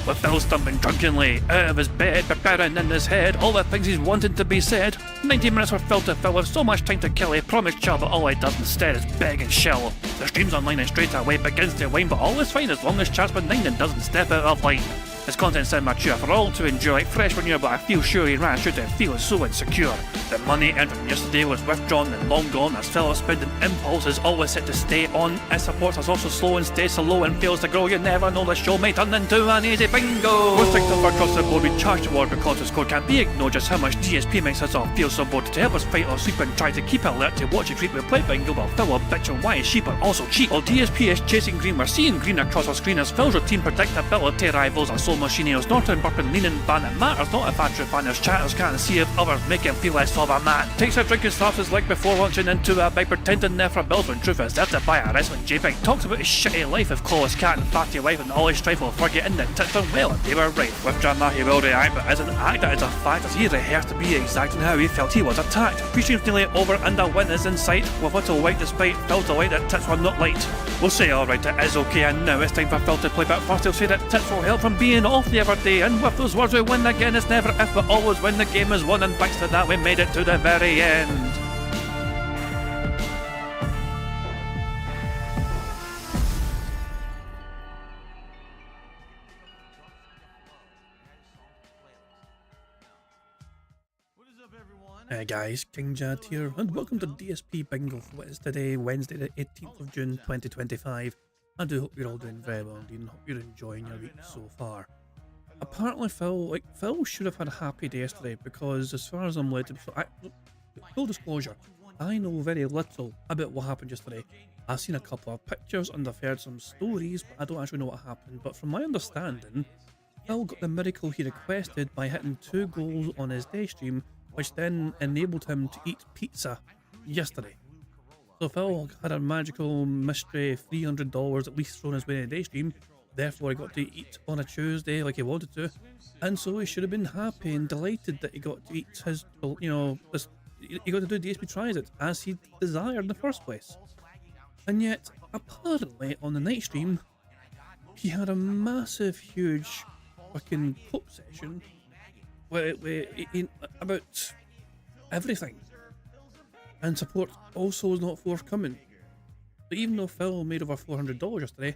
with Phil stumbling drunkenly out of his bed, preparing in his head all the things he's wanted to be said. 90 minutes for Phil to fill with so much time to kill. He promised chill, but all he does instead is beg and shill. The stream's online and straight away begins to whine, but all is fine as long as Chasman 9 and doesn't step out of line. His content sound mature for all to enjoy, like fresh when you're, but I feel sure he ran through to feeling so insecure. The money earned from yesterday was withdrawn and long gone, as Phil's spending impulse is always set to stay on. His support is also slow and stays so low and fails to grow. You never know, the show may turn into an easy bingo. We're strict over across the board, we charge the ward because the score can't be ignored. Just how much DSP makes us all feel so bored. To help us fight or sleep and try to keep alert to watch a creep, we play bingo while Phil will bitch on why is she but also cheap. While DSP is chasing green, we're seeing green across our screen as Phil's routine predictability rivals our soul machine. He's not in burping, leaning, ban. It matters not if Andrew Banner's chatters can't see if others make him feel less of a man. Takes a drink and slaps his leg before launching into a bike, pretending there for bills when truth is there to buy a wrestling JPEG. Talks about his shitty life of Clawless Cat and Fatty Wife and all his strife while forgetting that tits done well and they were right. With drama he will react, but as an actor it's a fact as he rehearsed to be exact in how he felt he was attacked. Pre-stream's nearly over and a win is in sight, with little white despite Phil's delight that tits were not light. We'll say alright, it is okay, and now it's time for Phil to play, but first he'll say that tits will help from being off the other day, and with those words we win again. It's never if but always when the game is won, and thanks to that we made it to the very end. Hey guys, King Jad here, and welcome to DSP Bingo for what is today, Wednesday the 18th of June 2025. I do hope you're all doing very well indeed and hope you're enjoying your week so far. Apparently Phil should have had a happy day yesterday because as far as I'm led to, full disclosure, I know very little about what happened yesterday. I've seen a couple of pictures and I've heard some stories, but I don't actually know what happened. But from my understanding, Phil got the miracle he requested by hitting 2 goals on his day stream, which then enabled him to eat pizza yesterday. So Phil had a magical mystery $300 at least thrown his way in a day stream, therefore he got to eat on a Tuesday like he wanted to, and so he should have been happy and delighted that he got to eat his, he got to do DSP Tries It as he desired in the first place. And yet, apparently on the night stream, he had a massive, huge fucking cope session about everything, and support also was not forthcoming. But even though Phil made over $400 yesterday,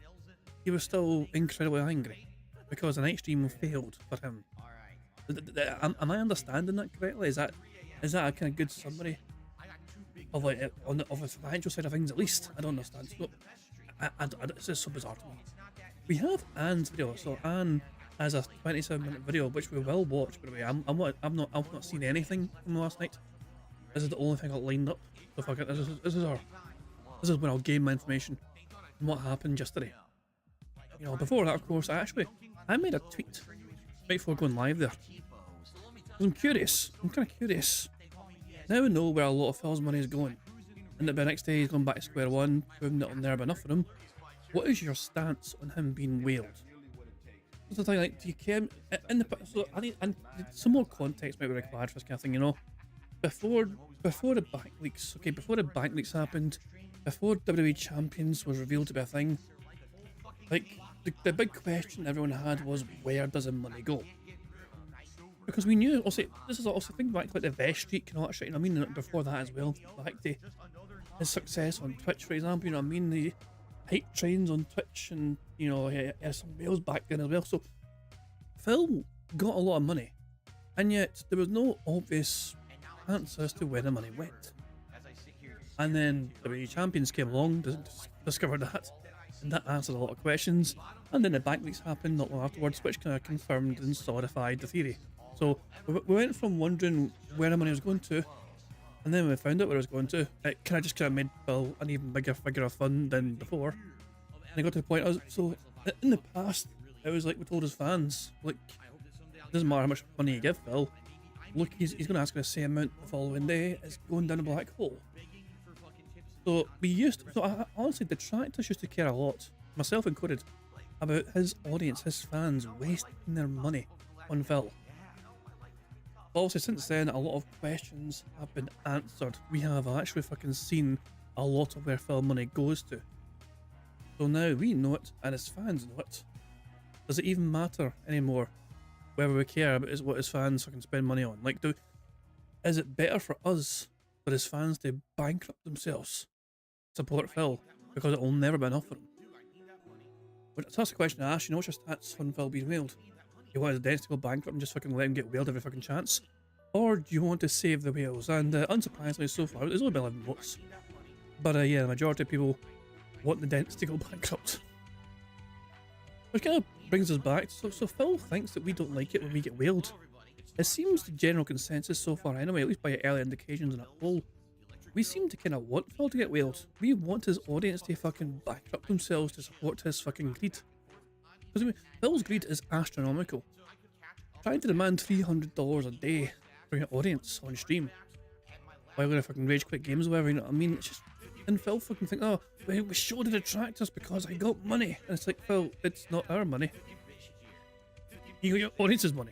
he was still incredibly angry because the night stream failed for him. Am I understanding that correctly? Is that a kind of good summary of of the financial side of things at least? I don't understand. So, it's just so bizarre to me. We have Anne's video, so Anne has a 27-minute video which we will watch. By the way, I've not seen anything from last night. This is the only thing I lined up. So fuck it. This is when I'll gain my information on what happened yesterday. You know, before that, of course, I made a tweet right before going live there. I'm curious. I'm kind of curious. Now we know where a lot of Phil's money is going, and that by the next day he's going back to square one, proving that it'll never be enough for him. What is your stance on him being whaled? What's the thing, like, do you care? So I need some more context might be required for this kind of thing, you know? Before the bank leaks, okay, before the bank leaks happened, before WWE Champions was revealed to be a thing, like, the big question everyone had was, where does the money go? Because we knew, also, this is also, think back to like the Vest Streak and all that shit, you know what I mean, before that as well, back to his success on Twitch, for example, you know what I mean, the hype trains on Twitch, and, you know, he has some whales back then as well, so Phil got a lot of money, and yet there was no obvious answer as to where the money went. And then WWE Champions came along, discovered that, and that answered a lot of questions, and then the bank leaks happened not long afterwards, which kind of confirmed and solidified the theory. So we went from wondering where the money was going to, and then when we found out where it was going to, it kind of made Phil an even bigger figure of fun than before. And it got to the point, so in the past, it was like we told his fans, like, it doesn't matter how much money you give Phil, look, he's going to ask for the same amount the following day, it's going down a black hole. So honestly, Detractors used to care a lot, myself included, about his audience, his fans wasting their money on Phil. But also since then, a lot of questions have been answered. We have actually fucking seen a lot of where Phil money goes to. So now we know it, and his fans know it. Does it even matter anymore whether we care about what his fans fucking spend money on? Like, is it better for us for his fans to bankrupt themselves to support Phil because it will never be enough for him? But that's a question I ask. You know, what's your stats on Phil being whaled? You want his dentist to go bankrupt and just fucking let him get whaled every fucking chance? Or do you want to save the whales? And unsurprisingly, so far, there's only been 11 votes. But yeah, the majority of people want the dentist to go bankrupt. Which kind of brings us back. So Phil thinks that we don't like it when we get whaled. It seems the general consensus so far anyway, at least by early indications in a poll. We seem to kind of want Phil to get whaled. We want his audience to fucking bankrupt themselves to support his fucking greed. Because I mean, Phil's greed is astronomical. Trying to demand $300 a day for your audience on stream while we're gonna fucking rage quit games or whatever, you know what I mean? It's just, and Phil fucking think, oh, we show the detractors because I got money. And it's like, Phil, it's not our money. You got your audience's money.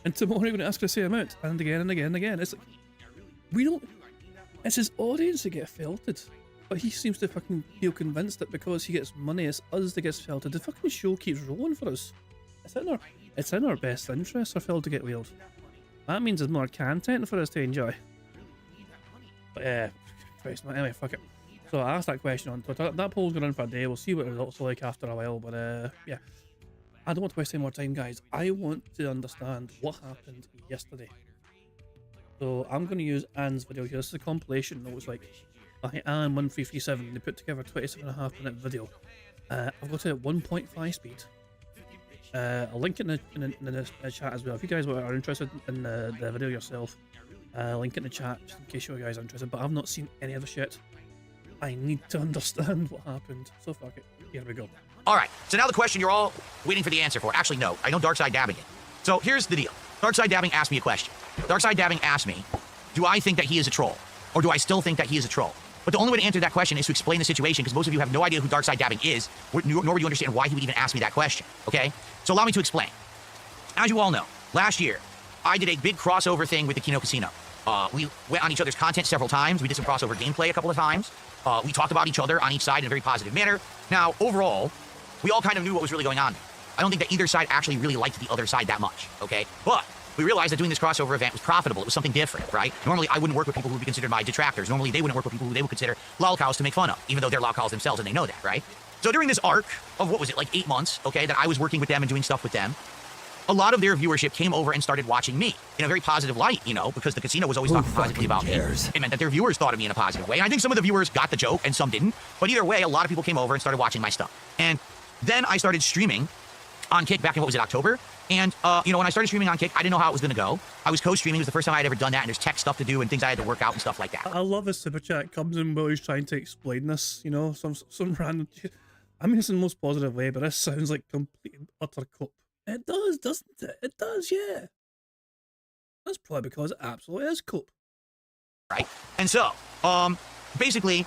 And tomorrow you're gonna ask for the same amount, and again and again and again. It's like, we don't, it's his audience that get felted. But he seems to fucking feel convinced that because he gets money, it's us that gets felted. The fucking show keeps rolling for us. It's in our best interest for Phil to get wheeled. That means there's more content for us to enjoy. But yeah, Christ, man. Anyway, fuck it. So I asked that question on Twitter. That poll's going on for a day. We'll see what the results are like after a while. But yeah, I don't want to waste any more time, guys. I want to understand what happened yesterday. So I'm going to use Anne's video here. This is a compilation that was like by Alan1337. They put together a 27.5-minute video. I've got it at 1.5 speed. I'll link it in the chat as well. If you guys are interested in the video yourself, link it in the chat just in case you guys are interested. But I've not seen any of this yet. I need to understand what happened. So fuck it. Here we go. Alright, so now the question you're all waiting for the answer for. Actually, no. I know Darkside Dabbing it. So here's the deal. Darkside Dabbing asked me a question. Darkside Dabbing asked me, do I think that he is a troll? Or do I still think that he is a troll? But the only way to answer that question is to explain the situation, because most of you have no idea who Darkside Dabbing is, nor would you understand why he would even ask me that question, okay? So allow me to explain. As you all know, last year, I did a big crossover thing with the Kino Casino. We went on each other's content several times. We did some crossover gameplay a couple of times. We talked about each other on each side in a very positive manner. Now, overall, we all kind of knew what was really going on there. I don't think that either side actually really liked the other side that much, okay? But we realized that doing this crossover event was profitable. It was something different, right? Normally, I wouldn't work with people who would be considered my detractors. Normally, they wouldn't work with people who they would consider lolcows to make fun of, even though they're lolcows themselves and they know that, right? So during this arc of, what was it, like 8 months, okay, that I was working with them and doing stuff with them, a lot of their viewership came over and started watching me in a very positive light, you know, because the casino was always talking positively about me. It meant that their viewers thought of me in a positive way. And I think some of the viewers got the joke and some didn't. But either way, a lot of people came over and started watching my stuff. And then I started streaming on Kick back in, what was it, October? And, you know, when I started streaming on Kick, I didn't know how it was going to go. I was co-streaming. It was the first time I had ever done that, and there's tech stuff to do and things I had to work out and stuff like that. I love his super chat comes in while he's trying to explain this, you know, some random shit. I mean, it's in the most positive way, but this sounds like complete and utter cope. It does, doesn't it? It does, yeah. That's probably because it absolutely is cope. Right? And so, basically,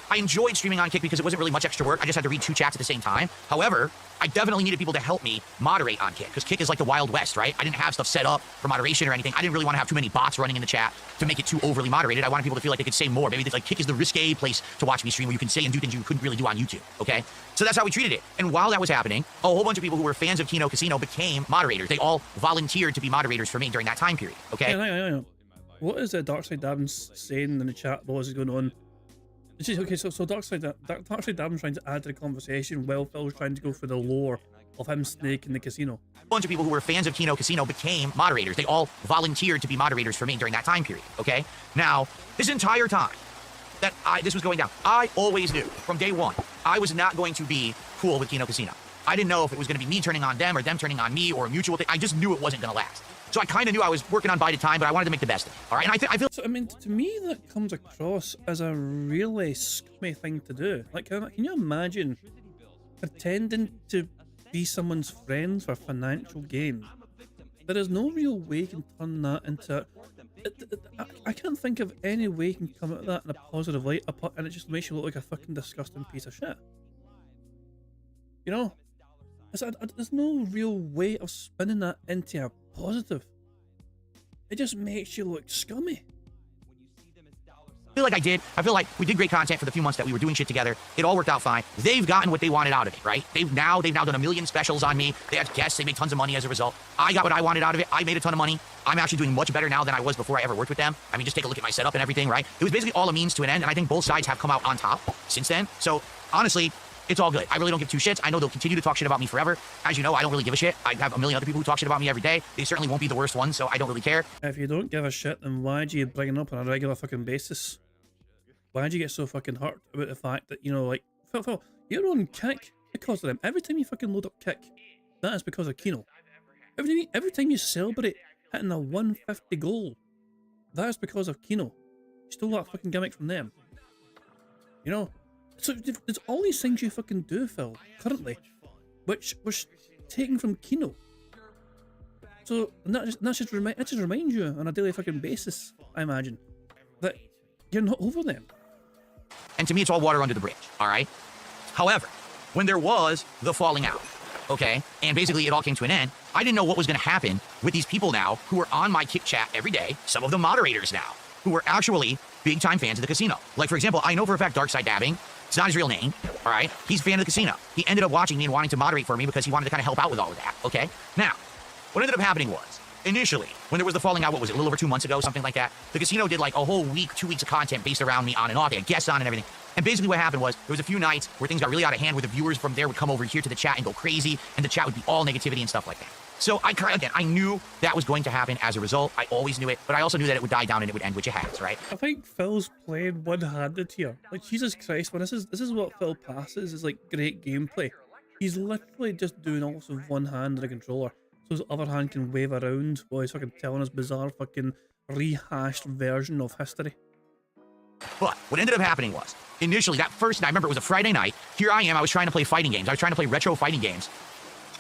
I enjoyed streaming on Kick because it wasn't really much extra work. I just had to read 2 chats at the same time. However, I definitely needed people to help me moderate on Kick, because Kick is like the Wild West, right? I didn't have stuff set up for moderation or anything. I didn't really want to have too many bots running in the chat to make it too overly moderated. I wanted people to feel like they could say more. Maybe it's like Kick is the risque place to watch me stream where you can say and do things you couldn't really do on YouTube, okay? So that's how we treated it. And while that was happening, a whole bunch of people who were fans of Kino Casino became moderators. They all volunteered to be moderators for me during that time period, okay? Yeah. What is Darkside Dabbin saying in the chat? What is going on? Okay, so Darkside Dabbin's trying to add to the conversation while Phil's trying to go for the lore of him snaking the casino. A bunch of people who were fans of Kino Casino became moderators. They all volunteered to be moderators for me during that time period, okay? Now, this entire time that this was going down, I always knew from day one, I was not going to be cool with Kino Casino. I didn't know if it was going to be me turning on them or them turning on me or a mutual thing. I just knew it wasn't going to last. So I kind of knew I was working on bided time, but I wanted to make the best of it, all right? And I feel... So, I mean, to me, that comes across as a really scummy thing to do. Like, can you imagine pretending to be someone's friend for financial gain? There is no real way you can turn that into... I can't think of any way you can come at that in a positive light, and it just makes you look like a fucking disgusting piece of shit. You know? There's no real way of spinning that into a positive. It just makes you look scummy. feel like I did. I feel like we did great content for the few months that we were doing shit together. It all worked out fine. They've gotten what they wanted out of it, right? They've now done a million specials on me. They have guests. They made tons of money as a result. I got what I wanted out of it. I made a ton of money. I'm actually doing much better now than I was before I ever worked with them. I mean, just take a look at my setup and everything, right? It was basically all a means to an end, and I think both sides have come out on top since then. So honestly, it's all good. I really don't give two shits. I know they'll continue to talk shit about me forever. As you know, I don't really give a shit. I have a million other people who talk shit about me every day. They certainly won't be the worst ones, so I don't really care. If you don't give a shit, then why do you bring it up on a regular fucking basis? Why do you get so fucking hurt about the fact that, you know, like, Phil, you're on Kick because of them. Every time you fucking load up Kick, that is because of Kino. Every time you celebrate hitting a 150 goal, that is because of Kino. You stole that fucking gimmick from them. You know? So there's all these things you fucking do, Phil, currently, which was taken from Kino. So that just reminds you on a daily fucking basis, I imagine, that you're not over them. And to me, it's all water under the bridge, all right? However, when there was the falling out, okay, and basically it all came to an end, I didn't know what was going to happen with these people now who are on my Kick chat every day, some of them moderators now, who were actually big-time fans of the casino. Like, for example, I know for a fact Darkside Dabbing, it's not his real name, all right? He's a fan of the casino. He ended up watching me and wanting to moderate for me because he wanted to kind of help out with all of that, okay? Now, what ended up happening was, initially, when there was the falling out, what was it, a little over 2 months ago, something like that, the casino did like a whole week, 2 weeks of content based around me on and off. They had guests on and everything. And basically what happened was, there was a few nights where things got really out of hand, where the viewers from there would come over here to the chat and go crazy, and the chat would be all negativity and stuff like that. So I knew that was going to happen as a result. I always knew it, but I also knew that it would die down and it would end, which it has, right? I think Phil's playing one-handed here. Like, Jesus Christ, man, this is what Phil passes is like great gameplay. He's literally just doing all this with one hand on a controller, so his other hand can wave around while he's fucking telling us bizarre fucking rehashed version of history. But what ended up happening was, initially, that first night, I remember it was a Friday night, here I am, I was trying to play fighting games. I was trying to play retro fighting games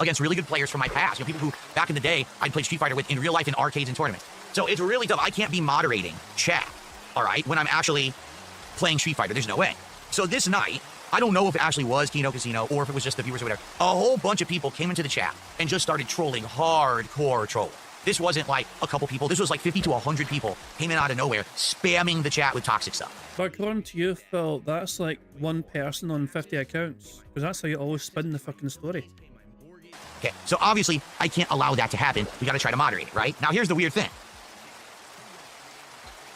against really good players from my past. You know, people who, back in the day, I'd played Street Fighter with in real life in arcades and tournaments. So it's really tough. I can't be moderating chat, all right, when I'm actually playing Street Fighter. There's no way. So this night, I don't know if it actually was Kino Casino or if it was just the viewers or whatever. A whole bunch of people came into the chat and just started trolling, hardcore trolling. This wasn't like a couple people. This was like 50 to 100 people came in out of nowhere, spamming the chat with toxic stuff. But according to you, Phil, that's like one person on 50 accounts, because that's how you always spin the fucking story. Okay, so obviously, I can't allow that to happen. We gotta try to moderate it, right? Now, here's the weird thing.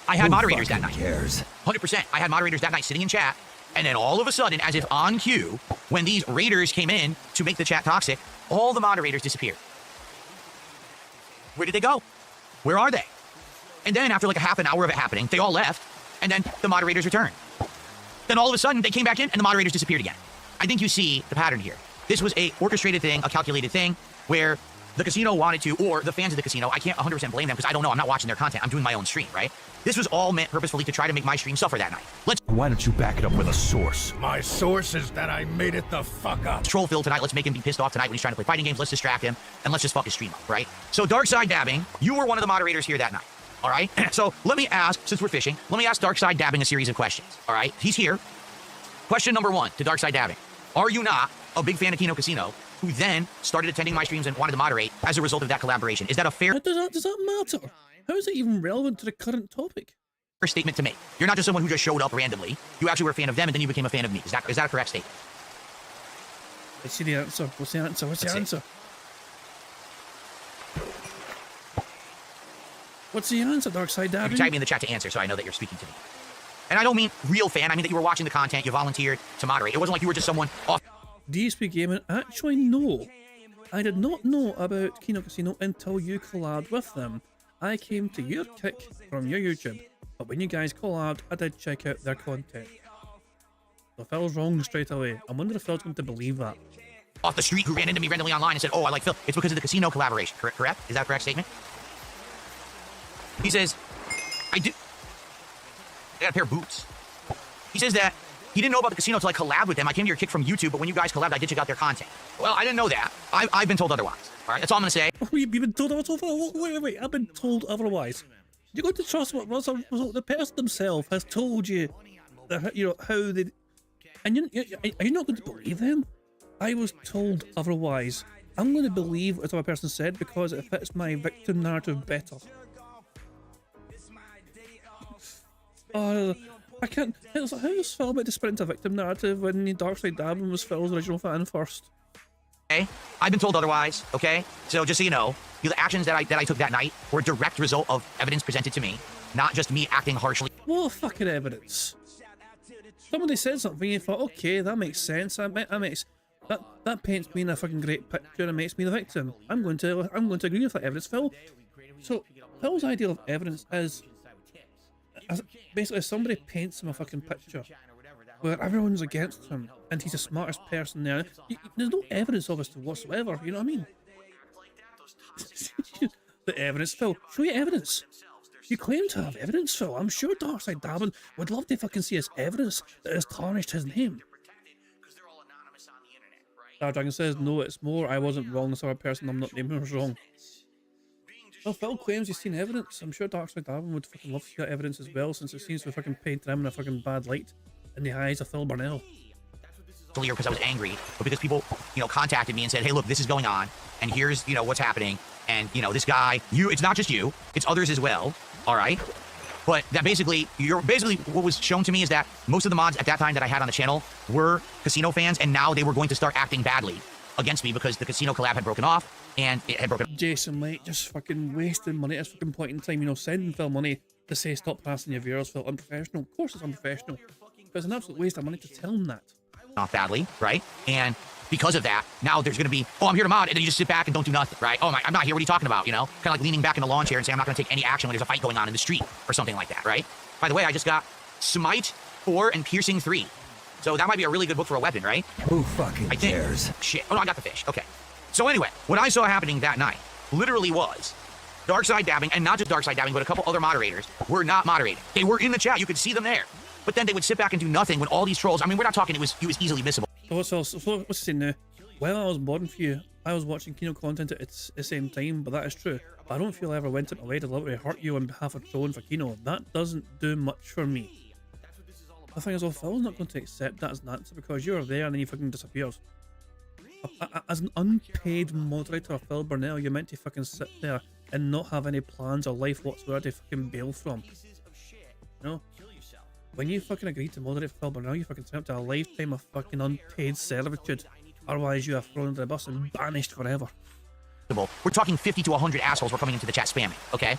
I had moderators that night. 100%. I had moderators that night sitting in chat, and then all of a sudden, as if on cue, when these raiders came in to make the chat toxic, all the moderators disappeared. Where did they go? Where are they? And then after like a half an hour of it happening, they all left, and then the moderators returned. Then all of a sudden, they came back in, and the moderators disappeared again. I think you see the pattern here. This was a orchestrated thing, a calculated thing, where the casino wanted to, or the fans of the casino, I can't 100% blame them because I don't know, I'm not watching their content, I'm doing my own stream, right? This was all meant purposefully to try to make my stream suffer that night. Why don't you back it up with a source? My source is that I made it the fuck up. Troll Phil tonight, let's make him be pissed off tonight when he's trying to play fighting games, let's distract him, and let's just fuck his stream up, right? So Darkside Dabbing, you were one of the moderators here that night, all right? So let me ask, since we're fishing, let me ask Darkside Dabbing a series of questions, all right? He's here. Question number 1 to Darkside Dabbing. Are you not a big fan of Kino Casino, who then started attending my streams and wanted to moderate as a result of that collaboration? Is that a fair Does that matter? How is it even relevant to the current topic? statement to make? You're not just someone who just showed up randomly. You actually were a fan of them, and then you became a fan of me. Is that a correct statement? Let's see the answer. What's the answer? What's the answer? What's the answer, Darkside You Dabbing? can type me in the chat to answer so I know that you're speaking to me. And I don't mean real fan. I mean that you were watching the content, you volunteered to moderate. It wasn't like you were just someone off. DSP Gaming, actually no. I did not know about Kino Casino until you collabed with them. I came to your Kick from your YouTube, but when you guys collabed, I did check out their content. So Phil's wrong straight away. I wonder if Phil's going to believe that. Off the street who ran into me randomly online and said, oh, I like Phil. It's because of the casino collaboration. Correct? Is that a correct statement? He says, I got a pair of boots. He says that he didn't know about the casino until I collabed with them. I came to your Kick from YouTube, but when you guys collabed, I did check out their content. Well, I didn't know that. I've been told otherwise. All right, that's all I'm going to say. You've been told otherwise? Wait. I've been told otherwise. You're going to trust what the person themselves has told you, you know, how they... And are you not going to believe them? I was told otherwise. I'm going to believe what the other person said because it fits my victim narrative better. I can't. It's like, how is Phil about to sprint to victim narrative when Darkside Dabbing was Phil's original fan first? Okay? I've been told otherwise, okay? So just so you know, the actions that I took that night were a direct result of evidence presented to me, not just me acting harshly. What fucking evidence? Somebody said something, you thought, okay, that makes sense. That paints me in a fucking great picture and makes me the victim. I'm going to agree with that evidence, Phil. So Phil's idea of evidence is basically somebody paints him a fucking picture where everyone's against him and he's the smartest person there. There's no evidence of us whatsoever, you know what I mean? The evidence, Phil. Show your evidence. You claim to have evidence, Phil. I'm sure Darkside Dabbing would love to fucking see his evidence that has tarnished his name. Star Dragon says, no, it's more I wasn't wrong, this other person I'm not naming was wrong. Well, Phil claims he's seen evidence. I'm sure Darkside Dabbing would fucking love to see that evidence as well, since it seems to fucking paint him in a fucking bad light in the eyes of Phil Burnell. Because I was angry, but because people, contacted me and said, hey, look, this is going on, and here's, what's happening, and, this guy, it's not just you, it's others as well, all right? But that basically what was shown to me is that most of the mods at that time that I had on the channel were casino fans, and now they were going to start acting badly against me because the casino collab had broken off, and it had broken. Jason Light just fucking wasting money at this fucking point in time, sending Phil money to say stop harassing your viewers, Phil. Unprofessional. Of course it's unprofessional. But it's an absolute waste of money to tell him that. Off badly, right? And because of that, now there's going to be, oh, I'm here to mod, and then you just sit back and don't do nothing, right? Oh, I'm not here, what are you talking about, Kind of like leaning back in the lawn chair and saying I'm not going to take any action when there's a fight going on in the street or something like that, right? By the way, I just got Smite 4 and Piercing 3. So that might be a really good book for a weapon, right? Who fucking cares? Shit. Oh, no, I got the fish. Okay. So anyway, what I saw happening that night literally was Darkside Dabbing, and not just Darkside Dabbing, but a couple other moderators were not moderating. They were in the chat. You could see them there. But then they would sit back and do nothing when all these trolls, I mean, we're not talking, it was easily missable. So what's he saying now? While I was modding for you, I was watching Kino content at the same time, but that is true. But I don't feel I ever went out of my way to deliberately hurt you on behalf of trolling for Kino. That doesn't do much for me. The thing is, well, Phil's not going to accept that as an answer because you're there and then he fucking disappears. As an unpaid moderator of Phil Burnell, you're meant to fucking sit there and not have any plans or life whatsoever to fucking bail from. When you fucking agree to moderate Phil Burnell, you fucking sign up to a lifetime of fucking unpaid servitude. Otherwise, you are thrown into the bus and banished forever. We're talking 50 to 100 assholes were coming into the chat spamming, okay?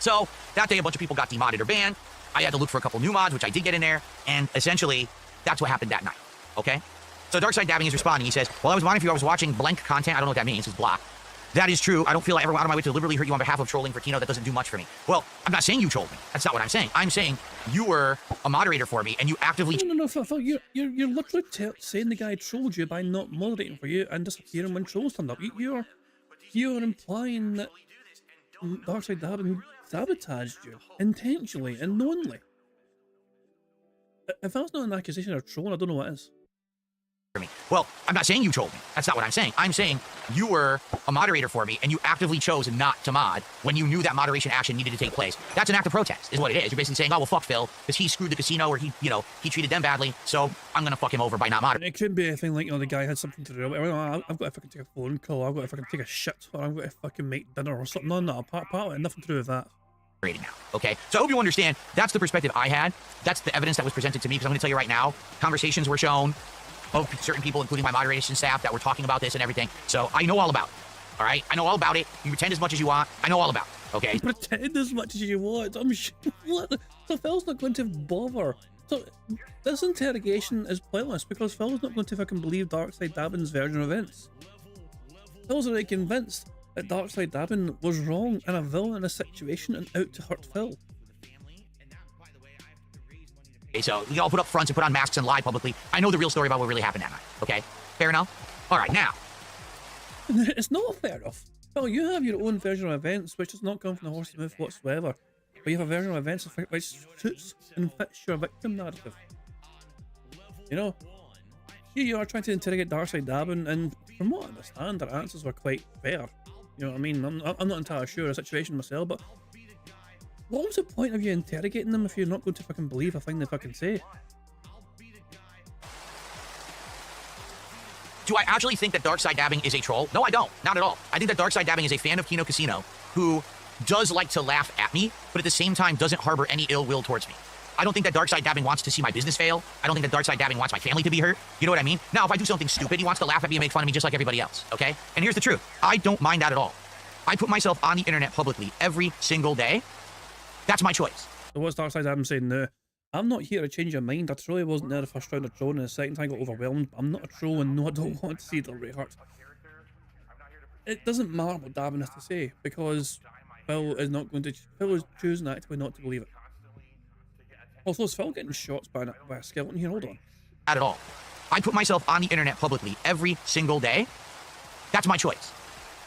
So, that day a bunch of people got demodded or banned. I had to look for a couple new mods, which I did get in there, and essentially, that's what happened that night, okay? So Darkside Dabbing is responding. He says, while I was modding for you, I was watching blank content. I don't know what that means. It's blocked. That is true. I don't feel I ever went out of my way to deliberately hurt you on behalf of trolling for Kino. That doesn't do much for me. Well, I'm not saying you trolled me. That's not what I'm saying. I'm saying you were a moderator for me, and you actively... No, Phil, you're literally saying the guy trolled you by not moderating for you and disappearing when trolls turned up. You're implying that Darkside Dabbing sabotaged you intentionally and knowingly. If that's not an accusation of trolling, I don't know what is. Me. Well, I'm not saying you trolled me. That's not what I'm saying. I'm saying you were a moderator for me, and you actively chose not to mod when you knew that moderation action needed to take place. That's an act of protest, is what it is. You're basically saying, oh, well, fuck Phil, because he screwed the casino, or he treated them badly, so I'm gonna fuck him over by not moderating. It could be anything like, the guy had something to do. I've got to fucking take a phone call, I've got to fucking take a shit, or I've got to fucking make dinner or something. No, part of it, nothing to do with that. Now, okay? So I hope you understand, that's the perspective I had. That's the evidence that was presented to me, because I'm gonna tell you right now, conversations were shown of certain people, including my moderation staff, that were talking about this and everything. So I know all about it, all right? I know all about it. You pretend as much as you want. I know all about it, okay? Pretend as much as you want. I'm sure. So Phil's not going to bother. So this interrogation is pointless because Phil's not going to fucking believe Darkside Dabbing's version of events. Phil's already convinced that Darkside Dabbing was wrong and a villain in a situation and out to hurt Phil. Okay, so we all put up fronts and put on masks and lie publicly. I know the real story about what really happened that night, okay? Fair enough? All right, now. It's not fair enough. Well, you have your own version of events, which does not come from the horse's mouth whatsoever. But you have a version of events which suits and fits your victim narrative. You are trying to interrogate Darkside Dabbing, and from what I understand, their answers were quite fair. You know what I mean? I'm not entirely sure of the situation myself, but what was the point of you interrogating them if you're not going to fucking believe a thing they fucking say? Do I actually think that Darkside Dabbing is a troll? No, I don't. Not at all. I think that Darkside Dabbing is a fan of Kino Casino who does like to laugh at me, but at the same time doesn't harbor any ill will towards me. I don't think that Darkside Dabbing wants to see my business fail. I don't think that Darkside Dabbing wants my family to be hurt. You know what I mean? Now, if I do something stupid, he wants to laugh at me and make fun of me just like everybody else, okay? And here's the truth. I don't mind that at all. I put myself on the internet publicly every single day. That's my choice. So what's Darkside Adam saying now? I'm not here to change your mind. I truly wasn't there the first round of trolling, and the second time I got overwhelmed. I'm not a troll, and no, I don't want to see the Ray Hurt. It doesn't matter what Davin has to say, because Phil is not going to. Phil is choosing actively not to believe it. Also, is Phil getting shots by a skeleton here? Hold on. Not at all. I put myself on the internet publicly every single day. That's my choice.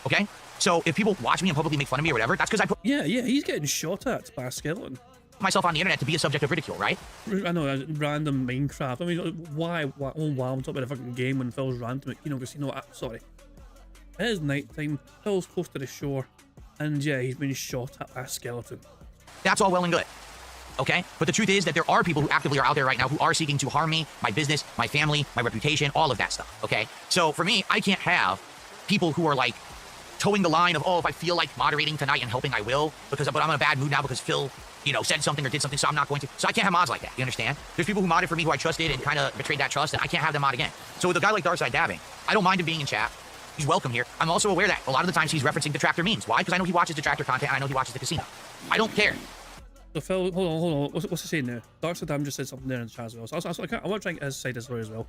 Okay? So if people watch me and publicly make fun of me or whatever, that's because I put Yeah, he's getting shot at by a skeleton. myself on the internet to be a subject of ridicule, right? I know, random Minecraft. I mean, why? Oh wow, I'm talking about a fucking game when Phil's ranting at Kino Casino. Sorry. It is night time. Phil's close to the shore, and yeah, he's been shot at by a skeleton. That's all well and good. Okay? But the truth is that there are people who actively are out there right now who are seeking to harm me, my business, my family, my reputation, all of that stuff. Okay? So for me, I can't have people who are like towing the line of, oh, if I feel like moderating tonight and helping, I will, but I'm in a bad mood now because Phil, said something or did something, so I'm not going to. So I can't have mods like that. You understand? There's people who modded for me who I trusted and kind of betrayed that trust, and I can't have them mod again. So with a guy like Darkside Dabbing, I don't mind him being in chat. He's welcome here. I'm also aware that a lot of the times he's referencing Detractor memes. Why? Because I know he watches Detractor content, and I know he watches the casino. I don't care. So Phil, hold on. What's he saying now? Darkside Dabbing just said something there in the chat as well. So I want to try and get his side of the story as well.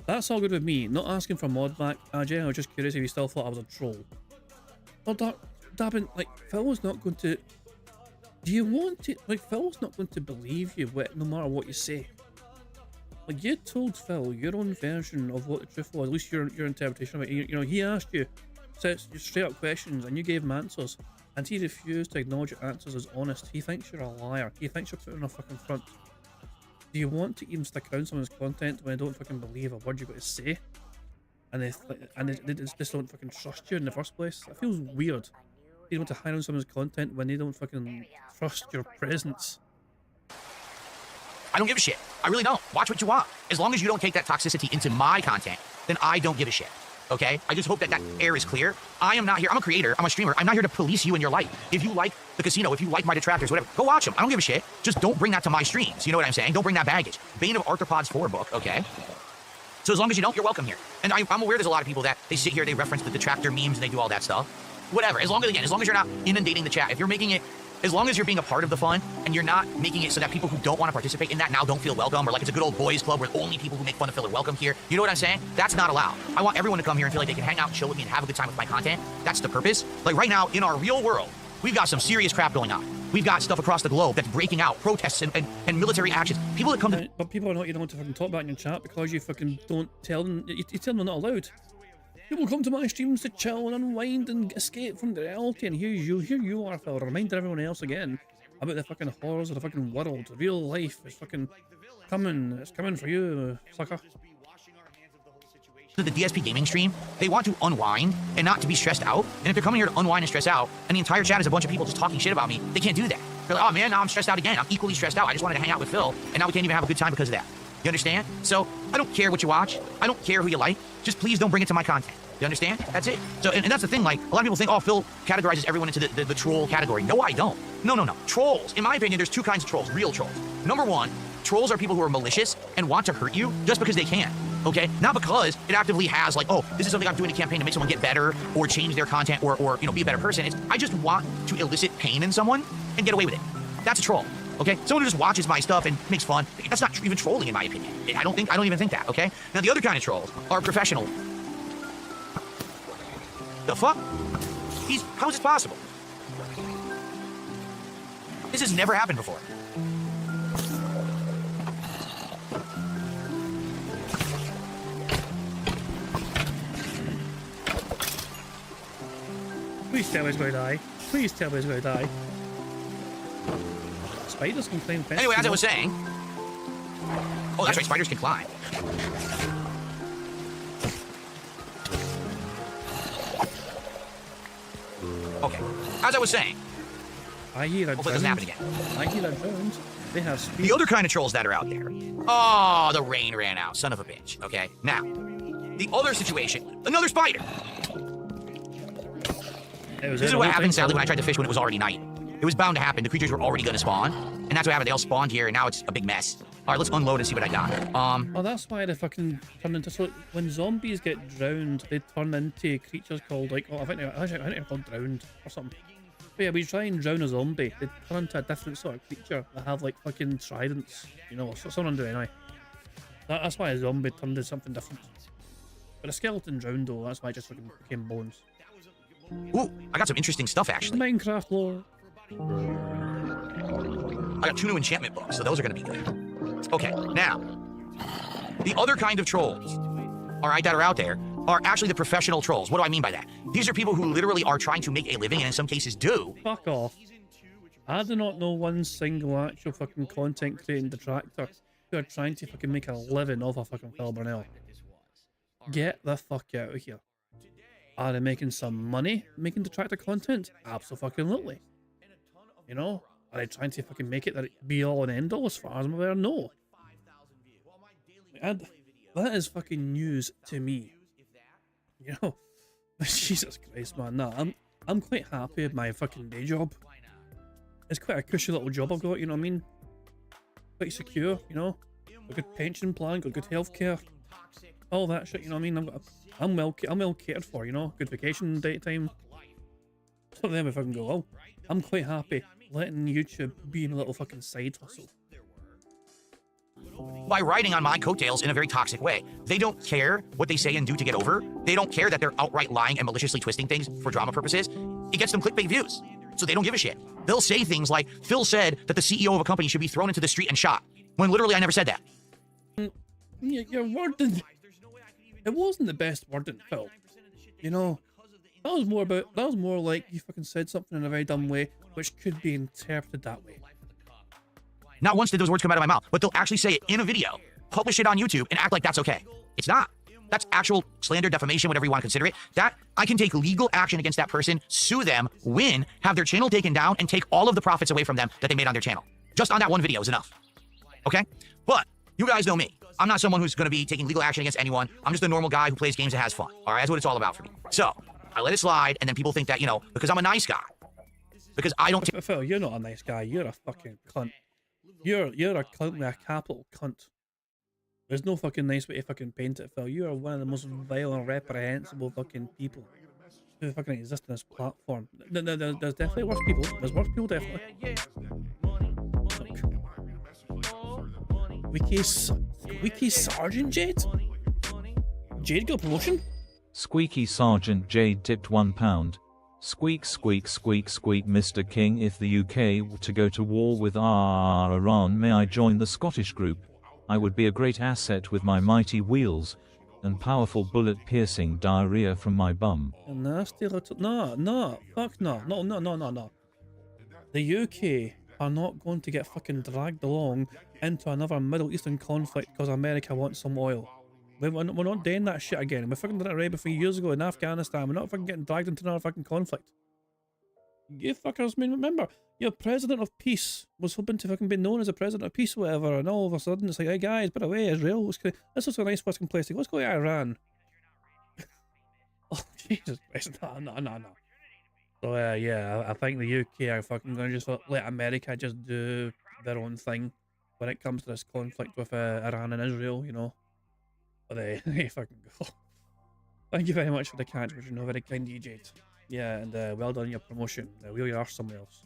That's all good with me. Not asking for mod back. I was just curious if you still thought I was a troll. Well, Dabbing, like, Phil's not going to... Do you want to... Like, Phil's not going to believe you no matter what you say. Like, you told Phil your own version of what the truth was, at least your interpretation of it. He asked you straight up questions, and you gave him answers, and he refused to acknowledge your answers as honest. He thinks you're a liar. He thinks you're putting a fucking front. Do you want to even stick around someone's content when they don't fucking believe a word you've got to say? And they just don't fucking trust you in the first place? That feels weird. You want to hide on someone's content when they don't fucking trust your presence. I don't give a shit. I really don't. Watch what you want. As long as you don't take that toxicity into my content, then I don't give a shit. Okay? I just hope that air is clear. I am not here. I'm a creator. I'm a streamer. I'm not here to police you in your life. If you like the casino, if you like my detractors, whatever, go watch them. I don't give a shit. Just don't bring that to my streams. You know what I'm saying? Don't bring that baggage. Bane of Arthropods 4 book, okay? So as long as you don't, you're welcome here. And I'm aware there's a lot of people that they sit here, they reference the detractor memes, and they do all that stuff. Whatever. As long as you're not inundating the chat, if you're making it, as long as you're being a part of the fun and you're not making it so that people who don't want to participate in that now don't feel welcome, or like it's a good old boys club where only people who make fun of Phil are welcome here. You know what I'm saying? That's not allowed. I want everyone to come here and feel like they can hang out, chill with me, and have a good time with my content. That's the purpose. Like right now, in our real world, we've got some serious crap going on. We've got stuff across the globe that's breaking out, protests and military actions. People that come to... But people are not, to fucking talk about in your chat because you fucking don't tell them, you tell them they're not allowed. People come to my streams to chill and unwind and escape from the reality, and here you are, Phil, reminding everyone else again about the fucking horrors of the fucking world. Real life is fucking coming. It's coming for you, sucker. The DSP gaming stream, they want to unwind and not to be stressed out. And if they're coming here to unwind and stress out, and the entire chat is a bunch of people just talking shit about me, they can't do that. They're like, oh man, now I'm stressed out again. I'm equally stressed out. I just wanted to hang out with Phil, and now we can't even have a good time because of that. You understand? So I don't care what you watch. I don't care who you like. Just please don't bring it to my content. You understand? That's it. So, and that's the thing, like, a lot of people think, oh, Phil categorizes everyone into the troll category. No, I don't. No. Trolls, in my opinion, there's two kinds of trolls, real trolls. Number one, trolls are people who are malicious and want to hurt you just because they can, okay? Not because it actively has, like, oh, this is something I'm doing a campaign to make someone get better or change their content or be a better person. I just want to elicit pain in someone and get away with it. That's a troll, okay? Someone who just watches my stuff and makes fun, that's not even trolling in my opinion. I don't even think that, okay? Now, the other kind of trolls are professional. The fuck? How is this possible? This has never happened before. Please tell me he's going to die. Please tell me he's going to die. Spiders can climb fences. Anyway, as I was saying... Oh, that's right, spiders can climb. Okay, as I was saying... I hear that. Hopefully it doesn't happen again. I hear that drones. They have speed. The other kind of trolls that are out there. Oh, the rain ran out. Son of a bitch. Okay, now, the other situation. Another spider. This is what happened, sadly, when I tried to fish when it was already night. It was bound to happen. The creatures were already going to spawn. And And that's what happened. They all spawned here, and now it's a big mess. All right, let's unload and see what I got. Oh, that's why they fucking turn into... So when zombies get drowned, they turn into creatures called, like... Oh, I think they're called drowned or something. But yeah, when you try and drown a zombie, they turn into a different sort of creature that have, like, fucking tridents. You know, so someone do anyway. That's why a zombie turned into something different. But a skeleton drowned, though. That's why it just fucking became bones. Ooh, I got some interesting stuff, actually. Minecraft lore. I got 2 new enchantment books, so those are going to be good. Okay, now, the other kind of trolls, all right, that are out there, are actually the professional trolls. What do I mean by that? These are people who literally are trying to make a living, and in some cases do. Fuck off. I do not know one single actual fucking content creating detractor who are trying to fucking make a living off a fucking Phil Burnell. Get the fuck out of here. Are they making some money making detractor content? Absolutely. You know? Are they trying to fucking make it that it be all and end all as far as I'm aware? No. And that is fucking news to me. You know? Jesus Christ, man. Nah, I'm quite happy with my fucking day job. It's quite a cushy little job I've got, you know what I mean? Quite secure, you know? A good pension plan, got good healthcare. All that shit, you know what I mean? I'm well catered for, you know? Good vacation daytime. So then if I can go, oh, I'm quite happy letting YouTube be my little fucking side hustle. By riding on my coattails in a very toxic way. They don't care what they say and do to get over. They don't care that they're outright lying and maliciously twisting things for drama purposes. It gets them clickbait views. So they don't give a shit. They'll say things like, Phil said that the CEO of a company should be thrown into the street and shot. When literally I never said that. Your wording... It wasn't the best wording, Phil. You know, that was more like you fucking said something in a very dumb way, which could be interpreted that way. Not once did those words come out of my mouth, but they'll actually say it in a video, publish it on YouTube, and act like that's okay. It's not. That's actual slander, defamation, whatever you want to consider it. That I can take legal action against that person, sue them, win, have their channel taken down, and take all of the profits away from them that they made on their channel. Just on that one video is enough. Okay? But you guys know me. I'm not someone who's going to be taking legal action against anyone. I'm just a normal guy who plays games and has fun. All right? That's what it's all about for me. So I let it slide, and then people think that, you know, because I'm a nice guy, because I don't... Phil, you're not a nice guy. You're a fucking cunt. You're a cunt with a capital cunt. There's no fucking nice way to fucking paint it, Phil. You are one of the most vile and reprehensible fucking people who fucking exist on this platform. There's definitely worse people. There's worse people, definitely. Wiki Sergeant Jade? Jade got a promotion? Squeaky Sergeant Jade tipped £1. Squeak, squeak, squeak, squeak, Mr. King. If the UK were to go to war with Iran, may I join the Scottish group? I would be a great asset with my mighty wheels and powerful bullet-piercing diarrhea from my bum. A nasty little... No, fuck no. No. The UK are not going to get fucking dragged along into another Middle Eastern conflict because America wants some oil. We're not doing that shit again. We fucking did it right a few years ago in Afghanistan. We're not fucking getting dragged into another fucking conflict. You fuckers, I mean, remember, your president of peace was hoping to fucking be known as a president of peace or whatever, and all of a sudden it's like, hey guys, by the way, Israel, this is a nice fucking place to go. Let's go to Iran. Oh, Jesus Christ, no. So, yeah, I think the UK are fucking going to just let America just do their own thing when it comes to this conflict with Iran and Israel, you know. But they fucking go. Thank you very much for the catch, which you know, very kind of you, Jade. Yeah, and well done on your promotion. Wheel your arse somewhere else.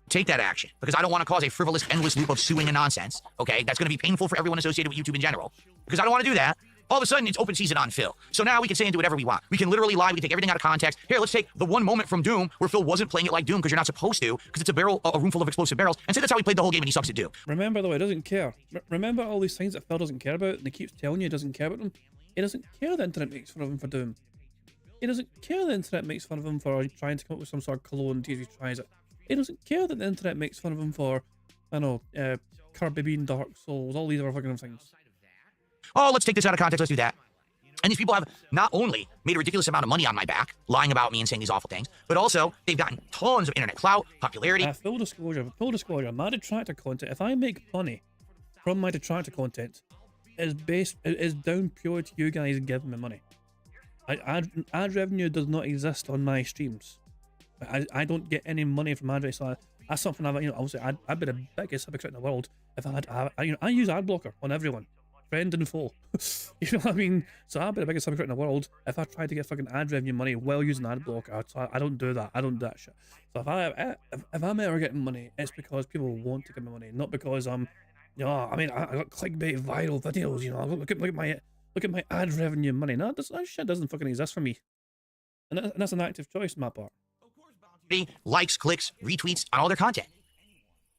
Take that action, because I don't want to cause a frivolous, endless loop of suing and nonsense, okay? That's going to be painful for everyone associated with YouTube in general, because I don't want to do that. All of a sudden, it's open season on Phil. So now we can say and do whatever we want. We can literally lie. We can take everything out of context. Here, let's take the one moment from Doom where Phil wasn't playing it like Doom because you're not supposed to, because it's a room full of explosive barrels, and say that's how he played the whole game and he sucks at Doom. Remember, though, he doesn't care. Remember all these things that Phil doesn't care about, and he keeps telling you he doesn't care about them? He doesn't care the internet makes fun of him for Doom. He doesn't care the internet makes fun of him for trying to come up with some sort of cologne until he tries it. He doesn't care that the internet makes fun of him for, I don't know, Kirby being Dark Souls, all these other fucking things. Oh, let's take this out of context, let's do that. And these people have not only made a ridiculous amount of money on my back, lying about me and saying these awful things, but also they've gotten tons of internet clout, popularity. Full disclosure, my detractor content, if I make money from my detractor content, is down purely to you guys giving me money. Ad revenue does not exist on my streams. I don't get any money from ad revenue. So That's something obviously I'd be the biggest hypocrite in the world if I use ad blocker on everyone, friend and foe. You know what I mean? So I'd be the biggest hypocrite in the world if I tried to get fucking ad revenue money while using ad blocker. So I don't do that. I don't do that shit. So if I'm ever getting money, it's because people want to give me money, not because I got clickbait viral videos. Look at my ad revenue money. No, that shit doesn't fucking exist for me, and that's an active choice on my part. Likes, clicks, retweets on all their content.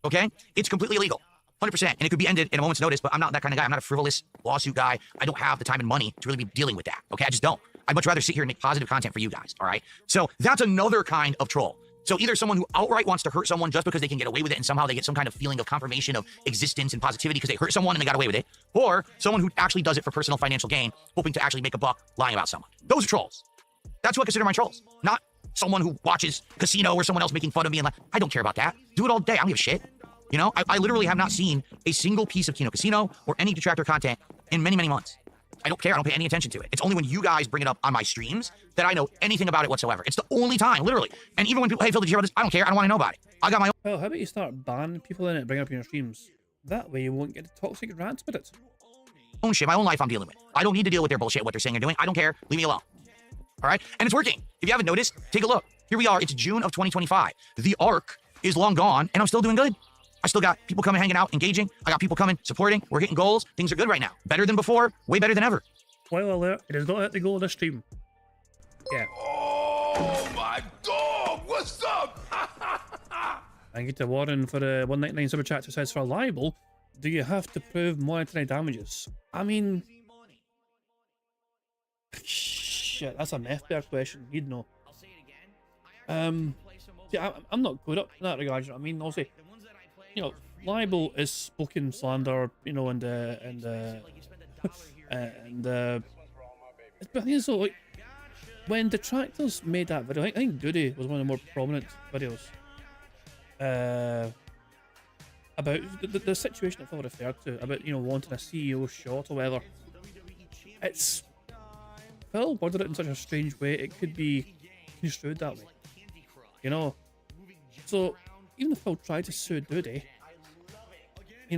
Okay? It's completely illegal. 100%. And it could be ended in a moment's notice, but I'm not that kind of guy. I'm not a frivolous lawsuit guy. I don't have the time and money to really be dealing with that. Okay? I just don't. I'd much rather sit here and make positive content for you guys. All right? So that's another kind of troll. So either someone who outright wants to hurt someone just because they can get away with it and somehow they get some kind of feeling of confirmation of existence and positivity because they hurt someone and they got away with it, or someone who actually does it for personal financial gain, hoping to actually make a buck lying about someone. Those are trolls. That's what I consider my trolls. Not someone who watches Casino or someone else making fun of me and like, I don't care about that. Do it all day. I don't give a shit. I literally have not seen a single piece of Kino Casino or any detractor content in many, many months. I don't care. I don't pay any attention to it. It's only when you guys bring it up on my streams that I know anything about it whatsoever. It's the only time, literally. And even when people, hey, Phil, did you hear about this? I don't care. I don't want to know about it. I got my own. Well, how about you start banning people in it, bring it up in your streams? That way you won't get the toxic rants with it. Own shit, my own life I'm dealing with. I don't need to deal with their bullshit, what they're saying or doing. I don't care. Leave me alone. All right? And it's working. If you haven't noticed, take a look. Here we are. It's June of 2025. The arc is long gone, and I'm still doing good. I still got people coming, hanging out, engaging. I got people coming, supporting. We're hitting goals. Things are good right now. Better than before. Way better than ever. Spoiler alert, it is not at the goal of this stream. Yeah. Oh my dog! What's up? Thank you to Warren for the 199 super chat who says, for libel, do you have to prove monetary damages? I mean, shit, that's a meth bear question. You'd know. Yeah, I'm not good up in that regard. You know what I mean? Also, libel is spoken slander. But I think so. Like, when Detractors made that video, I think Goody was one of the more prominent videos about the situation that Phil referred to, about wanting a CEO shot or whatever. It's Phil worded it in such a strange way it could be construed that way. So even if Phil tried to sue Doody, I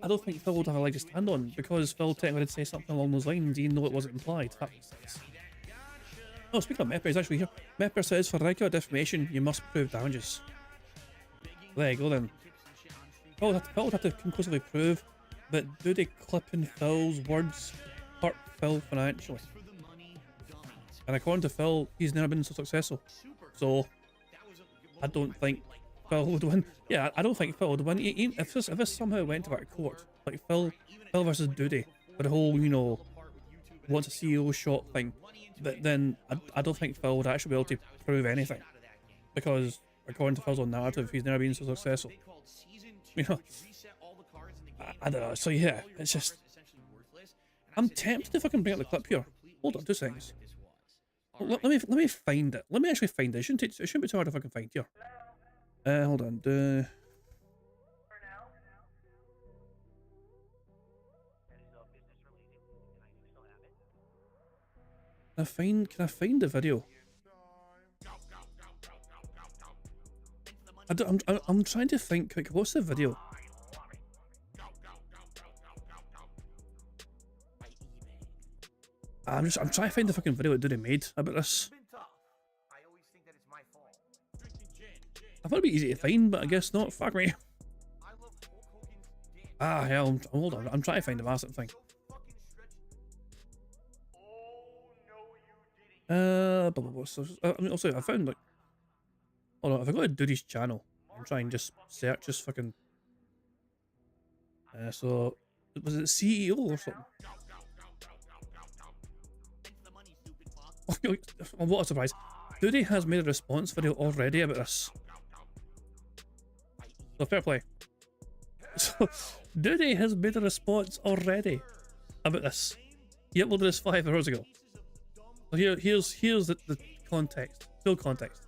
don't think Phil would have a leg to stand on because Phil technically did say something along those lines even though it wasn't implied. That makes sense. Oh, speaking of Mepper, he's actually here. Mepper says for regular defamation you must prove damages. There you go then. Phil would have to conclusively prove that Doody clipping Phil's words hurt Phil financially. And according to Phil, he's never been so successful. So I don't think Phil would win. Yeah, I don't think Phil would win. Even if this somehow went to that court, like Phil versus Doody, for the whole, wants a CEO shot thing, then I don't think Phil would actually be able to prove anything. Because according to Phil's own narrative, he's never been so successful. I don't know. So yeah, it's just, I'm tempted to fucking bring up the clip here. Hold on 2 seconds. Let me find it. Let me actually find it. It shouldn't be too hard to fucking find here. Hold on. Can I find the video? I'm trying to think. Like, what's the video? I'm trying to find the fucking video that Doody made about this. I thought it'd be easy to find, but I guess not. Fuck me. Hell, hold on. I'm trying to find the massive thing. Also, I found, like, hold on, if I go to Doody's channel and try and just search this fucking, so, was it CEO or something? Oh, what a surprise. Doody has made a response video already about this. So fair play. So Doody has made a response already about this. He uploaded this 5 hours ago. So here's the context, full context.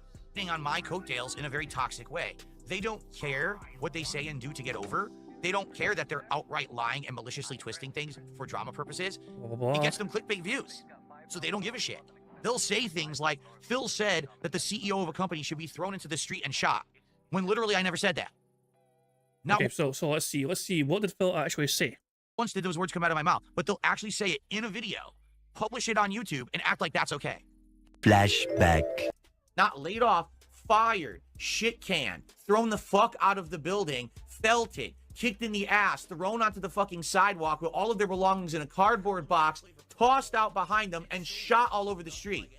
On my coattails in a very toxic way. They don't care what they say and do to get over. They don't care that they're outright lying and maliciously twisting things for drama purposes. Blah, blah, blah. It gets them clickbait views. So they don't give a shit. They'll say things like, Phil said that the CEO of a company should be thrown into the street and shot. when literally I never said that. Now, Okay, so let's see. What did Phil actually say? once did those words come out of my mouth, but they'll actually say it in a video, publish it on YouTube, and act like that's okay. Flashback. Not laid off, fired, shit canned, thrown the fuck out of the building, felted, kicked in the ass, thrown onto the fucking sidewalk with all of their belongings in a cardboard box, tossed out behind them, and shot all over the street.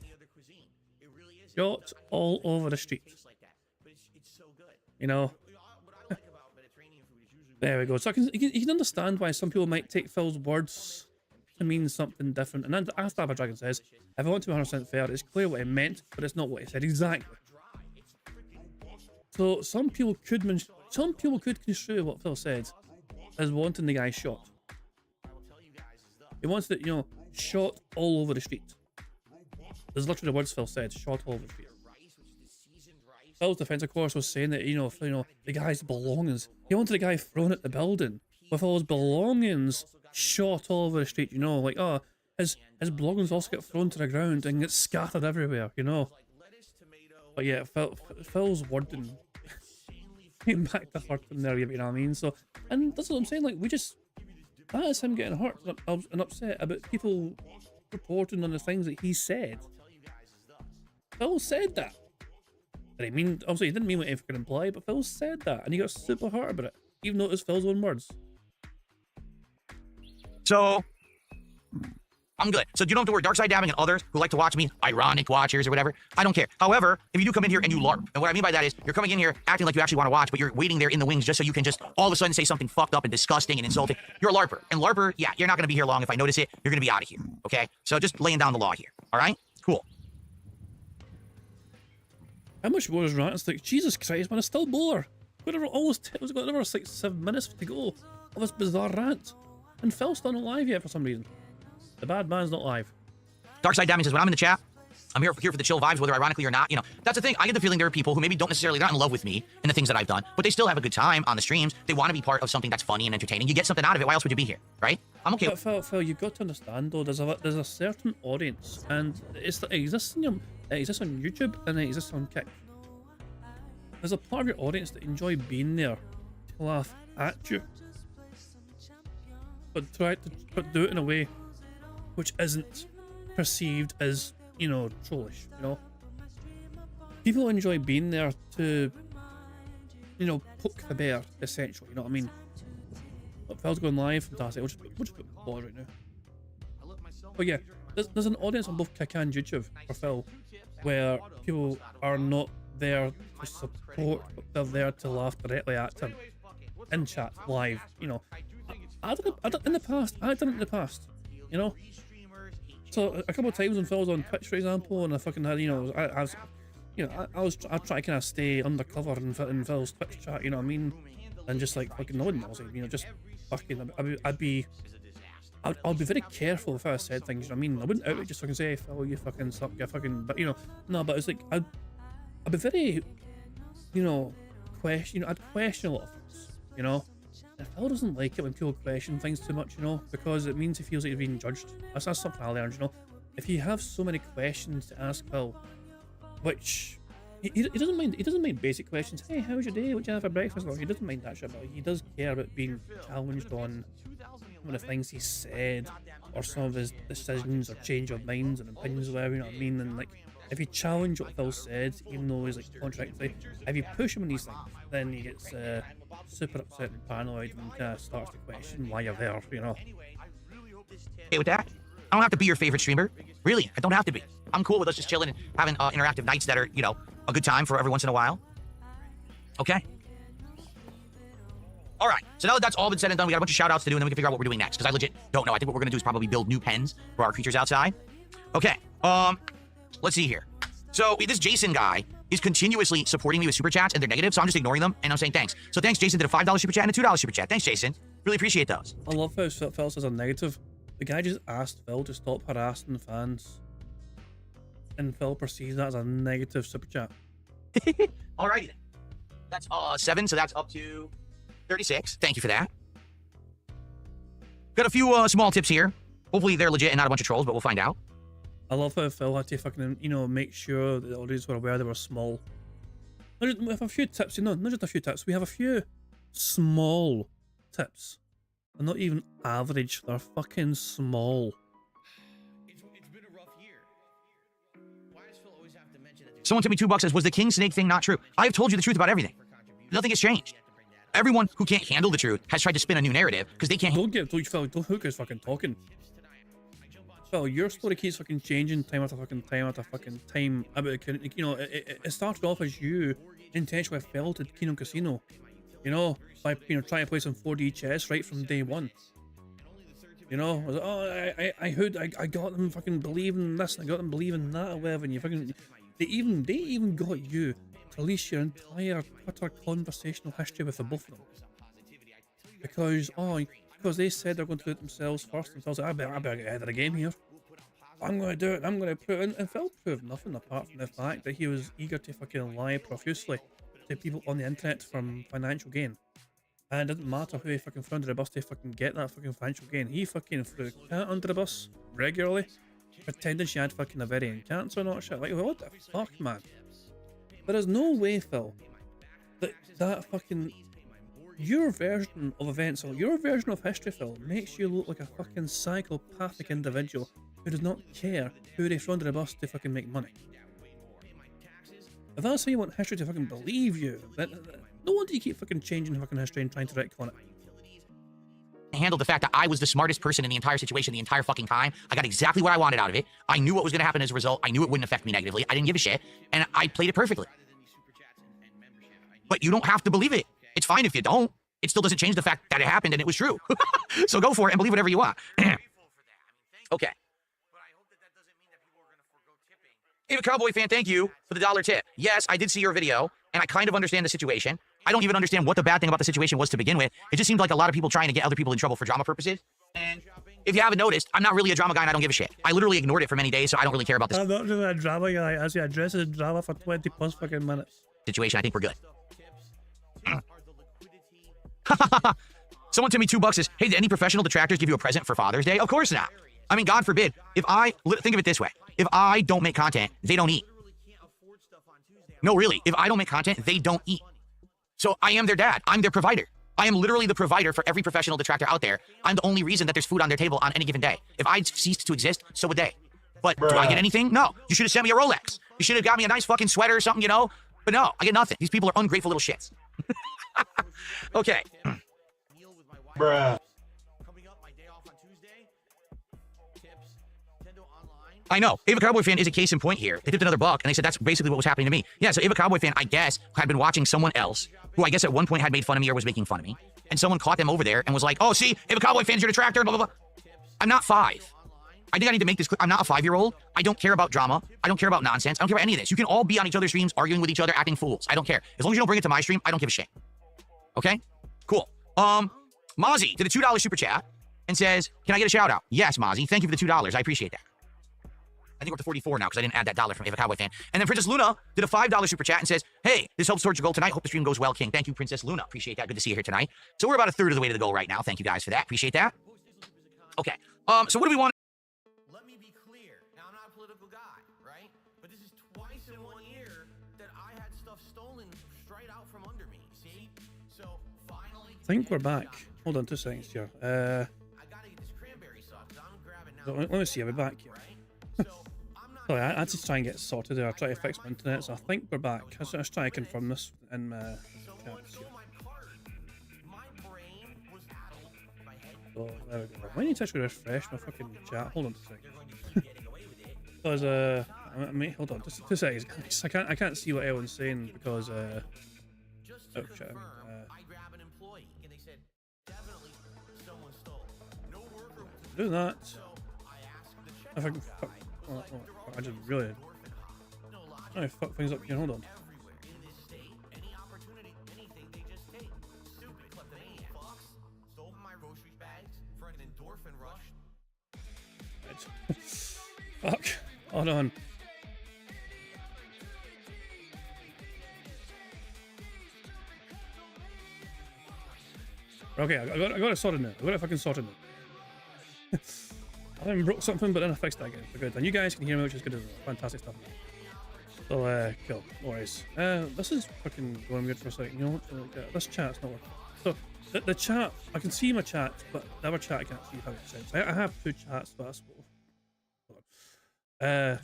Shot all over the street. You know. There we go. So you can understand why some people might take Phil's words to mean something different. And then after Abba Dragon says, if I want to be 100% fair, it's clear what he meant, but it's not what he said exactly. So some people could construe what Phil said as wanting the guy shot. He wants it, you know, shot all over the street. There's literally the words Phil said, shot all over the street. Phil's defense, of course, was saying that, you know, the guy's belongings. He wanted the guy thrown at the building with all his belongings shot all over the street, you know, like, oh, his belongings also get thrown to the ground and get scattered everywhere, you know. But yeah, Phil's wording came back to hurt him there, you know what I mean? So, and that's what I'm saying, like, that is him getting hurt and upset about people reporting on the things that he said. Phil said that. I mean, obviously he didn't mean what he fucking implied, but Phil said that, and he got super hurt about it, even though it was Phil's own words. So, I'm good. So you don't have to worry. Darkside Dabbing and others who like to watch me, ironic watchers or whatever, I don't care. However, if you do come in here and you LARP, and what I mean by that is you're coming in here acting like you actually want to watch, but you're waiting there in the wings just so you can just all of a sudden say something fucked up and disgusting and insulting. You're a LARPer. And LARPer, yeah, you're not going to be here long. If I notice it, you're going to be out of here. Okay? So just laying down the law here. All right? Cool. How much more is rant? It's like, Jesus Christ, man, it's still more. Whatever, almost, it was got another 6-7 minutes to go of this bizarre rant. And Phil's still not live yet for some reason. The bad man's not live. Darkside Dabbing says, when I'm in the chat, I'm here for the chill vibes, whether ironically or not. You know, that's the thing. I get the feeling there are people who maybe don't necessarily, they're not in love with me and the things that I've done, but they still have a good time on the streams. They want to be part of something that's funny and entertaining. You get something out of it. Why else would you be here, right? I'm okay. But Phil, you've got to understand though, there's a certain audience, and it exists on YouTube and it exists on Kick. There's a part of your audience that enjoy being there to laugh at you, but do it in a way which isn't perceived as, you know, trollish, you know. People enjoy being there to, you know, poke the bear, essentially, you know what I mean? But Phil's going live, fantastic. We'll just put pause right now. But yeah, there's an audience on both Kick and YouTube for Phil where people are not there to support, but they're there to laugh directly at him in chat live, you know. I've done it in the past, you know. So a couple of times when Phil was on Twitch, for example, and I fucking had, you know, I try to kind of stay undercover in Phil's Twitch chat, you know what I mean, and just like fucking nod and you know, just fucking, I'd be very careful if I said things, you know what I mean. I wouldn't outright just fucking say, Phil, you fucking suck, you fucking, but you know, no, but it's like I'd be very, you know, I'd question a lot of things, you know. And Phil doesn't like it when people question things too much, you know, because it means he feels like he's being judged. That's something I learned, you know. If you have so many questions to ask Phil, which he doesn't mind, basic questions. Hey, how was your day? What did you have for breakfast? He doesn't mind that shit, but he does care about being challenged on some of the things he said, or some of his decisions, or change of minds and opinions, or whatever, you know what I mean. And like, if you challenge what Phil said, even though he's like contradictory, if you push him on these things, then he gets super upset and paranoid and starts to question why you're there, you know. Okay with that? I don't have to be your favorite streamer. Really, I don't have to be. I'm cool with us just chilling and having interactive nights that are, you know, a good time for every once in a while. Okay? All right, so now that that's all been said and done, we got a bunch of shout outs to do, and then we can figure out what we're doing next, because I legit don't know. I think what we're going to do is probably build new pens for our creatures outside. Okay, let's see here. So this Jason guy is continuously supporting me with super chats, and they're negative, so I'm just ignoring them, and I'm saying thanks. So thanks, Jason did a $5 super chat and a $2 super chat. Thanks, Jason. Really appreciate those. I love how Phil says a negative. The guy just asked Phil to stop harassing the fans, and Phil perceives that as a negative super chat. Alrighty then. That's 7, so that's up to 36. Thank you for that. Got a few small tips here. Hopefully they're legit and not a bunch of trolls, but we'll find out. I love how Phil had to fucking, you know, make sure that the audience were aware they were small. We have a few tips, you know, not just a few tips. We have a few small tips. They're not even average. They're fucking small. It's been a rough year. Why does Phil always have to mention that? Someone took me $2 says, was the King Snake thing not true? I've told you the truth about everything. Nothing has changed. Everyone who can't handle the truth has tried to spin a new narrative because they can't. Don't Phil, don't hook us fucking talking. Phil, your story keeps fucking changing time after fucking time after fucking time about, you know, it started off as you intentionally fell to Kino Casino, you know, by, you know, trying to play some 4D chess right from day one. You know, I was like, oh, I got them fucking believing this, and I got them believing that, or whatever, and you fucking, they even got you to release your entire Twitter conversational history with the both of them. Because they said they're going to do it themselves first, and Phil's like, I better get ahead of the game here. I'm going to do it, I'm going to prove it. And Phil proved nothing apart from the fact that he was eager to fucking lie profusely to people on the internet from financial gain. And it didn't matter who he fucking threw under the bus to fucking get that fucking financial gain. He fucking threw Cat under the bus regularly, pretending she had fucking ovarian cancer and all that shit. Like, what the fuck, man? There is no way, Phil, that fucking... Your version of events, or your version of history, Phil, makes you look like a fucking psychopathic individual who does not care who they throw under the bus to fucking make money. If that's how you want history to fucking believe you, then no wonder you keep fucking changing fucking history and trying to retcon it. Handle the fact that I was the smartest person in the entire situation the entire fucking time. I got exactly what I wanted out of it. I knew what was going to happen as a result. I knew it wouldn't affect me negatively. I didn't give a shit, and I played it perfectly. But you don't have to believe it. It's fine if you don't. It still doesn't change the fact that it happened and it was true. So go for it and believe whatever you want. Okay. Ava Cowboy fan, thank you for the $1 tip. Yes, I did see your video, and I kind of understand the situation. I don't even understand what the bad thing about the situation was to begin with. It just seemed like a lot of people trying to get other people in trouble for drama purposes. And if you haven't noticed, I'm not really a drama guy and I don't give a shit. I literally ignored it for many days, so I don't really care about this I'm not really a drama guy. I see addresses drama for 20 plus fucking minutes. situation. I think we're good. Someone told me $2 says, hey, did any professional detractors give you a present for Father's Day? Of course not. I mean, God forbid. If think of it this way. If I don't make content, they don't eat. No, really. If I don't make content, they don't eat. So I am their dad. I'm their provider. I am literally the provider for every professional detractor out there. I'm the only reason that there's food on their table on any given day. If I ceased to exist, so would they. But do I get anything? No. You should have sent me a Rolex. You should have got me a nice fucking sweater or something, you know? But no, I get nothing. These people are ungrateful little shits. Okay. Bruh. I know. Ava Cowboy fan is a case in point here. They tipped another $1, and they said that's basically what was happening to me. Yeah, so Ava Cowboy fan, I guess, had been watching someone else, who I guess at one point had made fun of me or was making fun of me, and someone caught them over there and was like, oh, see, Ava Cowboy fan's your detractor, blah, blah, blah. I'm not 5. I think I need to make this clear. I'm not a 5-year-old. I don't care about drama. I don't care about nonsense. I don't care about any of this. You can all be on each other's streams, arguing with each other, acting fools. I don't care. As long as you don't bring it to my stream, I don't give a shit. Okay? Cool. Mozzie did a $2 super chat and says, can I get a shout out? Yes, Mozzie. Thank you for the $2. I appreciate that. I think we're up to 44 now because I didn't add that $1 from Ava Cowboy fan. And then Princess Luna did a $5 super chat and says, hey, this helps towards your goal tonight. Hope the stream goes well, King. Thank you, Princess Luna. Appreciate that. Good to see you here tonight. So we're about a third of the way to the goal right now. Thank you guys for that. Appreciate that. Okay. So what do we want? Let me be clear. Now, I'm not a political guy, right? But this is twice in 1 year that I had stuff stolen straight out from under me. See? So finally, I think we're back. Hold on 2 seconds here. I gotta get this cranberry sauce. I'm grabbing now. Let me see. Are we back here? Sorry, I had to try and get sorted there. I tried to fix my internet, so I think we're back. Let's try to confirm this in my accounts here. So, there we go. Why need to actually refresh my fucking chat? Hold on 2 seconds. Because, mate, hold on, just 2 seconds, guys. I can't see what everyone's saying because, oh shit, do that. If I can fuck, I just really, I fuck things up here. Hold on. Fuck. Hold on. Okay, I got it sorted now. I got it fucking sorted now. I broke something, but then I fixed that again. We're good. And you guys can hear me, which is good as well. Fantastic stuff. So, cool. No worries. This is fucking going weird for a second. You know what? This chat's not working. So, the chat, I can see my chat, but the other chat I can't see 100%. I have two chats, but that's what. I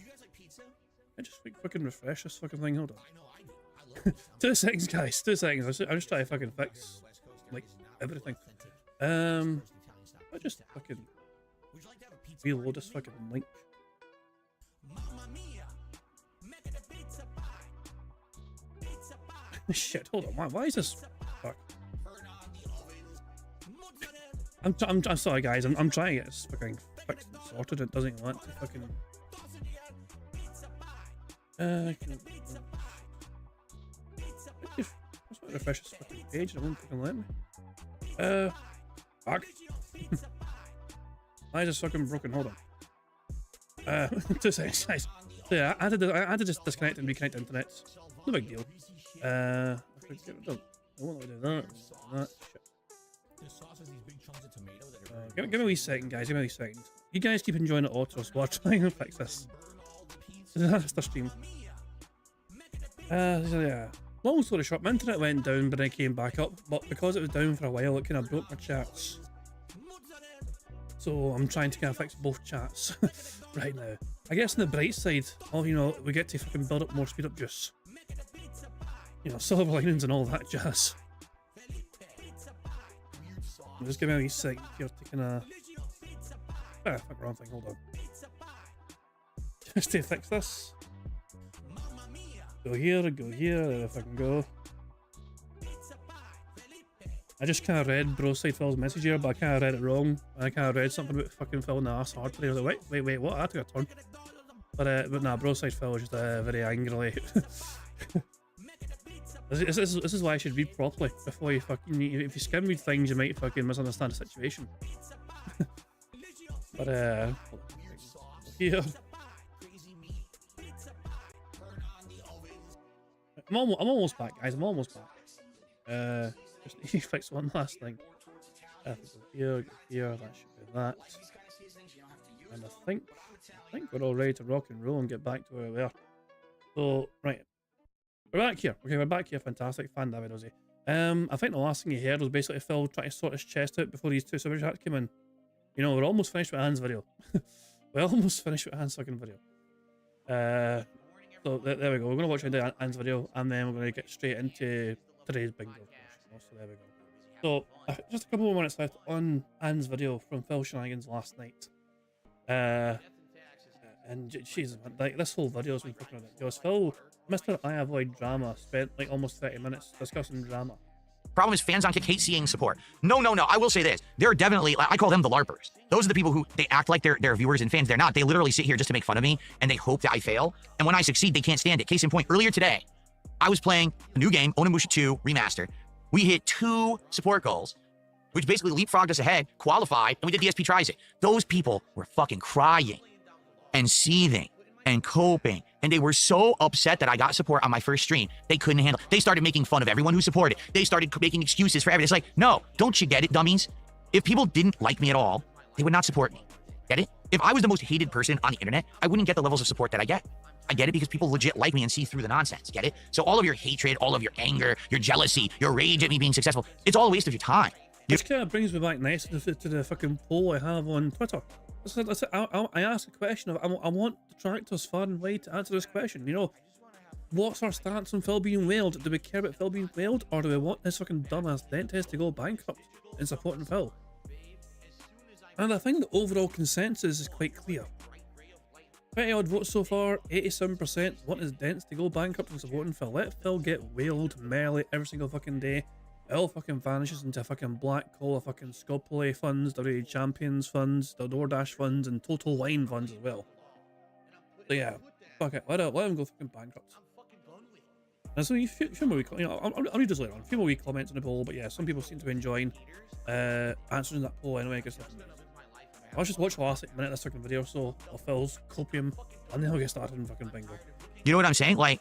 just fucking refresh this fucking thing. Hold on. 2 seconds, guys. 2 seconds. I'm just trying to fucking fix, like, everything. I just fucking reload this fucking link. Shit, hold on. Why is this? Fuck. I'm sorry, guys. I'm trying to get this fucking fixed and sorted. It doesn't want to fucking. I just want to refresh this fucking page and it won't fucking let me. Fuck. Why is this fucking broken? Hold on. 2 seconds, guys. So yeah, I had to just disconnect and reconnect the internet. No big deal. I won't let me do that. Shit. Give me a wee second, guys. Give me a wee second. You guys keep enjoying the autos while trying to fix this. That's the stream. So yeah. Long story short, my internet went down, but then it came back up. But because it was down for a while, it kind of broke my chats. So I'm trying to kind of fix both chats right now. I guess on the bright side, you know, we get to fucking build up more speed up juice. You know, silver linings and all that jazz. Just give me a wee second here to kind of. Fuck, wrong thing. Hold on. Just to fix this. Go here, there if I can go. I just kind of read Broside Phil's message here, but I kind of read it wrong. I kind of read something about fucking Phil in the ass hard today. I was like, wait, what? I took a turn. But nah, Broside Phil was just very angrily. This is why I should read properly before you fucking. If you skim read things, you might fucking misunderstand the situation. But here. I'm almost back, guys. I'm almost back. Just need to fix one last thing. Here, that should be that. And I think we're all ready to rock and roll and get back to where we are. So, right. We're back here. Okay, we're back here. Fantastic. Fan David Ozzy. I think the last thing you heard was basically Phil trying to sort his chest out before these two super chats came in. You know, we're almost finished with Anne's video. We're almost finished with Anne's second video. So there we go. We're going to watch Anne's video and then we're going to get straight into today's bingo. So there we go. So just a couple more minutes left on Anne's video from Phil Shenanigans last night. And Jesus, man, like this whole video has been fucking ridiculous. Phil, Mr. I Avoid Drama, spent like almost 30 minutes discussing drama. Problem is fans on Kick hate seeing support. No. I will say this. There are definitely, I call them the LARPers. Those are the people who, they act like they're viewers and fans. They're not. They literally sit here just to make fun of me, and they hope that I fail. And when I succeed, they can't stand it. Case in point, earlier today, I was playing a new game, Onimusha 2 Remastered. We hit 2 support goals, which basically leapfrogged us ahead, qualified, and we did DSP tries it. Those people were fucking crying and seething and coping, and they were so upset that I got support on my first stream. They couldn't handle it. They started making fun of everyone who supported. They started making excuses for everything. It's like, no, don't you get it, dummies? If people didn't like me at all, they would not support me. Get it? If I was the most hated person on the internet, I wouldn't get the levels of support that I get. I get it because people legit like me and see through the nonsense. Get it? So all of your hatred, all of your anger, your jealousy, your rage at me being successful, it's all a waste of your time. This kind of brings me back nice to the fucking poll I have on Twitter. I asked a question of, I want Detractors far and wide to answer this question. You know, what's our stance on Phil being whaled? Do we care about Phil being whaled, or do we want this fucking dumbass dentist to go bankrupt in supporting Phil? And I think the overall consensus is quite clear. 20 odd votes so far, 87% want his dents to go bankrupt in supporting Phil. Let Phil get whaled merrily every single fucking day. It all fucking vanishes into fucking black hole of fucking Scopplay funds, WWE Champions funds, the DoorDash funds, and Total Wine funds as well. So yeah, fuck it, let him go fucking bankrupt. And so a few more I'll read this later on. A few more wee comments on the poll, but yeah, some people seem to be enjoying answering that poll anyway. I'll just watch the last minute of this fucking video or so of Phil's copium, and then I'll get started in fucking bingo. You know what I'm saying? Like,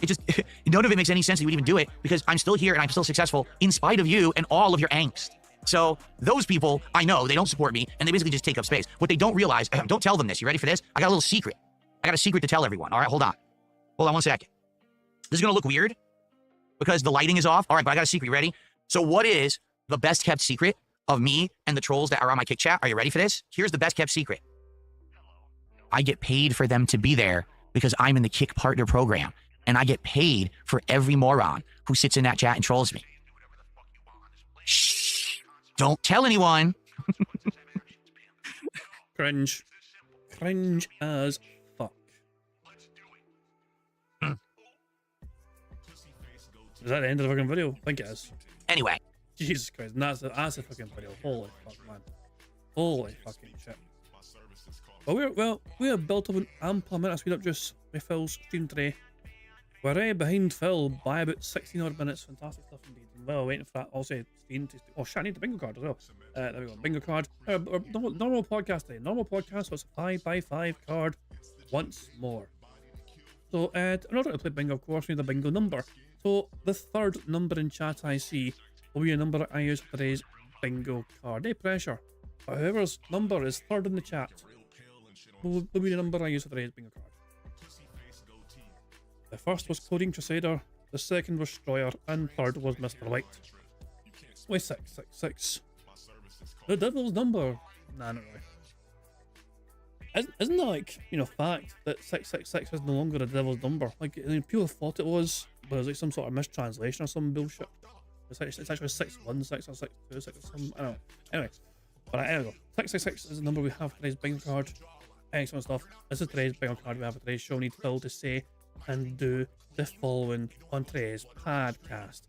it just, none of it makes any sense that you would even do it, because I'm still here and I'm still successful in spite of you and all of your angst. So those people, I know, they don't support me, and they basically just take up space. What they don't realize, don't tell them this. You ready for this? I got a little secret. I got a secret to tell everyone. All right, hold on. Hold on one second. This is going to look weird because the lighting is off. All right, but I got a secret. You ready? So what is the best kept secret of me and the trolls that are on my kick chat? Are you ready for this? Here's the best kept secret. I get paid for them to be there because I'm in the Kick Partner program. And I get paid for every moron who sits in that chat and trolls me. Shh. Don't tell anyone. Cringe. Cringe as fuck. Is that the end of the fucking video? I think it is. Anyway. Jesus Christ, that's the fucking video. Holy fuck, man. Holy fucking shit. Well, we have built up an ample amount of speed up juice with Phil's stream today. We're right behind Phil by about 16 odd minutes. Fantastic stuff indeed. And well, waiting for that also stream to... Oh shit, I need the bingo card as well. There we go, bingo card. Normal podcast today. Normal podcast, so it's a 5x5 card once more. So, in order to play bingo, of course, we need a bingo number. So, the third number in chat I see will be a number that I use for today's bingo card. No pressure. But whoever's number is third in the chat will be the number I use for today's bingo card. The first was Coding Crusader, the second was Stroyer, and third was Mr. White. With 666. The devil's number. Nah, not really. Isn't that like, you know, fact that 666 is no longer the devil's number? Like, I mean, people thought it was, but it was like some sort of mistranslation or some bullshit. It's actually 616 or 626 or some, I don't know. Anyway, but there we go. 666 is the number we have for today's bingo card. Excellent stuff. This is today's bingo card we have for today's show. We need Phil to say and do the following on today's podcast.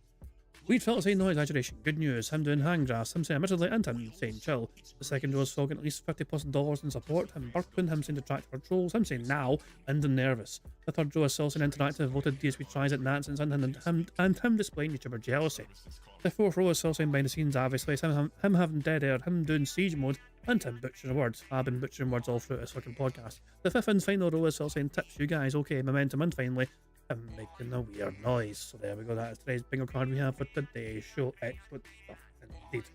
We'd Phil saying no exaggeration. Good news. Him doing hang grass. Him saying admittedly and him saying chill. The second was Phil getting at least $50+ in support. Him burping. Him saying Detractor trolls. Him saying now and the nervous. The third row is Phil saying interactive. Voted DSP tries it nonsense and him displaying YouTuber jealousy. The fourth row is Phil saying behind the scenes obviously. Him having dead air. Him doing siege mode. And him butchering words. I've been butchering words all through this fucking podcast. The fifth and final row is Phil saying tips you guys. Okay, momentum. And finally, I'm making a weird noise. So there we go. That is today's bingo card we have for today's show. Excellent stuff indeed.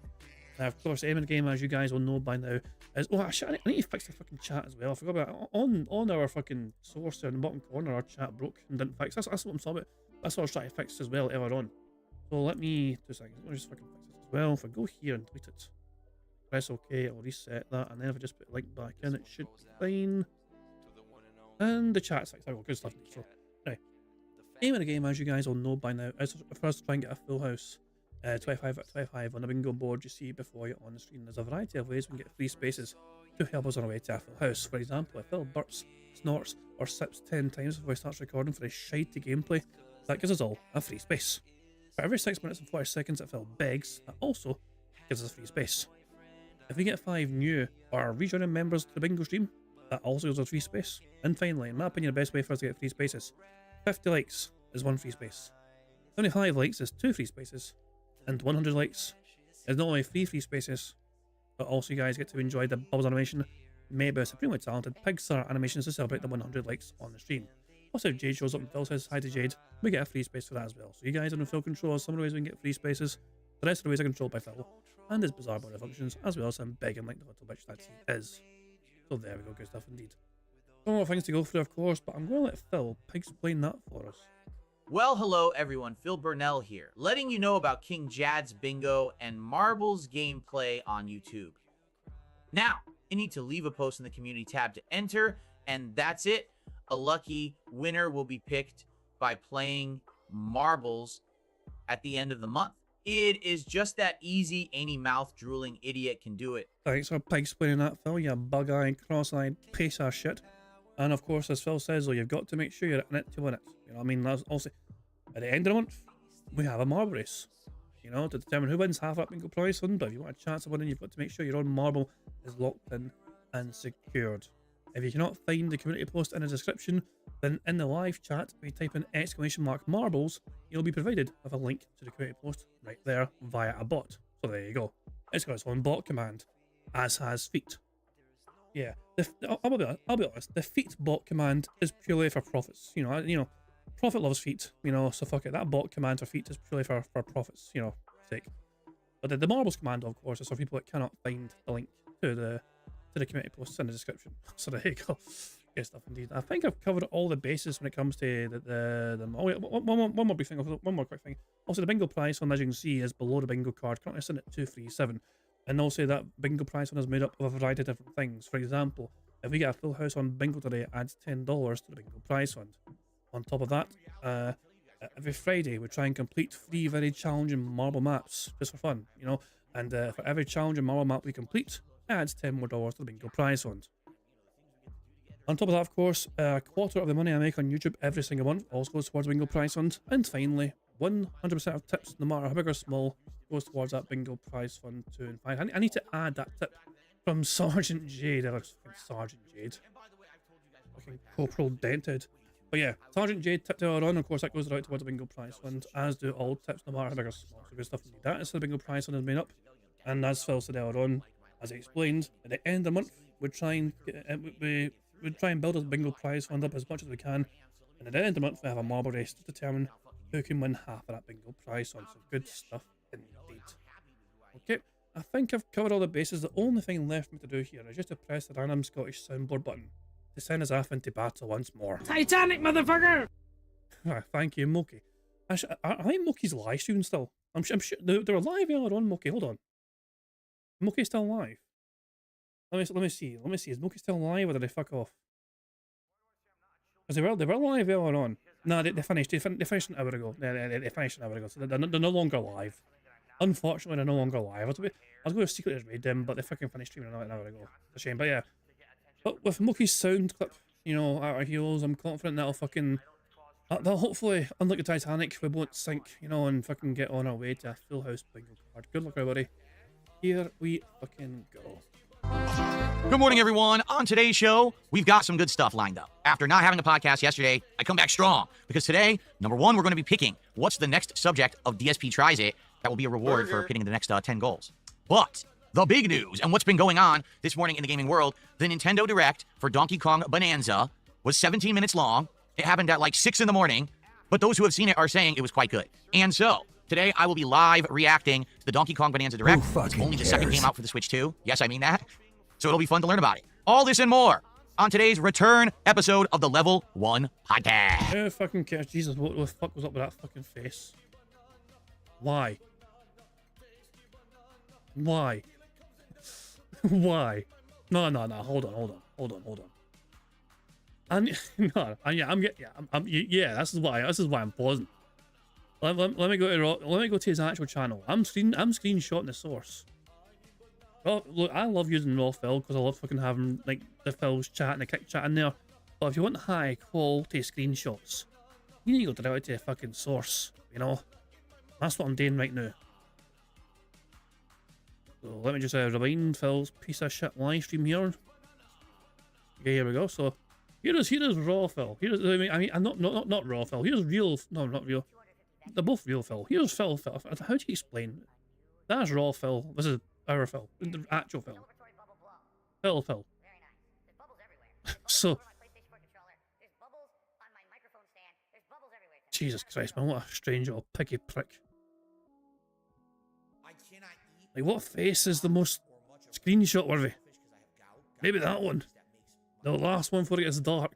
Now, of course, the aim of the game, as you guys will know by now, is... Oh, actually, I need to fix the fucking chat as well. I forgot about it. On our fucking source there in the bottom corner, our chat broke and didn't fix. That's what I'm talking about. That's what I was trying to fix as well ever on. So let me... 2 seconds. Let me just fucking fix this as well. If I go here and delete it, press OK, I'll reset that, and then if I just put the link back in, it should be fine. And the chat's like, good stuff. So, anyway, aim of the game, as you guys all know by now, is for us to try and get a full house. 25 at 25 on the bingo board you see before you on the screen. There's a variety of ways we can get free spaces to help us on our way to a full house. For example, if Phil burps, snorts, or sips 10 times before he starts recording for his shitey gameplay, that gives us all a free space. For every 6 minutes and 40 seconds that Phil begs, that also gives us a free space. If we get 5 new or rejoining members to the bingo stream, that also gives us free space. And finally, in my opinion, the best way for us to get free spaces, 50 likes is 1 free space, 75 likes is 2 free spaces, and 100 likes is not only 3 free spaces, but also you guys get to enjoy the Bubbles animation made by supremely talented Pixar animations to celebrate the 100 likes on the stream. Also, if Jade shows up and Phil says hi to Jade, we get a free space for that as well. So you guys are in full control of some of the ways we can get free spaces. The rest of the ways are controlled by Phil and his bizarre border functions, as well as him begging like the little bitch that he is. So there we go, good stuff indeed. Some more things to go through, of course, but I'm going to let Phil explain that for us. Well, hello everyone, Phil Burnell here, letting you know about King Jad's Bingo and Marbles gameplay on YouTube. Now, you need to leave a post in the community tab to enter, and that's it. A lucky winner will be picked by playing Marbles at the end of the month. It is just that easy. Any mouth-drooling idiot can do it. Thanks for explaining that, Phil, you bug-eyed, cross-eyed piece of shit. And of course, as Phil says, though, you've got to make sure you're in it to win it. You know what I mean? That's also, at the end of the month, we have a marble race. You know, to determine who wins half that bingo prize fund. But if you want a chance of winning, you've got to make sure your own marble is locked in and secured. If you cannot find the community post in the description, then in the live chat, we type in !marbles, you'll be provided with a link to the community post right there via a bot. So there you go. It's got its own bot command, as has feet. Yeah, I'll be honest. The feet bot command is purely for profits. You know, profit loves feet. You know, so fuck it. That bot command for feet is purely for profits. You know, sake. But the marbles command, of course, is for people that cannot find the link to the community posts in the description. So there you go. Good stuff indeed. I think I've covered all the bases when it comes to the oh wait, one more big thing, one more quick thing. Also, the bingo price one, as you can see, is below the bingo card, currently sitting at 237. And also that bingo price one is made up of a variety of different things. For example, if we get a full house on bingo today, it adds $10 to the bingo prize fund. On top of that, every Friday we try and complete 3 very challenging marble maps just for fun, you know. And for every challenging marble map we complete, it adds $10 more to the bingo prize fund. On top of that, of course, a quarter of the money I make on YouTube every single month also goes towards the bingo prize fund. And finally, 100% of tips, no matter how big or small, goes towards that bingo prize fund too. In fact, I need to add that tip from Sergeant Jade. Sergeant Jade. Fucking Corporal Dented. But yeah, Sergeant Jade tipped earlier on, of course, that goes right towards the bingo prize fund, as do all tips, no matter how big or small. So good stuff indeed. That is how the bingo prize fund is made up. And as Phil said earlier on, as I explained, at the end of the month, we try and build a bingo prize fund up as much as we can. And at the end of the month, we have a marble race to determine who can win half of that bingo prize fund. So good stuff indeed. Okay, I think I've covered all the bases. The only thing left for me to do here is just to press the random Scottish soundboard button to send us off into battle once more. Titanic, motherfucker! Thank you, Moki. Actually, I think Moki's live streaming still. I'm sure they were live earlier on, Moki. Hold on. Moki's still live. Let me see. Is Moki still live or did they fuck off? Because they were live earlier on. No, they finished. They finished an hour ago. They finished an hour ago. So they're no longer live. Unfortunately, they're no longer live. I was going to secretly raid them, but they fucking finished streaming an hour ago. It's a shame, but yeah. But with Moki's sound clip, you know, at our heels, I'm confident that'll fucking... That'll hopefully, unlike the Titanic, we won't sink, you know, and fucking get on our way to a full house bingo card. Good luck, everybody. Here we fucking go. Good morning, everyone. On today's show, we've got some good stuff lined up. After not having a podcast yesterday, I come back strong. Because today, number one, we're going to be picking what's the next subject of DSP Tries It that will be a reward for hitting the next 10 goals. But the big news, and what's been going on this morning in the gaming world, the Nintendo Direct for Donkey Kong Bonanza was 17 minutes long. It happened at like 6 in the morning, but those who have seen it are saying it was quite good. And so, today I will be live reacting to the Donkey Kong Bonanza Direct. It's only the second game out for the Switch 2. Yes, I mean that. So it'll be fun to learn about it. All this and more on today's return episode of the Level 1 Podcast. Who fucking cares? Jesus, what the fuck was up with that fucking face? Why? Why? Why? No. Hold on. This is why I'm pausing. Let me go to his actual channel. I'm screenshotting the source. Well, look, I love using raw fill because I love fucking having like the Phil's chat and the kick chat in there. But if you want high quality screenshots, you need to go directly to the fucking source. You know, that's what I'm doing right now. So let me just rewind Phil's piece of shit live stream here. Okay, here we go. So here is raw fill. I mean, not raw fill. Here's real. No, not real. They're both real fill. Here's fill. How do you explain? That's raw fill. This is our fill. The actual fill. Fill. So. Jesus Christ, man! What a strange little piggy prick. Like, what face is the most screenshot worthy? Maybe that one. The last one before it gets dark.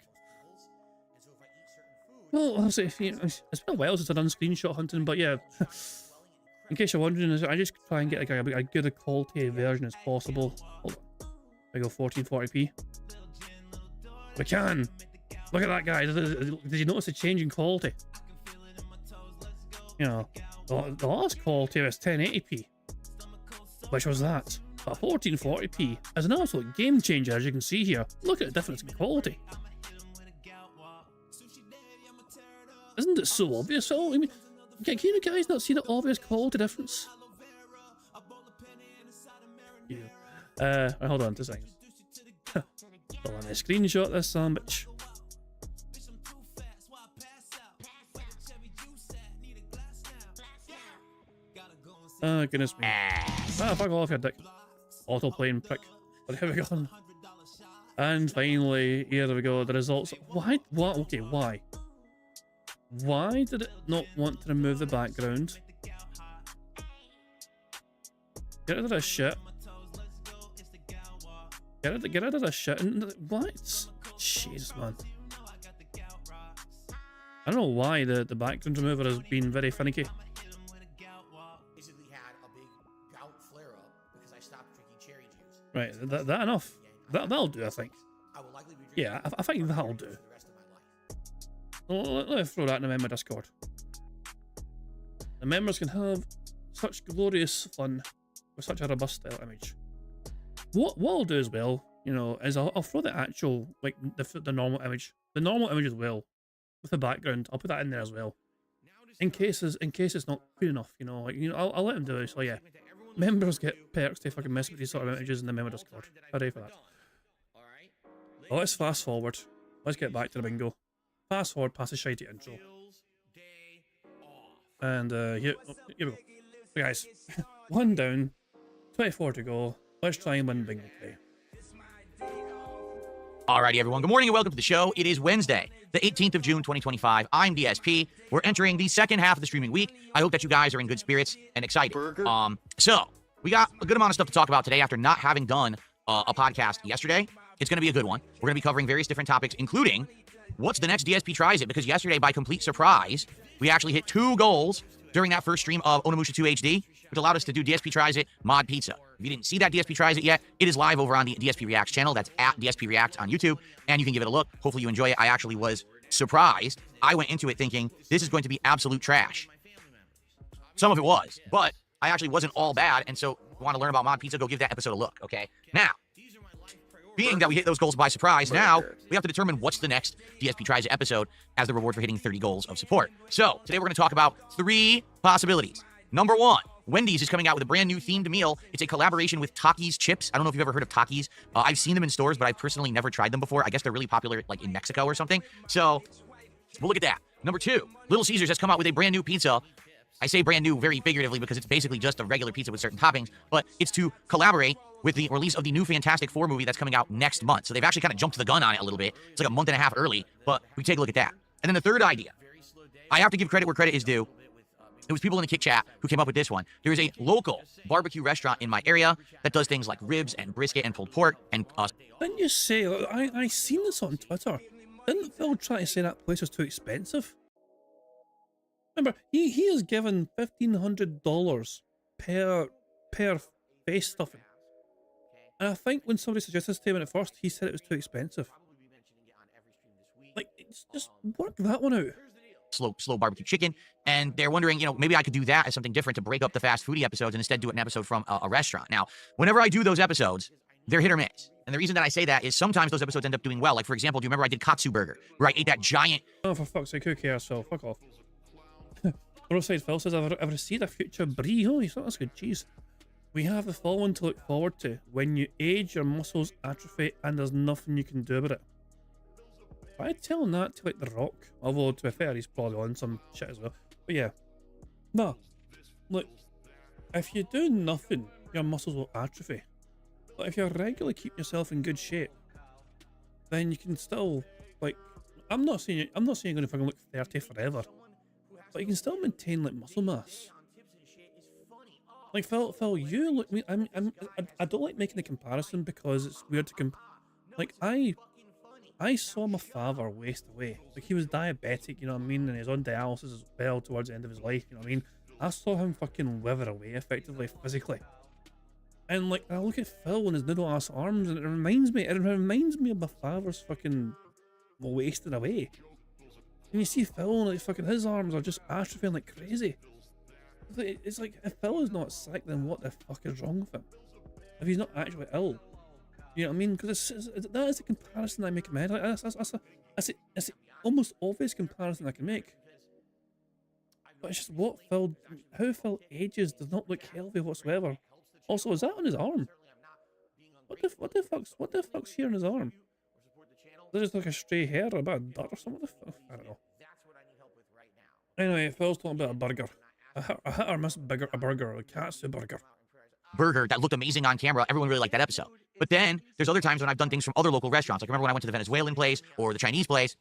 Well, I'll say, it's been a while since I've done screenshot hunting, but yeah. In case you're wondering, I just try and get like a good quality version as possible. Hold on. I go 1440p. We can! Look at that guy. Did you notice the change in quality? You know, the last quality was 1080p. Which was that? But 1440p is an absolute game changer, as you can see here. Look at the difference in quality. Isn't it so obvious? Oh, I mean, can you guys not see the obvious quality difference? Yeah. Hold on 2 seconds. Hold on, I screenshot this sandwich. Oh, goodness me. Fuck off, you dick. Auto-playing prick. But here we go. And finally, here we go, the results. Why? What? Okay, why? Why did it not want to remove the background? Get rid of this shit. Get rid of this shit. And what? Jeez, man. I don't know why the background remover has been very finicky. Basically had a big gout flare up because I stopped drinking cherry juice. Right, that enough. That'll do, I think. I will likely be drinking Yeah, I think that'll do. for the rest of my life. Let me throw that in the member Discord. The members can have such glorious fun with such a robust style image. What I'll do as well, you know, is I'll throw the actual, like, the normal image. The normal image as well, with the background. I'll put that in there as well. In case it's not good enough, you know, like, you know, I'll let them do it. So yeah, members get perks to fucking mess with these sort of images in the member Discord. Hooray for that. Well, let's fast forward. Let's get back to the bingo. Fast forward past the shitey intro. And here we go. So guys, 1 down, 24 to go. Let's try and win bingo today. Alrighty, everyone. Good morning and welcome to the show. It is Wednesday, the 18th of June, 2025. I'm DSP. We're entering the second half of the streaming week. I hope that you guys are in good spirits and excited. So we got a good amount of stuff to talk about today after not having done a podcast yesterday. It's going to be a good one. We're going to be covering various different topics, including what's the next DSP Tries It, because yesterday, by complete surprise, we actually hit 2 goals during that first stream of Onimusha 2 HD, which allowed us to do DSP Tries It Mod Pizza. If you didn't see that DSP Tries It yet, it is live over on the DSP Reacts channel. That's at DSP React on YouTube, and you can give it a look. Hopefully you enjoy it. I actually was surprised. I went into it thinking this is going to be absolute trash. Some of it was, but I actually wasn't all bad, and so if you want to learn about Mod Pizza, go give that episode a look, okay? Now, being that we hit those goals by surprise, now we have to determine what's the next DSP Tries It episode as the reward for hitting 30 goals of support. So, today we're going to talk about 3 possibilities. Number 1, Wendy's is coming out with a brand new themed meal. It's a collaboration with Takis Chips. I don't know if you've ever heard of Takis. I've seen them in stores, but I've personally never tried them before. I guess they're really popular, like, in Mexico or something. So, we'll look at that. Number 2, Little Caesars has come out with a brand new pizza. I say brand new very figuratively because it's basically just a regular pizza with certain toppings, but it's to collaborate with the release of the new Fantastic Four movie that's coming out next month. So they've actually kind of jumped the gun on it a little bit. It's like a month and a half early, but we take a look at that. And then the third idea, I have to give credit where credit is due. It was people in the Kick Chat who came up with this one. There is a local barbecue restaurant in my area that does things like ribs and brisket and pulled pork and Didn't you say, I seen this on Twitter. Didn't Phil try to say that place was too expensive? Remember, he is given $1,500 per face stuffing. And I think when somebody suggested this to him at first, he said it was too expensive. Like, just work that one out. slow barbecue chicken, and they're wondering, you know, maybe I could do that as something different to break up the fast foodie episodes and instead do an episode from a restaurant. Now, whenever I do those episodes, they're hit or miss. And the reason that I say that is sometimes those episodes end up doing well. Like, for example, do you remember I did Katsu Burger, where I ate that giant... Oh, for fuck's sake, who cares, Phil? Fuck off. Roadside Phil says, I've received a future brie. Oh, that's good. Jeez. We have the following to look forward to. When you age, your muscles atrophy and there's nothing you can do about it. I tell him that to, like, The Rock. Although, to be fair, he's probably on some shit as well. But yeah. No. Look, if you do nothing, your muscles will atrophy. But if you regularly keep yourself in good shape, then you can still, like, I'm not saying you're going to fucking look 30 forever, but you can still maintain, like, muscle mass. Like, Phil, you look. I don't like making the comparison because it's weird to like, I saw my father waste away. Like, he was diabetic, you know what I mean, and he was on dialysis as well towards the end of his life, you know what I mean. I saw him fucking wither away, effectively, physically. And, like, I look at Phil and his noodle ass arms, and it reminds me of my father's fucking wasting away. And you see Phil, and, like, fucking his arms are just atrophying like crazy. It's like, if Phil is not sick, then what the fuck is wrong with him? If he's not actually ill, you know what I mean? Because that is a comparison I make in my head. Like, that's the almost obvious comparison I can make. But it's just how Phil ages does not look healthy whatsoever. Also, is that on his arm? What the fuck's here on his arm? Is that just like a stray hair or a bit of dirt or something? I don't know. Anyway, Phil's talking about a burger. A hit or miss a burger, a katsu burger. Burger that looked amazing on camera. Everyone really liked that episode. But then there's other times when I've done things from other local restaurants. Like, remember when I went to the Venezuelan place or the Chinese place,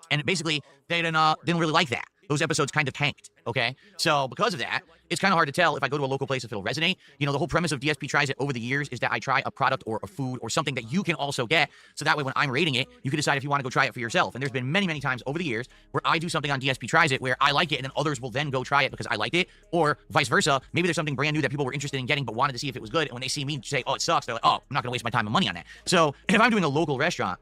and basically they didn't really like that. those episodes kind of tanked, okay? So because of that, it's kind of hard to tell if I go to a local place if it'll resonate. You know, the whole premise of DSP Tries It over the years is that I try a product or a food or something that you can also get, so that way when I'm rating it, you can decide if you want to go try it for yourself. And there's been many, many times over the years where I do something on DSP Tries It where I like it, and then others will then go try it because I liked it, or vice versa. Maybe there's something brand new that people were interested in getting but wanted to see if it was good, and when they see me say, oh, it sucks, they're like, oh, I'm not going to waste my time and money on that. So if I'm doing a local restaurant,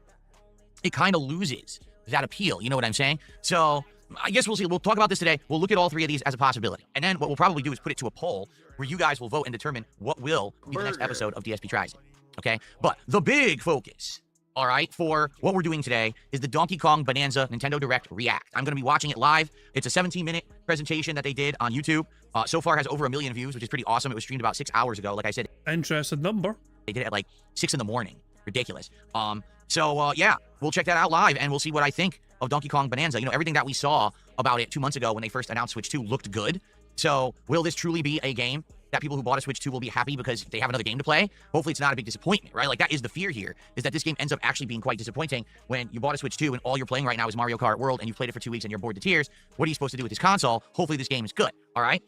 it kind of loses that appeal. You know what I'm saying? So I guess we'll see. We'll talk about this today. We'll look at all three of these as a possibility. And then what we'll probably do is put it to a poll where you guys will vote and determine what will be the next episode of DSP Tries It. Okay? But the big focus, all right, for what we're doing today is the Donkey Kong Bonanza Nintendo Direct React. I'm going to be watching it live. It's a 17-minute presentation that they did on YouTube. So far has over 1 million views, which is pretty awesome. It was streamed about 6 hours ago. Like I said, Interesting number. they did it at like 6 in the morning. Ridiculous. Yeah, we'll check that out live and we'll see what I think of Donkey Kong Bonanza. You know, everything that we saw about it 2 months ago when they first announced Switch 2 looked good. So will this truly be a game that people who bought a Switch 2 will be happy because they have another game to play? Hopefully it's not a big disappointment, right? Like, that is the fear here, is that this game ends up actually being quite disappointing when you bought a Switch 2 and all you're playing right now is Mario Kart World and you've played it for 2 weeks and you're bored to tears. What are you supposed to do with this console? Hopefully this game is good, all right?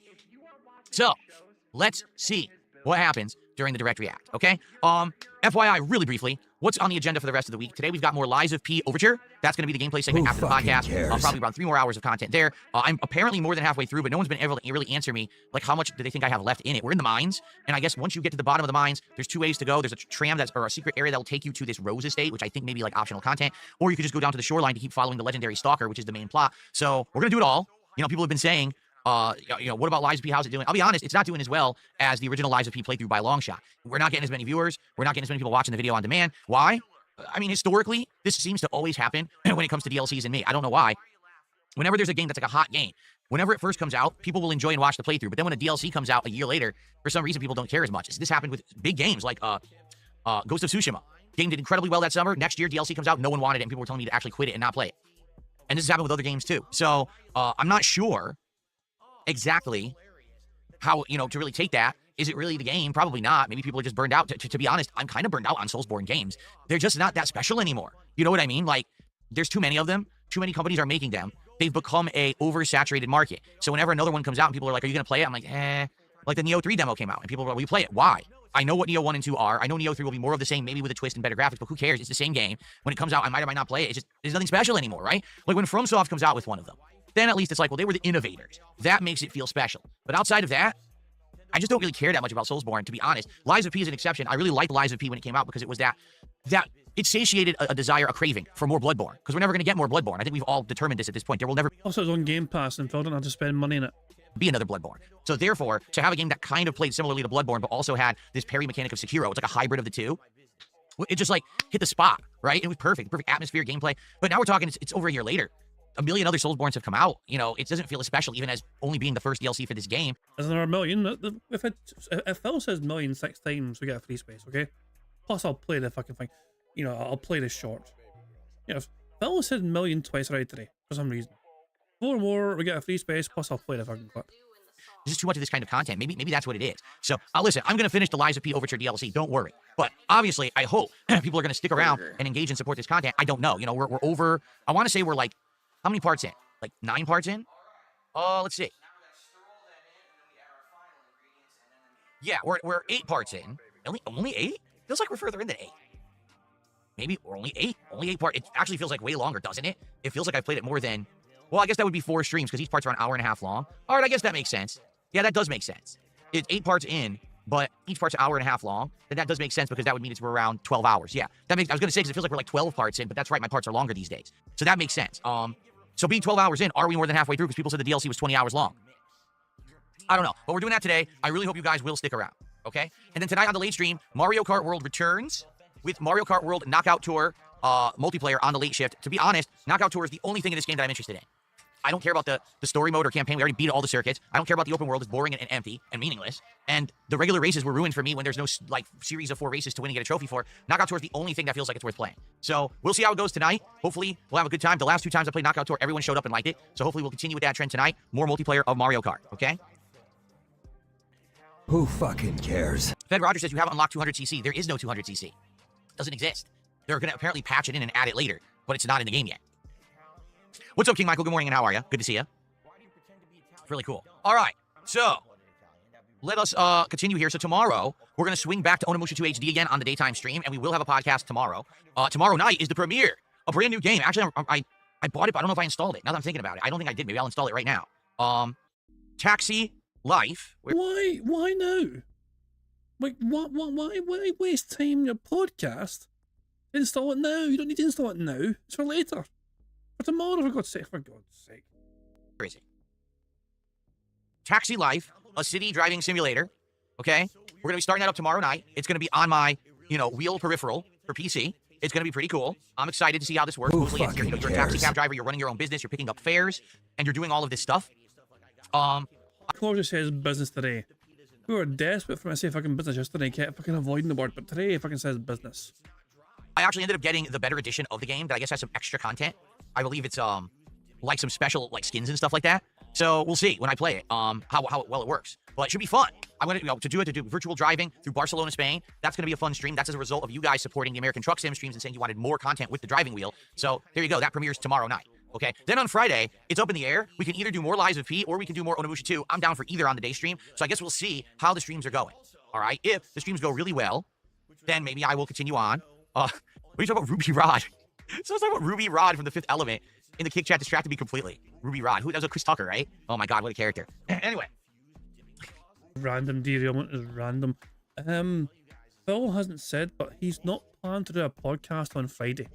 So, let's see what happens during the Direct React, okay? FYI, really briefly, what's on the agenda for the rest of the week? Today, we've got more Lies of P Overture. That's going to be the gameplay segment after the podcast. Probably around 3 more hours of content there. I'm apparently more than halfway through, but no one's been able to really answer me, like, how much do they think I have left in it? We're in the mines, and I guess once you get to the bottom of the mines, there's 2 ways to go. There's a tram or a secret area that will take you to this Rose Estate, which I think may be, like, optional content, or you could just go down to the shoreline to keep following the legendary Stalker, which is the main plot. So, we're going to do it all. You know, people have been saying, what about Lies of P? How's it doing? I'll be honest, it's not doing as well as the original Lies of P playthrough by a long shot. We're not getting as many viewers. We're not getting as many people watching the video on demand. Why? I mean, historically, this seems to always happen when it comes to DLCs and me. I don't know why. Whenever there's a game that's like a hot game, whenever it first comes out, people will enjoy and watch the playthrough. But then when a DLC comes out a year later, for some reason, people don't care as much. This happened with big games like Ghost of Tsushima. Game did incredibly well that summer. Next year, DLC comes out, no one wanted it, and people were telling me to actually quit it and not play it. And this has happened with other games too. So I'm not sure exactly how, to really take that. Is it really the game? Probably not. Maybe people are just burned out. To be honest, I'm kind of burned out on Soulsborne games. They're just not that special anymore. You know what I mean? Like, there's too many of them. Too many companies are making them. They've become a oversaturated market. So whenever another one comes out and people are like, are you going to play it? I'm like, Like the Neo 3 demo came out and people were like, will you play it? Why? I know what Neo 1 and 2 are. I know Neo 3 will be more of the same, maybe with a twist and better graphics, but who cares? It's the same game. When it comes out, I might or might not play it. It's just, there's nothing special anymore, right? Like when FromSoft comes out with one of them, then at least it's like, well, they were the innovators. That makes it feel special. But outside of that, I just don't really care that much about Soulsborne, to be honest. Lies of P is an exception. I really liked Lies of P when it came out because it was that it satiated a desire, a craving for more Bloodborne. Because we're never going to get more Bloodborne. I think we've all determined this at this point. There will never Also, it's on Game Pass, and Phil didn't have to spend money in it. be another Bloodborne. So therefore, to have a game that kind of played similarly to Bloodborne, but also had this parry mechanic of Sekiro, it's like a hybrid of the two. It just like hit the spot, right? It was perfect atmosphere, gameplay. But now we're talking, it's over a year later. A million other Soulsbornes have come out. It doesn't feel as special, even as only being the first DLC for this game. Isn't there a million? If Phil says million 6 times, we get a free space, okay? Plus, I'll play the fucking thing. I'll play this short. If Phil said million twice already today, for some reason. 4 more, we get a free space, plus I'll play the fucking clip. This is too much of this kind of content. Maybe that's what it is. So, listen, I'm going to finish the Lies of P Overture DLC. Don't worry. But obviously, I hope people are going to stick around and engage and support this content. I don't know. We're over, I want to say we're like, how many parts in? Like 9 parts in? Let's see. Yeah, we're 8 parts in. Only 8? Feels like we're further in than 8. Maybe we're only 8. Only 8 parts. It actually feels like way longer, doesn't it? It feels like I've played it more than... Well, I guess that would be 4 streams because each part's around an hour and a half long. All right, I guess that makes sense. Yeah, that does make sense. It's 8 parts in, but each part's an hour and a half long. Then that does make sense because that would mean it's around 12 hours. Yeah, that makes... I was going to say because it feels like we're like 12 parts in, but that's right. My parts are longer these days. So that makes sense. So being 12 hours in, are we more than halfway through? Because people said the DLC was 20 hours long. I don't know, but we're doing that today. I really hope you guys will stick around, okay? And then tonight on the late stream, Mario Kart World returns with Mario Kart World Knockout Tour multiplayer on the late shift. To be honest, Knockout Tour is the only thing in this game that I'm interested in. I don't care about the story mode or campaign. We already beat all the circuits. I don't care about the open world. It's boring and empty and meaningless. And the regular races were ruined for me when there's no like series of 4 races to win and get a trophy for. Knockout Tour is the only thing that feels like it's worth playing. So we'll see how it goes tonight. Hopefully we'll have a good time. The last 2 times I played Knockout Tour, everyone showed up and liked it. So hopefully we'll continue with that trend tonight. More multiplayer of Mario Kart, okay? Who fucking cares? Fed Roger says you haven't unlocked 200cc. There is no 200cc. Doesn't exist. They're going to apparently patch it in and add it later, but it's not in the game yet. What's up, King Michael? Good morning, and how are you? Good to see you. It's really cool. All right, so let us continue here. So tomorrow, we're going to swing back to Onimusha 2 HD again on the daytime stream, and we will have a podcast tomorrow. Tomorrow night is the premiere, a brand new game. Actually, I bought it, but I don't know if I installed it. Now that I'm thinking about it, I don't think I did. Maybe I'll install it right now. Taxi Life. Why now? Like, why waste time in your podcast? Install it now. You don't need to install it now. It's for later. For tomorrow, for God's sake. For God's sake. Where is it? Taxi Life, a city driving simulator. Okay? We're going to be starting that up tomorrow night. It's going to be on my, wheel peripheral for PC. It's going to be pretty cool. I'm excited to see how this works. Mostly, you're a taxi cab driver. You're running your own business. You're picking up fares, and you're doing all of this stuff. Closure says business today. We were desperate for me to say fucking business yesterday. Kept fucking avoiding the word, but today it fucking says business. I actually ended up getting the better edition of the game that I guess has some extra content. I believe it's like some special like skins and stuff like that. So we'll see when I play it how well it works. But it should be fun. I'm gonna to do virtual driving through Barcelona, Spain. That's gonna be a fun stream. That's as a result of you guys supporting the American Truck Sim streams and saying you wanted more content with the driving wheel. So there you go. That premieres tomorrow night. Okay. Then on Friday, it's up in the air. We can either do more lives with P or we can do more Onimusha 2. I'm down for either on the day stream. So I guess we'll see how the streams are going. All right. If the streams go really well, then maybe I will continue on. What are you talking about, Ruby Rod? So I was talking about Ruby Rod from The Fifth Element in the Kick Chat, distracted me completely. Ruby Rod. That was a Chris Tucker, right? Oh my God, what a character. Anyway. Random derailment is random. Phil hasn't said, but he's not planned to do a podcast on Friday.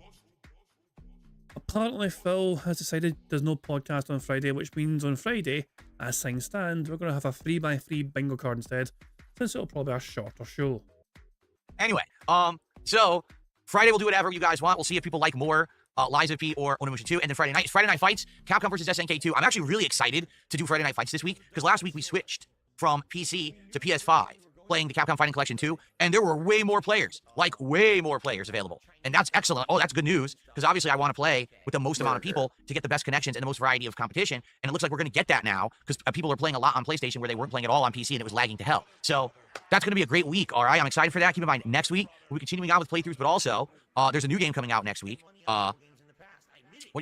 Apparently, Phil has decided there's no podcast on Friday, which means on Friday, as things stand, we're going to have a 3x3 bingo card instead, since it'll probably be a shorter show. Anyway, so Friday we'll do whatever you guys want. We'll see if people like more Lies of P or Onimusha 2. And then Friday night is Friday Night Fights, Capcom versus SNK 2. I'm actually really excited to do Friday Night Fights this week, because last week we switched from PC to PS5, playing the Capcom Fighting Collection 2, and there were way more players, like way more players available. And that's excellent. Oh, that's good news, because obviously I want to play with the most amount of people to get the best connections and the most variety of competition. And it looks like we're going to get that now, because people are playing a lot on PlayStation where they weren't playing at all on PC and it was lagging to hell. So that's going to be a great week, all right? I'm excited for that. Keep in mind, next week, we'll be continuing on with playthroughs, but also there's a new game coming out next week. What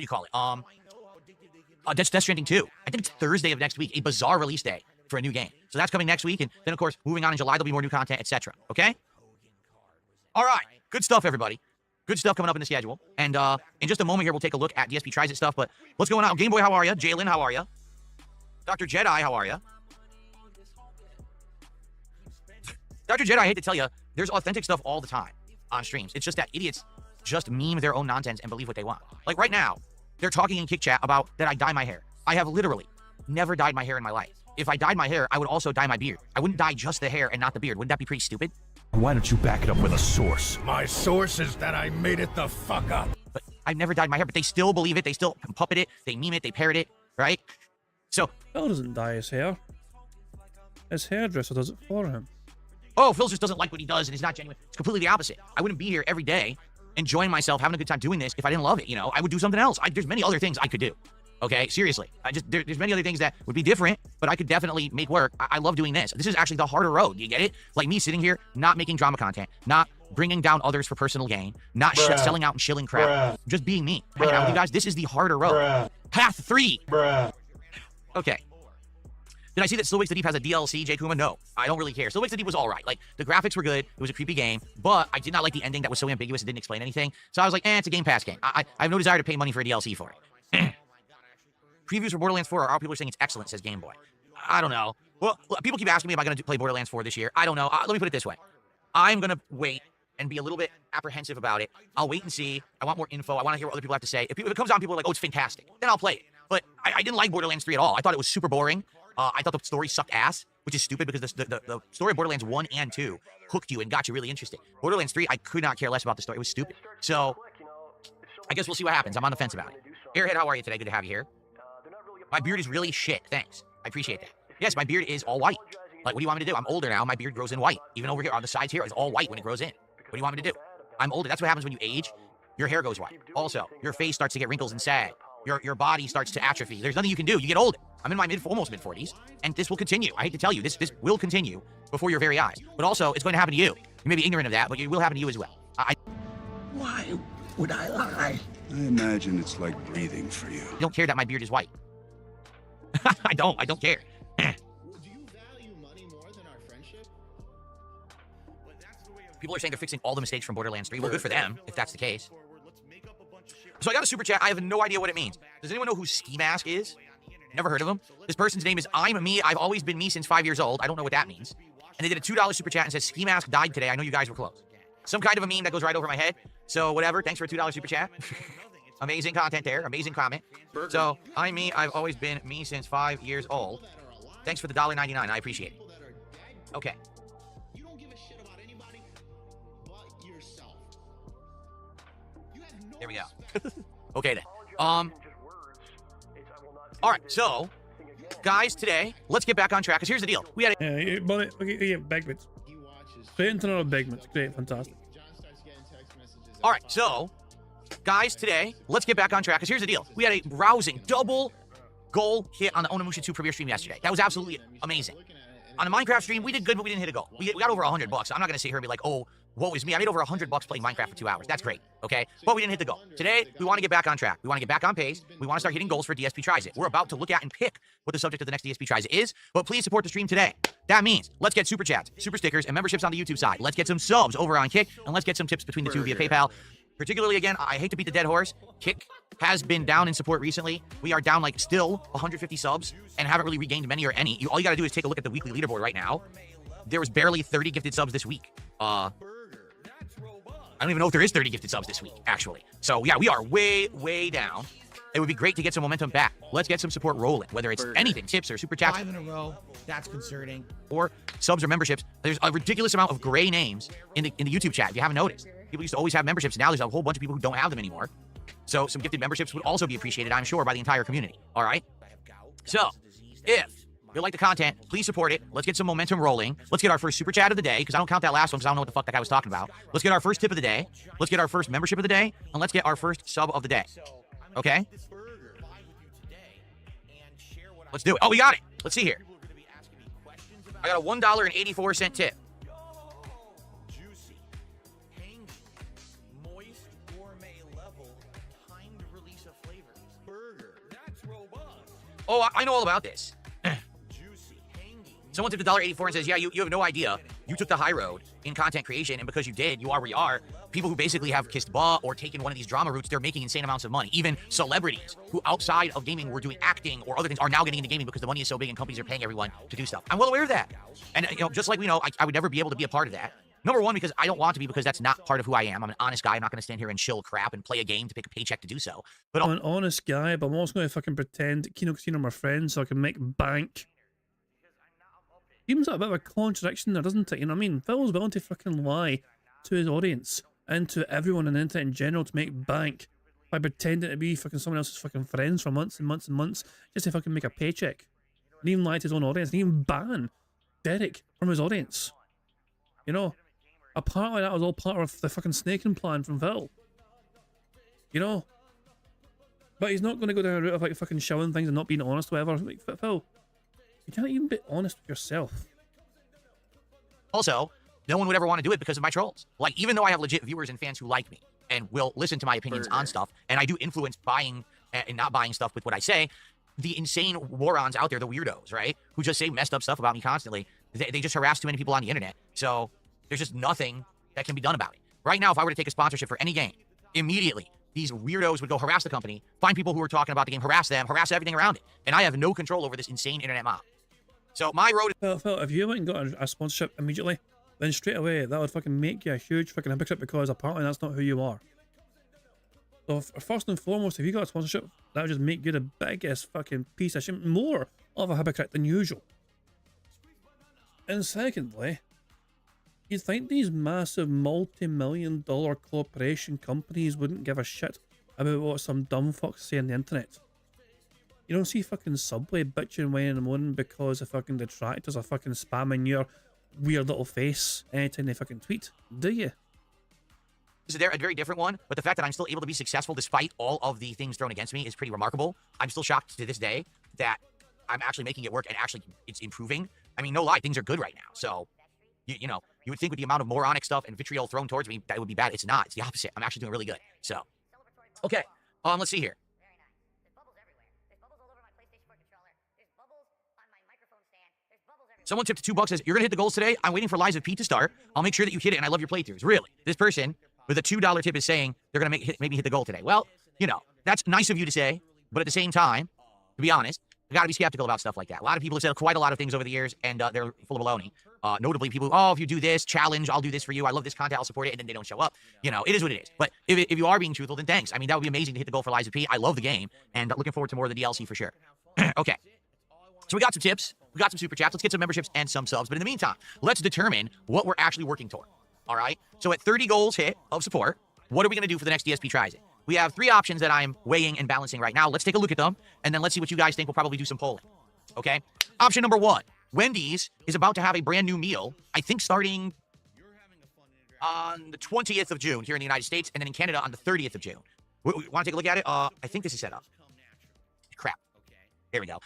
do you call it? Death Stranding 2. I think it's Thursday of next week, a bizarre release day for a new game. So that's coming next week, and then of course moving on in July there'll be more new content, etc. Okay? All right, good stuff, everybody. Good stuff coming up in the schedule. And in just a moment here, we'll take a look at DSP Tries It stuff. But what's going on? Game Boy, how are you? Jalen, how are you? Dr. Jedi, how are you? Dr. Jedi, I hate to tell you, there's authentic stuff all the time on streams. It's just that idiots just meme their own nonsense and believe what they want. Like right now, they're talking in Kick Chat about that I dye my hair. I have literally never dyed my hair in my life. If I dyed my hair, I would also dye my beard. I wouldn't dye just the hair and not the beard. Wouldn't that be pretty stupid? Why don't you back it up with a source? My source is that I made it the fuck up. But I've never dyed my hair, but they still believe it. They still puppet it. They meme it. They parrot it, right? So Phil doesn't dye his hair. His hairdresser does it for him. Oh, Phil just doesn't like what he does and he's not genuine. It's completely the opposite. I wouldn't be here every day enjoying myself, having a good time doing this if I didn't love it. I would do something else. There's many other things I could do. Okay, seriously. There's many other things that would be different, but I could definitely make work. I love doing this. This is actually the harder road. You get it? Like me sitting here, not making drama content, not bringing down others for personal gain, not selling out and shilling crap, just being me. Hanging out with you guys. This is the harder road. Path 3. Okay. Did I see that Still Wakes the Deep has a DLC, J. Kuma? No, I don't really care. Still Wakes the Deep was all right. Like, the graphics were good. It was a creepy game, but I did not like the ending that was so ambiguous and didn't explain anything. So I was like, it's a Game Pass game. I have no desire to pay money for a DLC for it. Previews for Borderlands 4 are people are saying it's excellent, says Game Boy. I don't know. Well, people keep asking me if I'm going to play Borderlands 4 this year. I don't know. Let me put it this way. I'm going to wait and be a little bit apprehensive about it. I'll wait and see. I want more info. I want to hear what other people have to say. If it comes out and people are like, oh, it's fantastic, then I'll play it. But I didn't like Borderlands 3 at all. I thought it was super boring. I thought the story sucked ass, which is stupid because the story of Borderlands 1 and 2 hooked you and got you really interested. Borderlands 3, I could not care less about the story. It was stupid. So I guess we'll see what happens. I'm on the fence about it. Airhead, how are you today? Good to have you here. My beard is really shit. Thanks. I appreciate that. Yes, my beard is all white. Like, what do you want me to do? I'm older now. My beard grows in white. Even over here on the sides here, it's all white when it grows in. What do you want me to do? I'm older. That's what happens when you age. Your hair goes white. Also, your face starts to get wrinkles and sag. Your body starts to atrophy. There's nothing you can do. You get older. I'm in my almost mid-40s, and this will continue. I hate to tell you, this will continue before your very eyes. But also, it's going to happen to you. You may be ignorant of that, but it will happen to you as well. Why would I lie? I imagine it's like breathing for you. I don't care that my beard is white. I don't care. Do you value money more than our friendship? People are saying they're fixing all the mistakes from Borderlands 3. Well, good for them, if that's the case. So I got a super chat. I have no idea what it means. Does anyone know who Ski Mask is? Never heard of him. This person's name is I'm Me. I've always been me since 5 years old. I don't know what that means. And they did a $2 super chat and says Ski Mask died today. I know you guys were close. Some kind of a meme that goes right over my head. So whatever. Thanks for a $2 super chat. Amazing content there. Amazing comment. So I'm Me. I've always been me since 5 years old. Thanks for the $1.99. I appreciate it. Okay. You don't give a shit about anybody but yourself. You have no There we go. Okay then. All right. So, guys, today let's get back on track. Cause here's the deal. We had a Yeah, but okay, yeah, Begmans. He watches. Great internal Begmans. Great, fantastic. John starts getting text messages. All right, so, guys, today, let's get back on track, because here's the deal. We had a rousing double goal hit on the Onimusha 2 premiere stream yesterday. That was absolutely amazing. On the Minecraft stream, we did good, but we didn't hit a goal. We got over $100. I'm not going to sit here and be like, oh, woe is me. I made over $100 playing Minecraft for 2 hours. That's great, okay? But we didn't hit the goal. Today, we want to get back on track. We want to get back on pace. We want to start hitting goals for DSP Tries It. We're about to look at and pick what the subject of the next DSP Tries It is, but please support the stream today. That means let's get super chats, super stickers, and memberships on the YouTube side. Let's get some subs over on Kick, and let's get some tips between the two via PayPal. Particularly, again, I hate to beat the dead horse. Kick has been down in support recently. We are down like still 150 subs and haven't really regained many or any. All you got to do is take a look at the weekly leaderboard right now. There was barely 30 gifted subs this week. I don't even know if there is 30 gifted subs this week, actually. So, yeah, we are way, way down. It would be great to get some momentum back. Let's get some support rolling, whether it's anything, tips or super chats. 5 in a row. That's concerning. Or subs or memberships. There's a ridiculous amount of gray names in the YouTube chat, if you haven't noticed. People used to always have memberships. Now there's a whole bunch of people who don't have them anymore. So some gifted memberships would also be appreciated, I'm sure, by the entire community. All right? So, if you like the content, please support it. Let's get some momentum rolling. Let's get our first super chat of the day, because I don't count that last one because I don't know what the fuck that guy was talking about. Let's get our first tip of the day. Let's get our first membership of the day. And let's get our first sub of the day. Okay? Let's do it. Oh, we got it. Let's see here. I got a $1.84 tip. Juicy, tangy, moist, gourmet level, timed release of flavors. Burger. That's robust. Oh, I know all about this. Juicy, tangy. Someone tipped $1.84 and says, yeah, you have no idea. You took the high road in content creation, and because you did, you are where you are. People who basically have kissed butt or taken one of these drama routes, they're making insane amounts of money. Even celebrities who outside of gaming were doing acting or other things are now getting into gaming because the money is so big and companies are paying everyone to do stuff. I'm well aware of that. And, just like we know, I would never be able to be a part of that. Number one, because I don't want to be, because that's not part of who I am. I'm an honest guy. I'm not going to stand here and chill crap and play a game to pick a paycheck to do so. But I'm an honest guy, but I'm also going to fucking pretend Kino Casino are my friends so I can make bank. Seems like a bit of a contradiction there, doesn't it? You know what I mean? Phil's willing to fucking lie to his audience and to everyone on the internet in general to make bank by pretending to be fucking someone else's fucking friends for months and months and months just to fucking make a paycheck. And even lie to his own audience and even ban Derek from his audience. You know? Apparently that was all part of the fucking snaking plan from Phil. You know? But he's not going to go down a route of like fucking showing things and not being honest or whatever. Like, Phil, you can't even be honest with yourself. also, no one would ever want to do it because of my trolls. Like, even though I have legit viewers and fans who like me and will listen to my opinions on stuff, and I do influence buying and not buying stuff with what I say, the insane morons out there, the weirdos, right, who just say messed up stuff about me constantly, they just harass too many people on the internet. So there's just nothing that can be done about it. Right now, if I were to take a sponsorship for any game, immediately, these weirdos would go harass the company, find people who are talking about the game, harass them, harass everything around it. And I have no control over this insane internet mob. So my road is... Phil, if you went and got a sponsorship immediately, then straight away, that would fucking make you a huge fucking hypocrite because apparently that's not who you are. So first and foremost, if you got a sponsorship, that would just make you the biggest fucking piece of shit, more of a hypocrite than usual. And secondly, you'd think these massive multi-million-dollar corporation companies wouldn't give a shit about what some dumb fucks say on the internet. You don't see fucking Subway bitching, whining in the morning because the fucking detractors are fucking spamming your weird little face anytime they fucking tweet, do you? So they're a very different one, but the fact that I'm still able to be successful despite all of the things thrown against me is pretty remarkable. I'm still shocked to this day that I'm actually making it work and actually it's improving. I mean, no lie, things are good right now. So, you know, you would think with the amount of moronic stuff and vitriol thrown towards me, that it would be bad. It's not. It's the opposite. I'm actually doing really good. So, okay. Let's see here. Someone tipped $2 says, you're going to hit the goals today? I'm waiting for Lies of P to start. I'll make sure that you hit it, and I love your playthroughs. Really? This person with a $2 tip is saying they're going to make me hit the goal today. Well, you know, that's nice of you to say, but at the same time, to be honest, you got to be skeptical about stuff like that. A lot of people have said quite a lot of things over the years, and they're full of baloney. Notably, people, oh, if you do this challenge, I'll do this for you. I love this content, I'll support it, and then they don't show up. You know, it is what it is. But if you are being truthful, then thanks. I mean, that would be amazing to hit the goal for Lies of P. I love the game, and looking forward to more of the DLC for sure. Okay. So we got some tips, we got some super chats. Let's get some memberships and some subs. But in the meantime, let's determine what we're actually working toward. All right. So at 30 goals hit of support, what are we going to do for the next DSP Tries It? We have 3 options that I'm weighing and balancing right now. Let's take a look at them, and then let's see what you guys think. We'll probably do some polling. Okay. Option number 1. Wendy's is about to have a brand new meal, I think starting on the 20th of June here in the United States, and then in Canada on the 30th of June. We want to take a look at it? I think this is set up. Crap. There we go.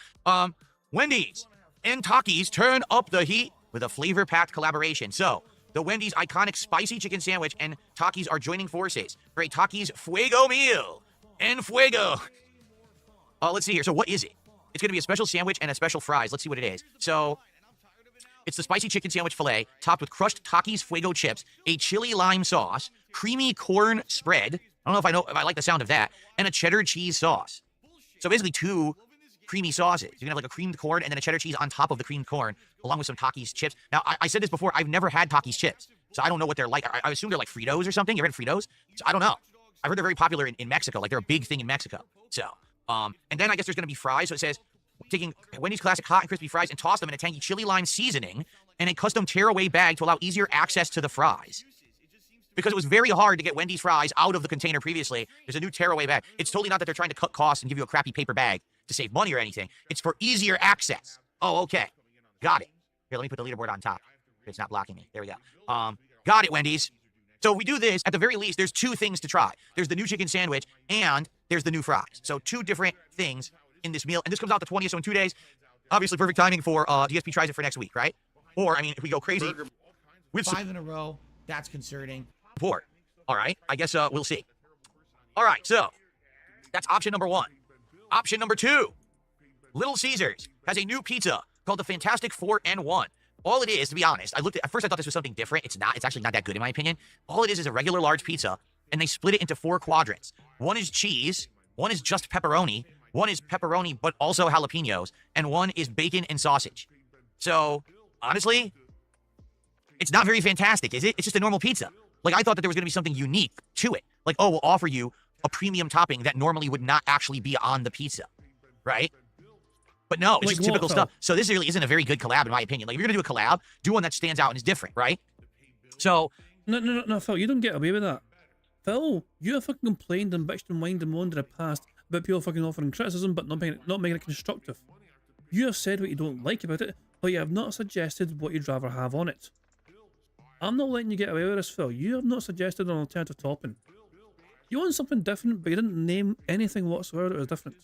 Wendy's and Takis turn up the heat with a flavor-packed collaboration. So, the Wendy's iconic spicy chicken sandwich and Takis are joining forces for a Takis Fuego meal. En Fuego. Let's see here. So, what is it? It's going to be a special sandwich and a special fries. Let's see what it is. So, it's the spicy chicken sandwich filet topped with crushed Takis Fuego chips, a chili lime sauce, creamy corn spread. I don't know if I like the sound of that, and a cheddar cheese sauce. So, basically 2 creamy sauces. You're gonna have like a creamed corn and then a cheddar cheese on top of the creamed corn, along with some Takis chips. Now, I said this before, I've never had Takis chips, so I don't know what they're like. I assume they're like Fritos or something. You ever had Fritos? So I don't know. I've heard they're very popular in Mexico, like they're a big thing in Mexico. So, and then I guess there's gonna be fries. So it says, taking Wendy's classic hot and crispy fries and toss them in a tangy chili lime seasoning and a custom tearaway bag to allow easier access to the fries. Because it was very hard to get Wendy's fries out of the container previously, there's a new tearaway bag. It's totally not that they're trying to cut costs and give you a crappy paper bag to save money or anything. It's for easier access. Oh, okay. Got it. Here, let me put the leaderboard on top. It's not blocking me. There we go. Got it, Wendy's. So if we do this, at the very least, there's 2 things to try. There's the new chicken sandwich, and there's the new fries. So 2 different things in this meal. And this comes out the 20th, so in 2 days. Obviously, perfect timing for DSP Tries It for next week, right? Or, I mean, if we go crazy with 5 in a row, that's concerning. support. All right, I guess we'll see. All right, so that's option number 1. Option number 2, Little Caesars has a new pizza called the Fantastic 4-in-1. All it is, to be honest, at first I thought this was something different. It's not. It's actually not that good in my opinion. All it is a regular large pizza, and they split it into 4 quadrants. 1 is cheese, 1 is just pepperoni, 1 is pepperoni but also jalapenos, and 1 is bacon and sausage. So, honestly, it's not very fantastic, is it? It's just a normal pizza. Like, I thought that there was going to be something unique to it. Like, oh, we'll offer you a premium topping that normally would not actually be on the pizza, right? But no, it's just typical stuff. So this really isn't a very good collab, in my opinion. Like, if you're going to do a collab, do one that stands out and is different, right? So... No, Phil, you don't get away with that. Phil, you have fucking complained and bitched and whined and moaned in the past about people fucking offering criticism but not making it constructive. You have said what you don't like about it, but you have not suggested what you'd rather have on it. I'm not letting you get away with this, Phil. You have not suggested an alternative topping. You want something different, but you didn't name anything whatsoever that was different.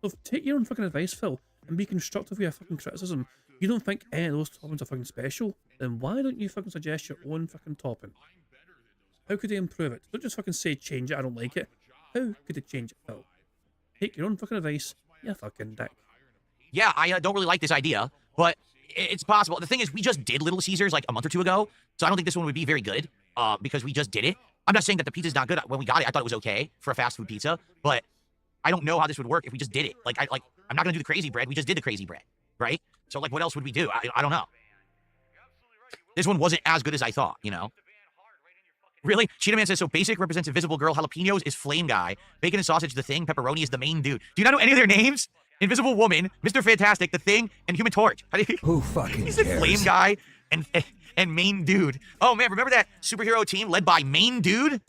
So take your own fucking advice, Phil, and be constructive with your fucking criticism. You don't think any of those toppings are fucking special, then why don't you fucking suggest your own fucking topping? How could they improve it? Don't just fucking say change it, I don't like it. How could they change it, Phil? Take your own fucking advice, you fucking dick. Yeah, I don't really like this idea, but it's possible. The thing is, we just did Little Caesars like a month or 2 ago, so I don't think this one would be very good because we just did it. I'm not saying that the pizza's not good. When we got it, I thought it was okay for a fast food pizza, but I don't know how this would work if we just did it. Like, I'm not going to do the crazy bread. We just did the crazy bread, right? So, like, what else would we do? I don't know. This one wasn't as good as I thought, you know? Really? Cheetah Man says, so basic represents Invisible Girl, jalapenos is Flame Guy, bacon and sausage the Thing, pepperoni is the main dude. Do you not know any of their names? Invisible Woman, Mr. Fantastic, the Thing, and Human Torch. Who fucking He's the cares? Flame Guy and Main Dude. Oh man, remember that superhero team led by Main Dude?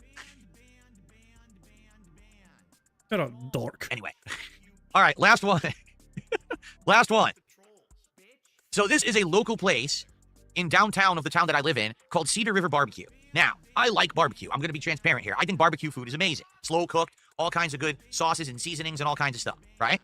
You're a dork. Anyway. All right, last one. Last one. So this is a local place in downtown of the town that I live in called Cedar River Barbecue. Now, I like barbecue. I'm going to be transparent here. I think barbecue food is amazing. Slow cooked, all kinds of good sauces and seasonings and all kinds of stuff, right?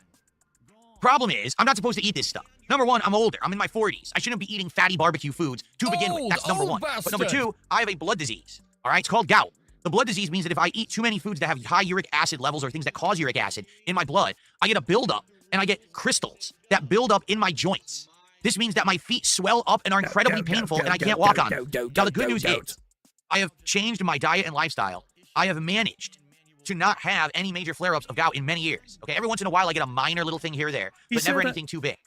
Problem is, I'm not supposed to eat this stuff. Number 1, I'm older. I'm in my 40s. I shouldn't be eating fatty barbecue foods to begin with. That's number 1. But number 2, I have a blood disease. All right, it's called gout. The blood disease means that if I eat too many foods that have high uric acid levels or things that cause uric acid in my blood, I get a buildup and I get crystals that build up in my joints. This means that my feet swell up and are incredibly painful and I can't walk on them. Now, the good news is, I have changed my diet and lifestyle. I have managed to not have any major flare-ups of gout in many years. Okay, every once in a while I get a minor little thing here or there, but never anything too big.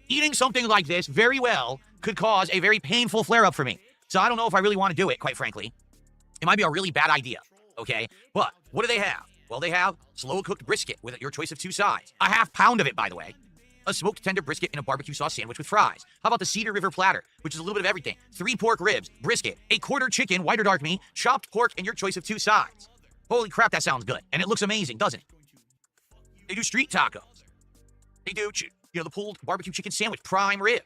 Eating something like this very well could cause a very painful flare-up for me. So I don't know if I really want to do it, quite frankly. It might be a really bad idea, okay? But what do they have? Well, they have slow-cooked brisket with your choice of 2 sides. A half pound of it, by the way. A smoked tender brisket in a barbecue sauce sandwich with fries. How about the Cedar River platter, which is a little bit of everything? 3 pork ribs, brisket, a quarter chicken, white or dark meat, chopped pork, and your choice of 2 sides. Holy crap, that sounds good. And it looks amazing, doesn't it? They do street tacos. They do, the pulled barbecue chicken sandwich, prime rib.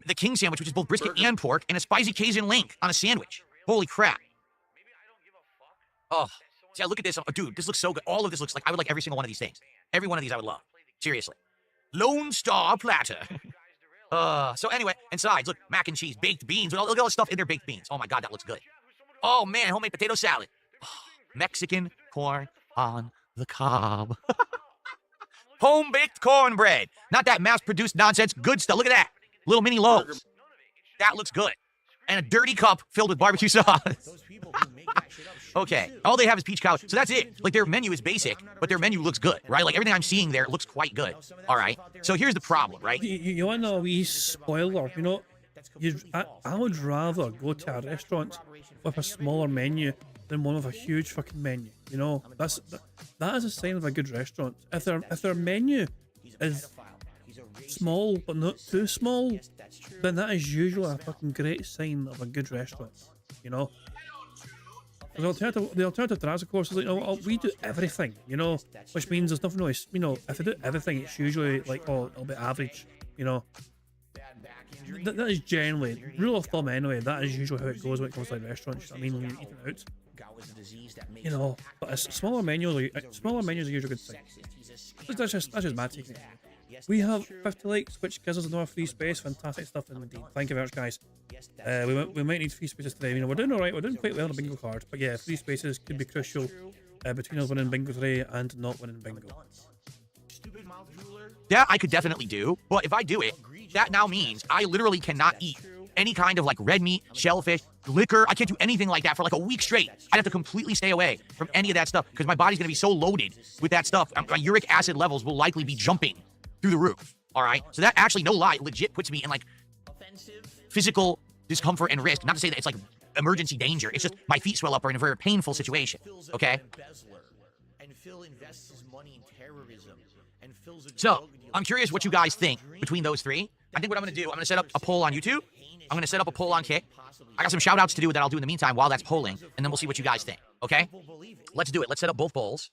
The king sandwich, which is both brisket and pork, and a spicy Cajun link on a sandwich. Holy crap. Oh, see, I look at this. Dude, this looks so good. All of this looks like, I would like every single one of these things. Every one of these I would love. Seriously. Lone Star platter. So anyway, and sides, look, mac and cheese, baked beans. Look at all the stuff in their baked beans. Oh my God, that looks good. Oh man, homemade potato salad. Mexican corn on the cob. Home-baked cornbread. Not that mass-produced nonsense. Good stuff. Look at that. Little mini loaves. That looks good. And a dirty cup filled with barbecue sauce. Okay. All they have is peach cow. So that's it. Like, their menu is basic, but their menu looks good, right? Like, everything I'm seeing there looks quite good. All right. So here's the problem, right? You want to know a wee spoiler? You know, I would rather go to a restaurant with a smaller menu than one with a huge fucking menu. You know, that is a sign of a good restaurant. If their menu is small but not too small, then that is usually a fucking great sign of a good restaurant. You know, the alternative to that, of course, is like, we do everything. You know, which means there's nothing really. You know, if they do everything, it's usually like, a little bit average. You know. That is generally, rule of thumb anyway, that is usually how it goes when it comes to like restaurants. I mean, when you're eating out, you know, but smaller menus are usually a good thing. That's just my take. We have 50 likes, which gives us another free space. Fantastic stuff indeed. Thank you very much, guys. We might need free spaces today. You know, we're doing alright, we're doing quite well on the bingo card, but yeah, free spaces could be crucial between us winning bingo today and not winning bingo. That I could definitely do, but if I do it, that now means I literally cannot eat any kind of like red meat, shellfish, liquor. I can't do anything like that for like a week straight. I'd have to completely stay away from any of that stuff because my body's going to be so loaded with that stuff. My uric acid levels will likely be jumping through the roof. All right. So that actually, no lie, legit puts me in like physical discomfort and risk. Not to say that it's like emergency danger. It's just my feet swell up or in a very painful situation. Okay. So I'm curious what you guys think between those three. I think what I'm going to do, I'm going to set up a poll on YouTube. I'm going to set up a poll on Kick. I got some shout outs to do that I'll do in the meantime while that's polling, and then we'll see what you guys think. Okay? Let's do it. Let's set up both polls.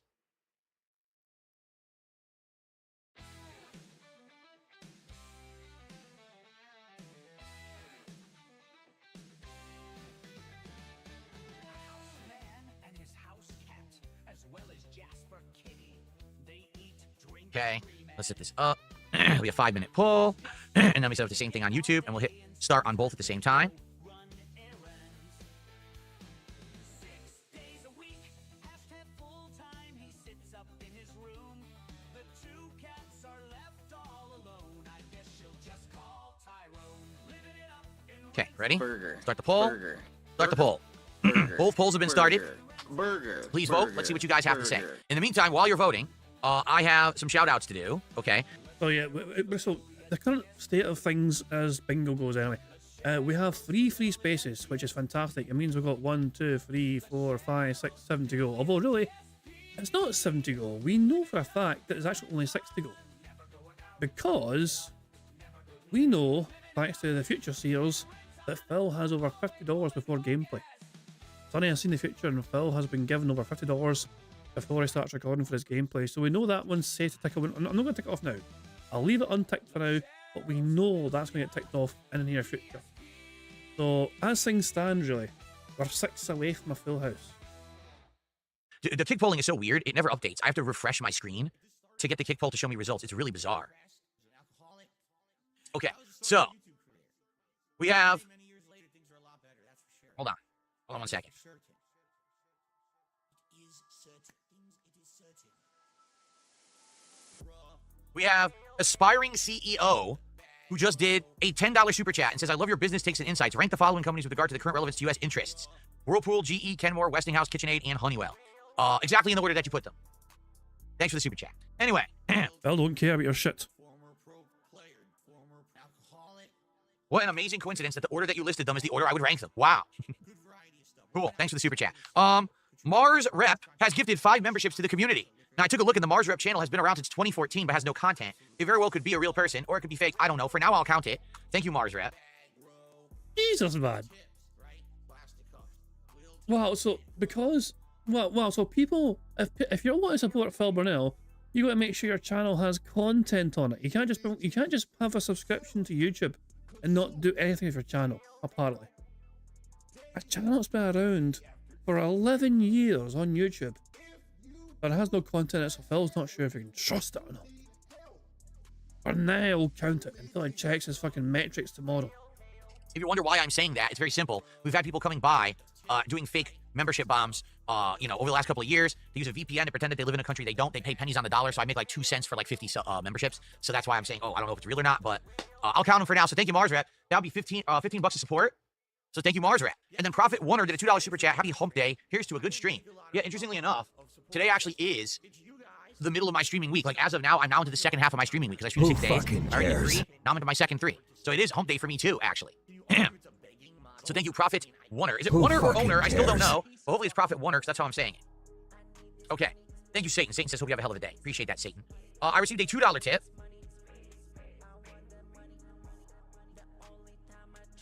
Okay, let's set this up. It'll be a 5-minute poll, and then we set up the same thing on YouTube, and we'll hit start on both at the same time. Okay, ready? Start the poll. Start the poll. Both polls have been started. Please vote. Let's see what you guys have to say. In the meantime, while you're voting, I have some shout outs to do. Okay. So yeah, so the current state of things as bingo goes anyway, we have 3 free spaces, which is fantastic. It means we've got 1, 2, 3, 4, 5, 6, 7 to go. Although really, it's not 7 to go. We know for a fact that it's actually only 6 to go. Because we know, thanks to the future seers, that Phil has over $50 before gameplay. Sonny has seen the future and Phil has been given over $50 before he starts recording for his gameplay. So we know that one's set to tick away. I'm not going to tick it off now. I'll leave it unticked for now, but we know that's going to get ticked off in the near future. So as things stand, really, we're 6 away from a full house. The kick polling is so weird. It never updates. I have to refresh my screen to get the kick poll to show me results. It's really bizarre. Okay, so we have... Hold on 1 second. We have aspiring CEO who just did a $10 super chat and says, I love your business takes and insights. Rank the following companies with regard to the current relevance to U.S. interests. Whirlpool, GE, Kenmore, Westinghouse, KitchenAid, and Honeywell. Exactly in the order that you put them. Thanks for the super chat. Anyway. Phil don't care about your shit. What an amazing coincidence that the order that you listed them is the order I would rank them. Wow. Cool. Thanks for the super chat. Mars Rep has gifted 5 memberships to the community. Now, I took a look, and the Mars Rep channel has been around since 2014, but has no content. It very well could be a real person, or it could be fake. I don't know. For now, I'll count it. Thank you, Mars Rep. Jesus, man. Wow, so because... Well, so people... If you want to support Phil Burnell, you got to make sure your channel has content on it. You can't just have a subscription to YouTube and not do anything with your channel, apparently. A channel that's been around for 11 years on YouTube, but it has no content, so Phil's not sure if he can trust it or not. For now, I'll count it until he checks his fucking metrics tomorrow. If you wonder why I'm saying that, it's very simple. We've had people coming by, doing fake membership bombs, over the last couple of years. They use a VPN to pretend that they live in a country they don't. They pay pennies on the dollar, so I make like 2 cents for like 50 memberships. So that's why I'm saying, I don't know if it's real or not, but I'll count them for now. So thank you, Mars Rep. That'll be 15 bucks of support. So thank you, Mars Rep. And then Profit Warner did a $2 super chat. Happy hump day. Here's to a good stream. Yeah, interestingly enough, today actually is the middle of my streaming week. Like, as of now, I'm now into the second half of my streaming week because I stream 6 days. I already did 3. Now I'm into my second 3. So it is hump day for me too, actually. So thank you, Profit Warner. Is it Warner or Owner? I still don't know. But hopefully it's Profit Warner because that's how I'm saying it. Okay. Thank you, Satan. Satan says, hope you have a hell of a day. Appreciate that, Satan. I received a $2 tip.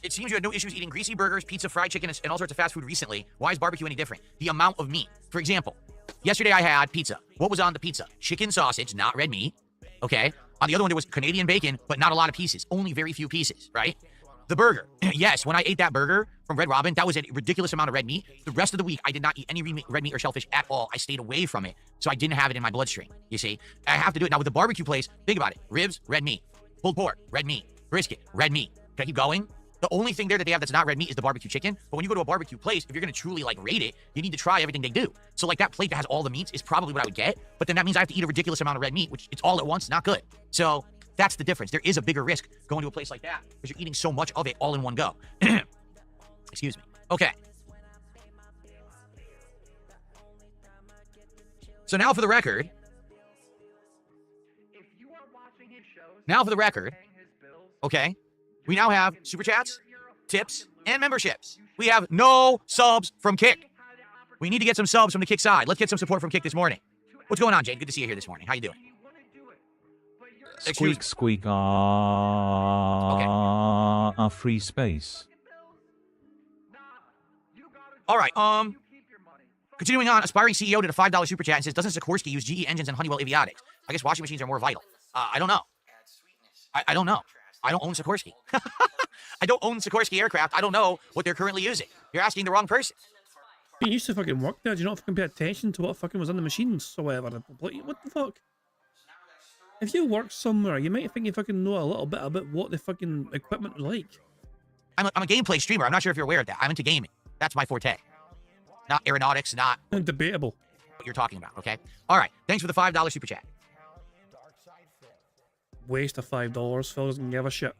It seems you had no issues eating greasy burgers, pizza, fried chicken, and all sorts of fast food recently. Why is barbecue any different? The amount of meat. For example, yesterday I had pizza. What was on the pizza? Chicken sausage, not red meat. Okay. On the other one, there was Canadian bacon, but not a lot of pieces. Only very few pieces, right? The burger. Yes, when I ate that burger from Red Robin, that was a ridiculous amount of red meat. The rest of the week, I did not eat any red meat or shellfish at all. I stayed away from it, so I didn't have it in my bloodstream. You see? I have to do it. Now, with the barbecue place, think about it. Ribs, red meat. Pulled pork, red meat. Brisket, red meat. Can I keep going? The only thing there that they have that's not red meat is the barbecue chicken. But when you go to a barbecue place, if you're going to truly, rate it, you need to try everything they do. So, that plate that has all the meats is probably what I would get. But then that means I have to eat a ridiculous amount of red meat, which it's all at once, not good. So, that's the difference. There is a bigger risk going to a place like that because you're eating so much of it all in one go. Excuse me. Okay. So now for the record. Okay. We now have super chats, tips, and memberships. We have no subs from Kick. We need to get some subs from the Kick side. Let's get some support from Kick this morning. What's going on, Jade? Good to see you here this morning. How you doing? Squeak, squeak, free space. All right, continuing on, Aspiring CEO did a $5 super chat and says, doesn't Sikorsky use GE engines and Honeywell avionics? I guess washing machines are more vital. I don't know. I don't know. I don't own Sikorsky. I don't own Sikorsky aircraft. I don't know what they're currently using. You're asking the wrong person. You used to fucking work there. Do you not fucking pay attention to what fucking was on the machines or whatever? What the fuck? If you work somewhere, you might think you fucking know a little bit about what the fucking equipment is like. I'm a gameplay streamer. I'm not sure if you're aware of that. I'm into gaming. That's my forte. Not aeronautics, not... Debatable. What you're talking about, okay? All right. Thanks for the $5 super chat. Waste of $5. Phil doesn't give a shit.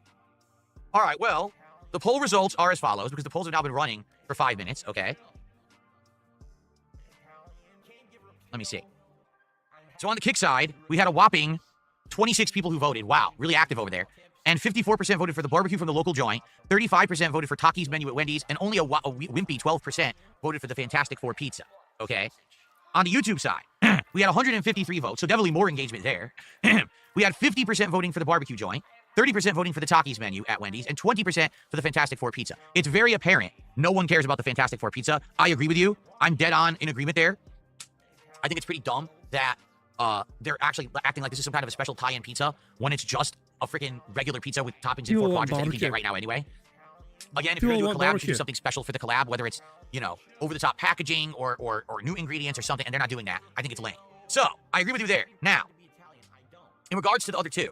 All right, well, the poll results are as follows because the polls have now been running for 5 minutes, okay? Let me see. So on the Kick side, we had a whopping 26 people who voted. Wow, really active over there. And 54% voted for the barbecue from the local joint. 35% voted for Taki's menu at Wendy's. And only a wimpy 12% voted for the Fantastic Four pizza. Okay? On the YouTube side, we had 153 votes, so definitely more engagement there. We had 50% voting for the barbecue joint. 30% voting for the Taki's menu at Wendy's. And 20% for the Fantastic Four pizza. It's very apparent no one cares about the Fantastic Four pizza. I agree with you. I'm dead on in agreement there. I think it's pretty dumb that they're actually acting like this is some kind of a special tie-in pizza when it's just a freaking regular pizza with toppings in 4 quadrants that you can get right now anyway. Again, if you're going to do a collab, you should do something special for the collab, whether it's, over-the-top packaging or new ingredients or something, and they're not doing that. I think it's lame. So, I agree with you there. Now, in regards to the other two,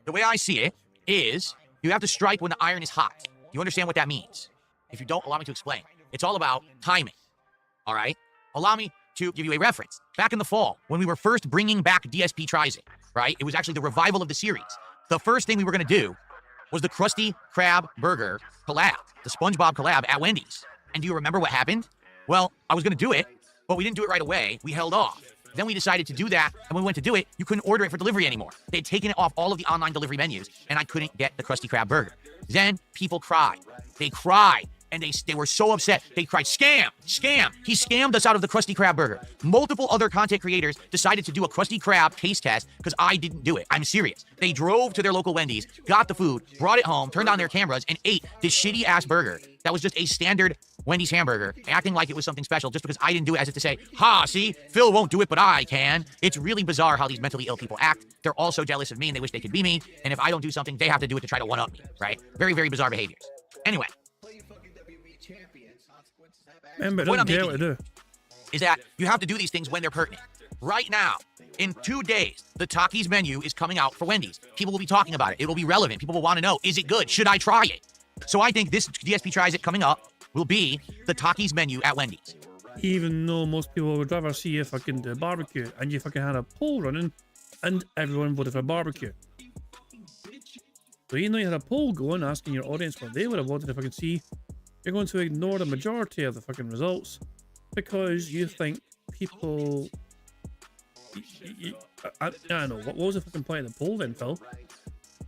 the way I see it is you have to strike when the iron is hot. You understand what that means? If you don't, allow me to explain. It's all about timing, all right? Allow me to give you a reference. Back in the fall, when we were first bringing back DSP Tries It, right? It was actually the revival of the series. The first thing we were going to do was the Krusty Krab Burger collab, the SpongeBob collab at Wendy's. And do you remember what happened? Well, I was going to do it, but we didn't do it right away. We held off. Then we decided to do that, and when we went to do it, you couldn't order it for delivery anymore. They'd taken it off all of the online delivery menus, and I couldn't get the Krusty Krab Burger. Then people cried. They cried, and they were so upset. They cried, scam, scam. He scammed us out of the Krusty Krab Burger. Multiple other content creators decided to do a Krusty Krab taste test because I didn't do it. I'm serious. They drove to their local Wendy's, got the food, brought it home, turned on their cameras, and ate this shitty-ass burger that was just a standard Wendy's hamburger, acting like it was something special just because I didn't do it, as if to say, ha, see, Phil won't do it, but I can. It's really bizarre how these mentally ill people act. They're all so jealous of me, and they wish they could be me, and if I don't do something, they have to do it to try to one-up me, right? Very, very bizarre behaviors. Anyway. Remember, What I'm doesn't care making what to do. is that you have to do these things when they're pertinent. Right now, in 2 days, the Takis menu is coming out for Wendy's. People will be talking about it. It will be relevant. People will want to know, is it good? Should I try it? So I think this DSP Tries It coming up will be the Takis menu at Wendy's. Even though most people would rather see you fucking do barbecue, and you fucking had a poll running, and everyone voted for barbecue. So even though you had a poll going, asking your audience what they would have wanted to fucking see, you're going to ignore the majority of the fucking results because you think people... I don't know. What was the fucking point of the poll then, Phil?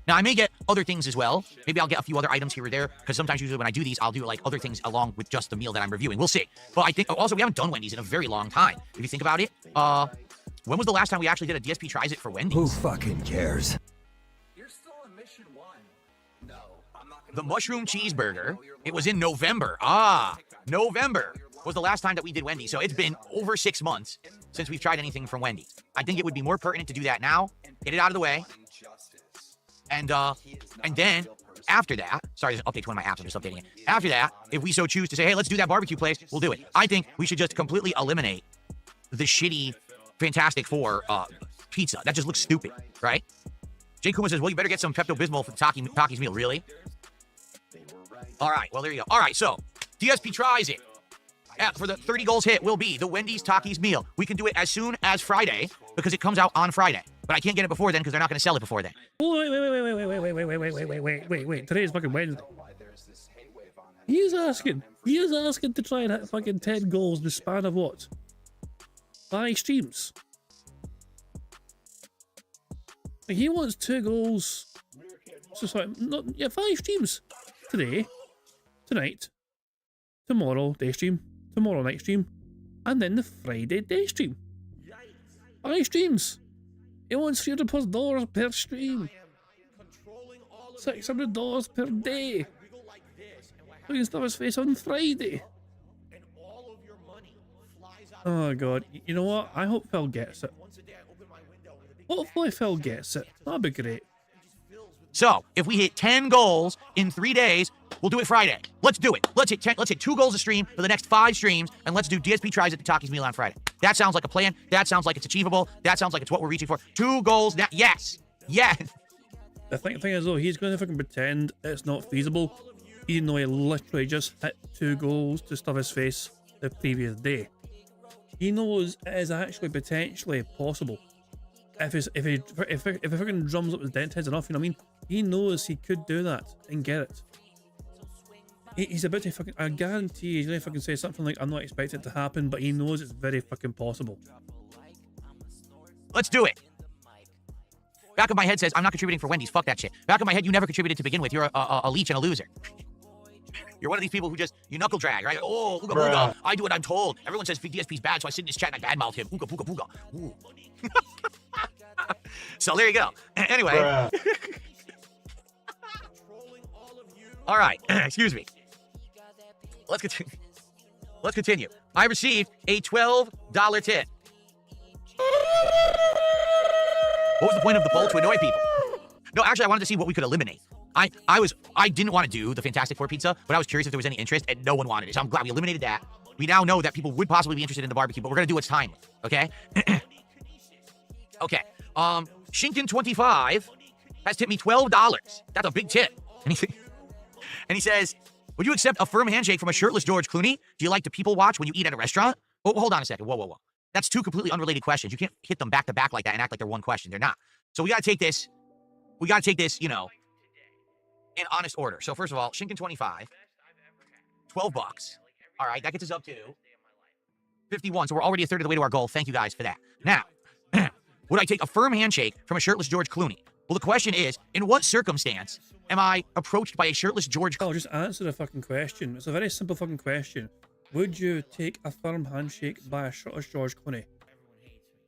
Now, I may get other things as well. Maybe I'll get a few other items here or there, because sometimes usually when I do these, I'll do like other things along with just the meal that I'm reviewing. We'll see. But I think also we haven't done Wendy's in a very long time. If you think about it, when was the last time we actually did a DSP Tries It for Wendy's? Who fucking cares? The mushroom cheeseburger. It was in November. November was the last time that we did Wendy's. So it's been over 6 months since we've tried anything from Wendy's. I think it would be more pertinent to do that now, get it out of the way, and then after that, sorry, just update to one of my apps. I'm just updating it. After that, if we so choose to say, hey, let's do that barbecue place, we'll do it. I think we should just completely eliminate the shitty Fantastic Four pizza. That just looks stupid, right? Jay Kuma says, well, you better get some Pepto-Bismol for the Takis meal. Really? All right, well, there you go. All right, so DSP Tries It. For the 30 goals hit will be the Wendy's Takis meal. We can do it as soon as Friday because it comes out on Friday. But I can't get it before then because they're not going to sell it before then. Wait. Today is fucking Wednesday. He is asking to try and hit fucking 10 goals in the span of what? 5 streams. Like, he wants 2 goals. So sorry, 5 streams. Today, tonight, tomorrow day stream, tomorrow night stream, and then the Friday day stream. 5 streams. He wants $300+ per stream. $600 per day. So he can stuff his face on Friday. Oh god, you know what? I hope Phil gets it. Hopefully Phil gets it. That'd be great. So, if we hit 10 goals in 3 days, we'll do it Friday. Let's do it. Let's hit 2 goals a stream for the next 5 streams, and let's do DSP Tries It the Takis meal on Friday. That sounds like a plan. That sounds like it's achievable. That sounds like it's what we're reaching for. 2 goals now. Yes. Yes. The thing is, though, he's going to fucking pretend it's not feasible, even though he literally just hit 2 goals to stuff his face the previous day. He knows it is actually potentially possible. If he fucking drums up his dent heads enough, you know what I mean? He knows he could do that and get it. He's about to fucking, I guarantee he's gonna fucking say something like, I'm not expecting it to happen, but he knows it's very fucking possible. Let's do it. Back of my head says, I'm not contributing for Wendy's. Fuck that shit. Back of my head, you never contributed to begin with. You're a leech and a loser. You're one of these people who just, you knuckle drag, right? Oh, ooga booga. I do what I'm told. Everyone says DSP's bad, so I sit in this chat and I badmouth him. Ooga booga booga. Ooh. So there you go. Anyway. All right. Excuse me. Let's continue. I received a $12 tip. What was the point of the poll? To annoy people. No, actually, I wanted to see what we could eliminate. I didn't want to do the Fantastic Four pizza, but I was curious if there was any interest, and no one wanted it. So I'm glad we eliminated that. We now know that people would possibly be interested in the barbecue, but we're going to do what's timely, okay? Okay. Shinkin25 has tipped me $12. That's a big tip. And he says, would you accept a firm handshake from a shirtless George Clooney? Do you like to people watch when you eat at a restaurant? Oh, hold on a second. Whoa. That's 2 completely unrelated questions. You can't hit them back to back like that and act like they're one question. They're not. So we got to take this, you know, in honest order. So first of all, Shinken 25, $12. All right, that gets us up to 51. So we're already a third of the way to our goal. Thank you guys for that. Now, would I take a firm handshake from a shirtless George Clooney? Well, the question is, in what circumstance am I approached by a shirtless George Clooney? Oh, just answer the fucking question. It's a very simple fucking question. Would you take a firm handshake by a shirtless George Clooney?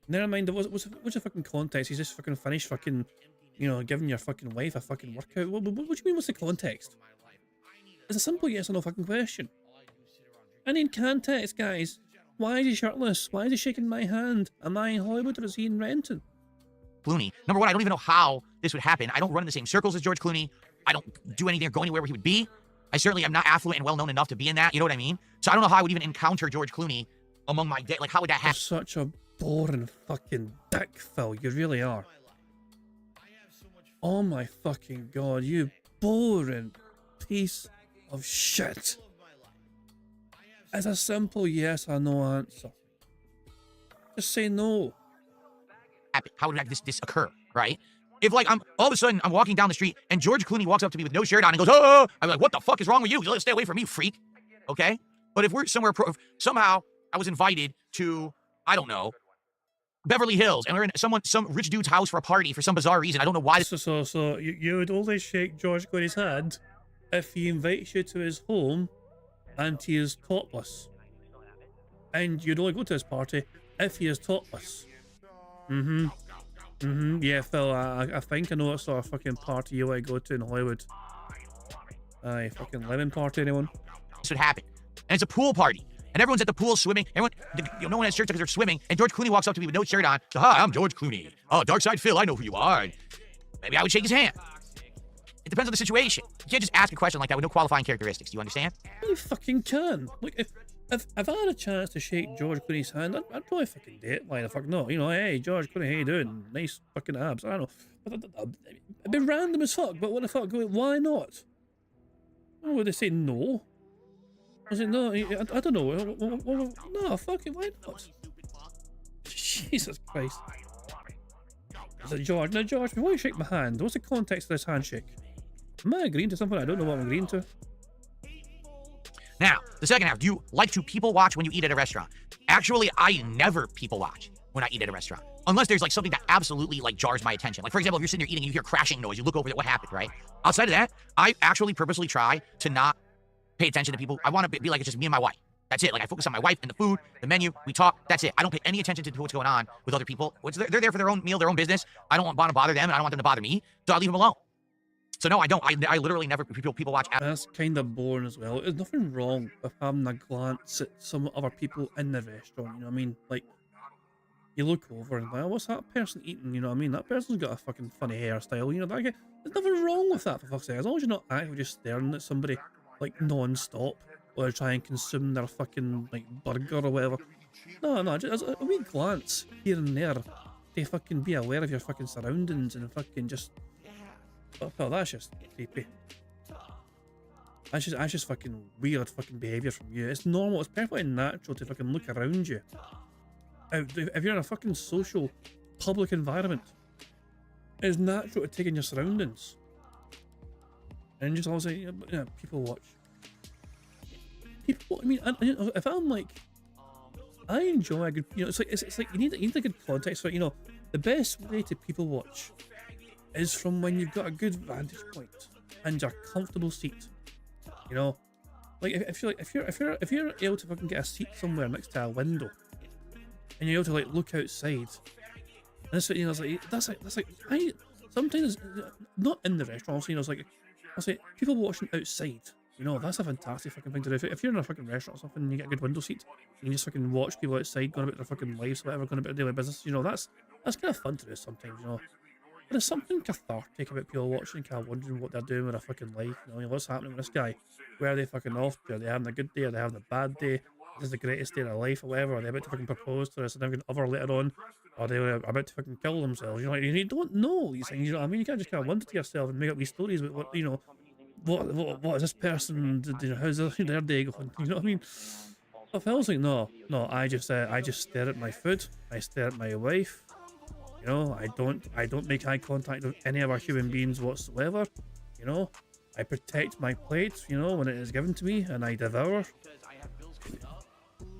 Never mind, what's the fucking context? He's just fucking finished fucking, you know, giving your fucking wife a fucking workout. What do you mean, what's the context? It's a simple yes or no fucking question. I need context, guys. Why is he shirtless? Why is he shaking my hand? Am I in Hollywood or is he in Renton? Clooney. Number one, I don't even know how this would happen. I don't run in the same circles as George Clooney. I don't do anything or go anywhere where he would be. I certainly am not affluent and well-known enough to be in that. You know what I mean? So I don't know how I would even encounter George Clooney among my day. Like, how would that You're happen? such a boring fucking dick, Phil. You really are. Oh my fucking god, you boring piece of shit. It's a simple yes or no answer. Just say no. How would this occur, right? If, like, I'm all of a sudden I'm walking down the street and George Clooney walks up to me with no shirt on and goes, "Oh," I'm like, "What the fuck is wrong with you? Stay away from me, freak." Okay? But if we're somewhere, somehow I was invited to, I don't know, Beverly Hills, and we're in some rich dude's house for a party for some bizarre reason. I don't know why. So you would only shake George Clooney's hand if he invites you to his home and he is topless. And you'd only go to his party if he is topless. Yeah, Phil, I think I know what sort of fucking party you want to go to in Hollywood. Aye, fucking lemon party, anyone? This would happen. And it's a pool party. And everyone's at the pool swimming. No one has shirts because they're swimming. And George Clooney walks up to me with no shirt on. So, "Hi, I'm George Clooney. Oh, Darkside Phil, I know who you are." Maybe I would shake his hand. It depends on the situation. You can't just ask a question like that with no qualifying characteristics. Do you understand? You fucking can. Look, if I had a chance to shake George Clooney's hand, I'd probably fucking do it. Why the fuck no? You know, hey, George Clooney, how you doing? Nice fucking abs. I don't know. But it'd be random as fuck, but what the fuck? Why not? Oh, would they say no? I said, no, I don't know. No, fuck it, why not? Jesus Christ. I said, George, now George, before you shake my hand, what's the context of this handshake? Am I agreeing to something I don't know what I'm agreeing to? Now, the second half, do you like to people watch when you eat at a restaurant? Actually, I never people watch when I eat at a restaurant. Unless there's like something that absolutely like jars my attention. Like, for example, if you're sitting there eating and you hear crashing noise, you look over at what happened, right? Outside of that, I actually purposely try to not pay attention to people. I want to be like it's just me and my wife. That's it. Like, I focus on my wife and the food, the menu, we talk, that's it. I don't pay any attention to what's going on with other people. They're there for their own meal, their own business. I don't want to bother them, and I don't want them to bother me, so I leave them alone. So no, I don't. I literally never people watch. That's kind of boring as well. There's nothing wrong with having a glance at some other people in the restaurant, you know what I mean? Like, you look over and like, oh, what's that person eating, you know what I mean? That person's got a fucking funny hairstyle, you know, that guy. There's nothing wrong with that, for fuck's sake. As long as you're not actually just staring at somebody, like, non-stop, or try and consume their fucking, like, burger or whatever. No, just a wee glance here and there to fucking be aware of your fucking surroundings and fucking just... Oh, that's just creepy. That's just fucking weird fucking behaviour from you. It's normal, it's perfectly natural to fucking look around you. If you're in a fucking social, public environment, it's natural to take in your surroundings. And just always say, yeah, people watch. People, I mean, if I'm like, I enjoy a good, you know, it's like you need a good context for it. You know, the best way to people watch is from when you've got a good vantage point and your comfortable seat. You know, like if you're able to fucking get a seat somewhere next to a window, and you're able to like look outside, and that's what, you know, that's like I sometimes not in the restaurant. Obviously, you know, it's like people watching outside. You know, that's a fantastic fucking thing to do. If you're in a fucking restaurant or something and you get a good window seat, you can just fucking watch people outside going about their fucking lives, whatever, going about their daily business. You know, that's kind of fun to do sometimes. You know, but there's something cathartic about people watching, kind of wondering what they're doing with their fucking life. You know, what's happening with this guy? Where are they fucking off to? Are they having a good day? Are they having a bad day? This is the greatest day of their life or whatever? Are they about to fucking propose to a significant other later on? Are they about to fucking kill themselves? You know, you don't know these things. You know what I mean? You can't just kind of wonder to yourself and make up these stories about what, you know, what is this person, you know, how's their day going? You know what I mean? But I was like, no, I just stare at my food, I stare at my wife, you know, I don't make eye contact with any of our human beings whatsoever, you know, I protect my plate, you know, when it is given to me, and I devour.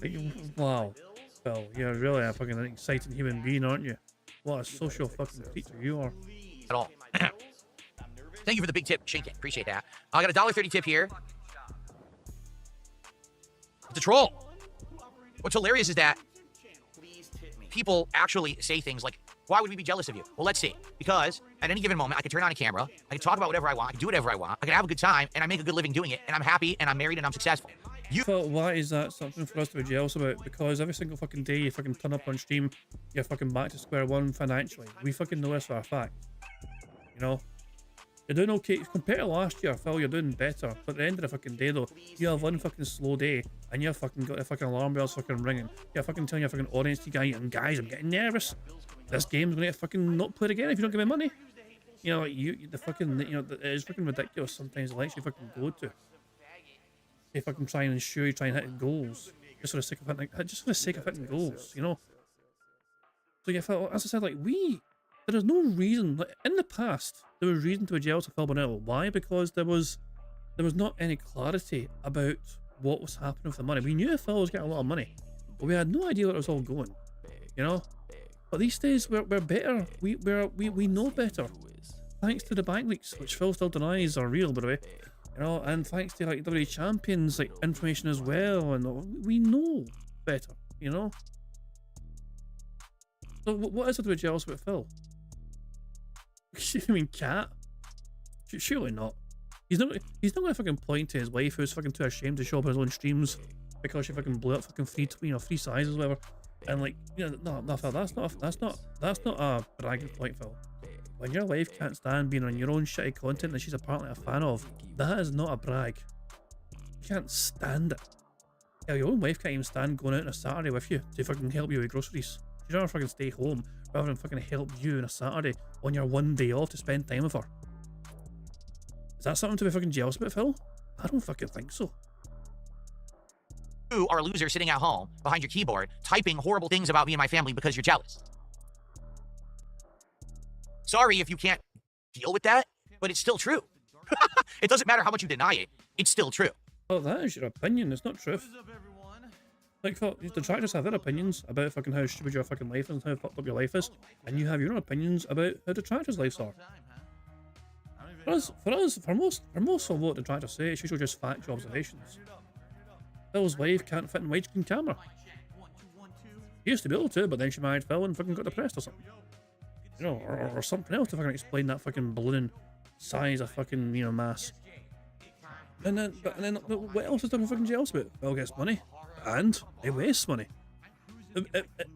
Like, wow, Phil, you're really a fucking exciting human being, aren't you? What a social fucking creature you are. At all. Thank you for the big tip, Shinkin. Appreciate that. I got a $1.30 tip here. It's a troll. What's hilarious is that people actually say things like, why would we be jealous of you? Well, let's see. Because at any given moment, I can turn on a camera, I can talk about whatever I want, I can do whatever I want, I can have a good time, and I make a good living doing it, and I'm happy, and I'm married, and I'm successful. Phil, why is that something for us to be jealous about? Because every single fucking day you fucking turn up on stream, you're fucking back to square one financially. We fucking know this for a fact. You know? You're doing okay. Compared to last year, Phil, you're doing better. But at the end of the fucking day, though, you have one fucking slow day, and you're fucking got the fucking alarm bells fucking ringing. You're fucking telling your fucking audience, guys, I'm getting nervous. This game's gonna get fucking not played again if you don't give me money. You know, like the fucking, you know, it is fucking ridiculous sometimes the lengths you fucking go to. They fucking try and ensure you try and hit goals just for the sake of hitting, goals, you know. So yeah, Phil, as I said, like there is no reason. Like in the past, there was reason to be jealous of Phil Burnell. Why? Because there was not any clarity about what was happening with the money. We knew Phil was getting a lot of money, but we had no idea where it was all going. You know. But these days we're better. We know better. Thanks to the bank leaks, which Phil still denies are real, by the way. You know, and thanks to like WWE Champions like information as well, and we know better. You know. So what is it to be jealous about Phil? I mean, cat? Surely not. He's not going to fucking point to his wife who's fucking too ashamed to show up on his own streams because she fucking blew up fucking free sizes or whatever. And like, you know, no, Phil, that's not a bragging point, Phil. When your wife can't stand being on your own shitty content that she's apparently a fan of, that is not a brag. You can't stand it. Yeah, your own wife can't even stand going out on a Saturday with you to fucking help you with groceries. She'd rather fucking stay home rather than fucking help you on a Saturday on your one day off to spend time with her. Is that something to be fucking jealous about, Phil? I don't fucking think so. You are a loser sitting at home behind your keyboard typing horrible things about me and my family because you're jealous. Sorry if you can't deal with that, but it's still true. It doesn't matter how much you deny it, it's still true. Well, that is your opinion, it's not truth. Like, Phil, the Detractors have their opinions about fucking how stupid your fucking life is and how fucked up your life is, and you have your own opinions about how Detractors' lives are. For most of what Detractors say, it's usually just factual observations. Phil's wife can't fit in widescreen camera. She used to be able to, but then she married Phil and fucking got depressed or something. You know, or something else to fucking explain that fucking ballooning size of fucking, you know, mass. And then what else is there to fucking jealous about? Phil gets money, and he wastes money.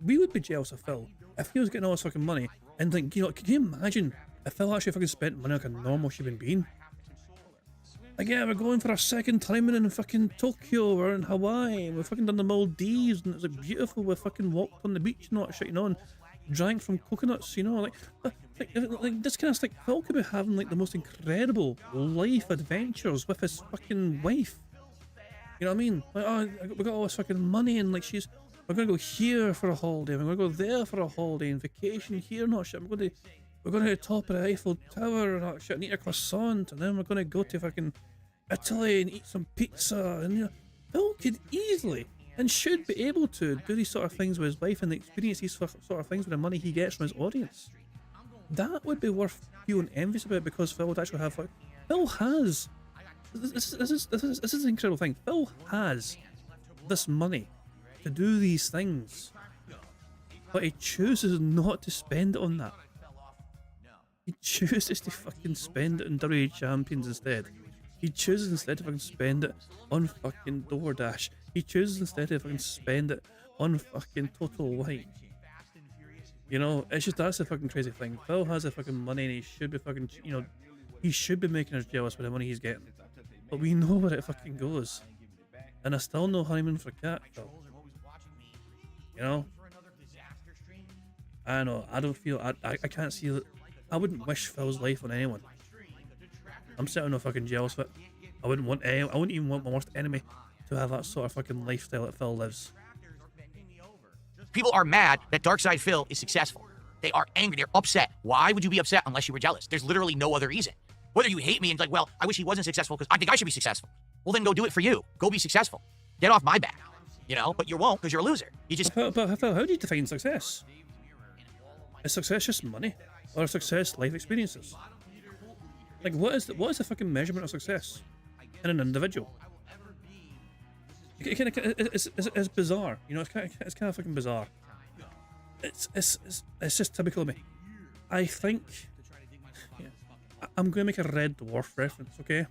We would be jealous of Phil if he was getting all this fucking money, and like, you know, can you imagine if Phil actually fucking spent money like a normal human being? Like, yeah, we're going for our second time in fucking Tokyo, we're in Hawaii, we've fucking done the Maldives, and it's like beautiful, we fucking walked on the beach and all that shit, you know, and drank from coconuts, you know, like this kind of stuff. Phil could be having like the most incredible life adventures with his fucking wife. You know what I mean? Like, oh, we got all this fucking money, and like we're gonna go here for a holiday, we're gonna go there for a holiday, and vacation here, not shit. We're going to the top of the Eiffel Tower and all that shit and eat a croissant, and then we're going to go to fucking Italy and eat some pizza. And you know, Phil could easily and should be able to do these sort of things with his wife and experience these sort of things with the money he gets from his audience. That would be worth feeling envious about, because Phil would actually have. Phil has. This is an incredible thing. Phil has this money to do these things, but he chooses not to spend it on that. He chooses to fucking spend it on WWE Champions instead. He chooses instead to fucking spend it on fucking DoorDash. He chooses instead to fucking spend it on fucking Total White. You know, it's just, that's the fucking crazy thing. Phil has the fucking money and he should be fucking, you know, he should be making us jealous with the money he's getting. But we know where it fucking goes. And I still know honeymoon for cat, Phil. You know? I know, I don't feel, I can't see that. I wouldn't wish Phil's life on anyone. I'm certainly not fucking jealous of it. I wouldn't even want my worst enemy to have that sort of fucking lifestyle that Phil lives. People are mad that Darkside Phil is successful. They are angry, they're upset. Why would you be upset unless you were jealous? There's literally no other reason. Whether you hate me and like, well, I wish he wasn't successful because I think I should be successful. Well, then go do it for you. Go be successful. Get off my back. You know, but you won't because you're a loser. You just... But how do you define success? Is success just money? Or is success life experiences? Like, what is the fucking measurement of success in an individual? It's bizarre. You know, it's kind of fucking bizarre. It's just typical of me. I think... Yeah, I'm going to make a Red Dwarf reference, okay?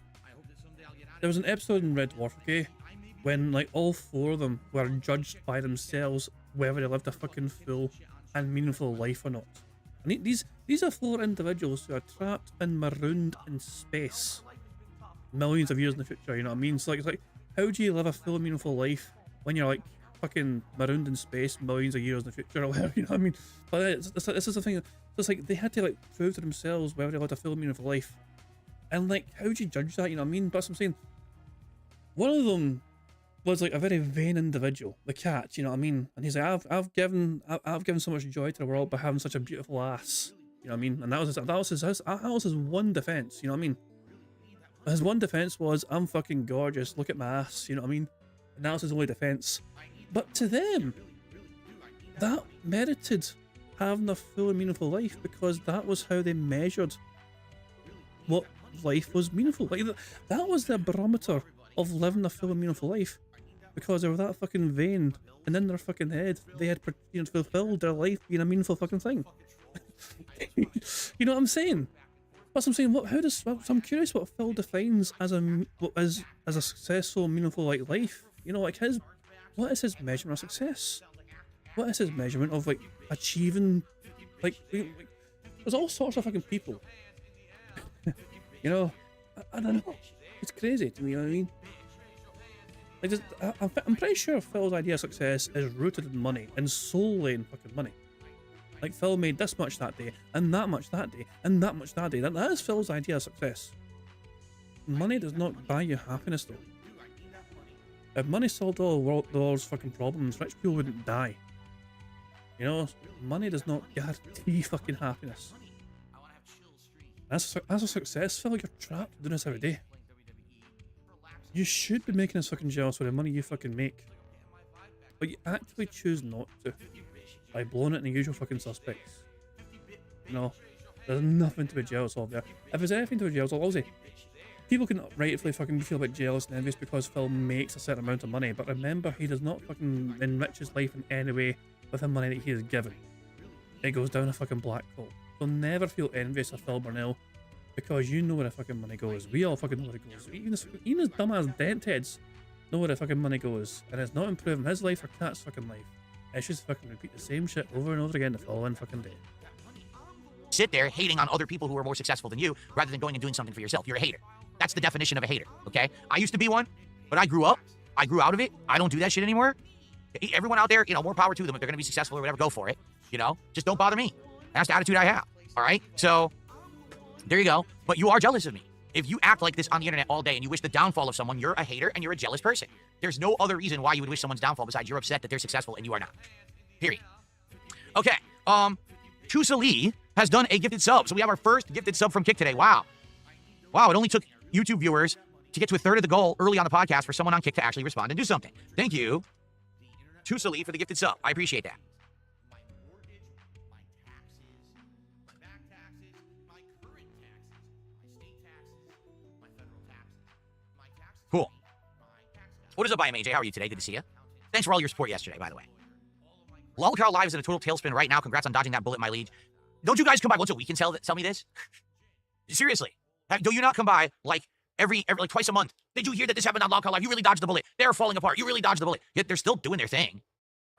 There was an episode in Red Dwarf, okay? When, like, all 4 of them were judged by themselves whether they lived a fucking full and meaningful life or not. And these are 4 individuals who are trapped and marooned in space millions of years in the future, you know what I mean? So, like, it's like, how do you live a full, meaningful life when you're, like, fucking marooned in space millions of years in the future or whatever, you know what I mean? But this is the thing, it's like, they had to, like, prove to themselves whether they lived a full, meaningful life. And, like, how do you judge that, you know what I mean? But that's what I'm saying. One of them was like a very vain individual, the cat, you know what I mean? And he's like, I've given so much joy to the world by having such a beautiful ass, you know what I mean? And that was his one defense, you know what I mean? His one defense was, I'm fucking gorgeous, look at my ass, you know what I mean? And that was his only defense. But to them, that merited having a full and meaningful life because that was how they measured what life was meaningful. Like, that was the barometer of living a full and meaningful life. Because they were that fucking vain, and in their fucking head, they had, you know, fulfilled their life being a meaningful fucking thing. You know what I'm saying? That's what I'm saying. So I'm curious what Phil defines as a successful, meaningful like life. You know, like what is his measurement of success? What is his measurement of like achieving? Like there's all sorts of fucking people. You know, I don't know. It's crazy to me. You know what I mean? Like, I'm pretty sure Phil's idea of success is rooted in money, and solely in fucking money. Like, Phil made this much that day, and that much that day, and that much that day. That is Phil's idea of success. Money does not buy you happiness, though. If money solved all the world's fucking problems, rich people wouldn't die. You know, money does not guarantee fucking happiness. As a success, Phil, you're trapped doing this every day. You should be making us fucking jealous with the money you fucking make. But you actively choose not to. By blowing it in the usual fucking suspects. No. There's nothing to be jealous of there. If there's anything to be jealous of, obviously, people can rightfully fucking feel a bit jealous and envious because Phil makes a certain amount of money. But remember, he does not fucking enrich his life in any way with the money that he is given. It goes down a fucking black hole. So never feel envious of Phil Burnell. Because you know where the fucking money goes. We all fucking know where it goes. Even his dumbass dent heads know where the fucking money goes. And it's not improving his life or Cat's fucking life. It's just fucking repeat the same shit over and over again the following fucking day. Sit there hating on other people who are more successful than you rather than going and doing something for yourself. You're a hater. That's the definition of a hater, okay? I used to be one, but I grew up. I grew out of it. I don't do that shit anymore. Everyone out there, you know, more power to them. If they're going to be successful or whatever, go for it. You know, just don't bother me. That's the attitude I have, all right? So... there you go. But you are jealous of me. If you act like this on the internet all day and you wish the downfall of someone, you're a hater and you're a jealous person. There's no other reason why you would wish someone's downfall besides you're upset that they're successful and you are not. Period. Okay. Chusa Lee has done a gifted sub. So we have our first gifted sub from Kick today. Wow. Wow, it only took YouTube viewers to get to a third of the goal early on the podcast for someone on Kick to actually respond and do something. Thank you, Chusa Lee, for the gifted sub. I appreciate that. Cool. What is up, IMAJ? How are you today? Good to see you. Thanks for all your support yesterday, by the way. Lolcar Live is in a total tailspin right now. Congrats on dodging that bullet, my liege. Don't you guys come by once a week and tell me this? Seriously. Do you not come by like every like twice a month? Did you hear that this happened on Lolcar Live? You really dodged the bullet. They're falling apart. You really dodged the bullet. Yet they're still doing their thing.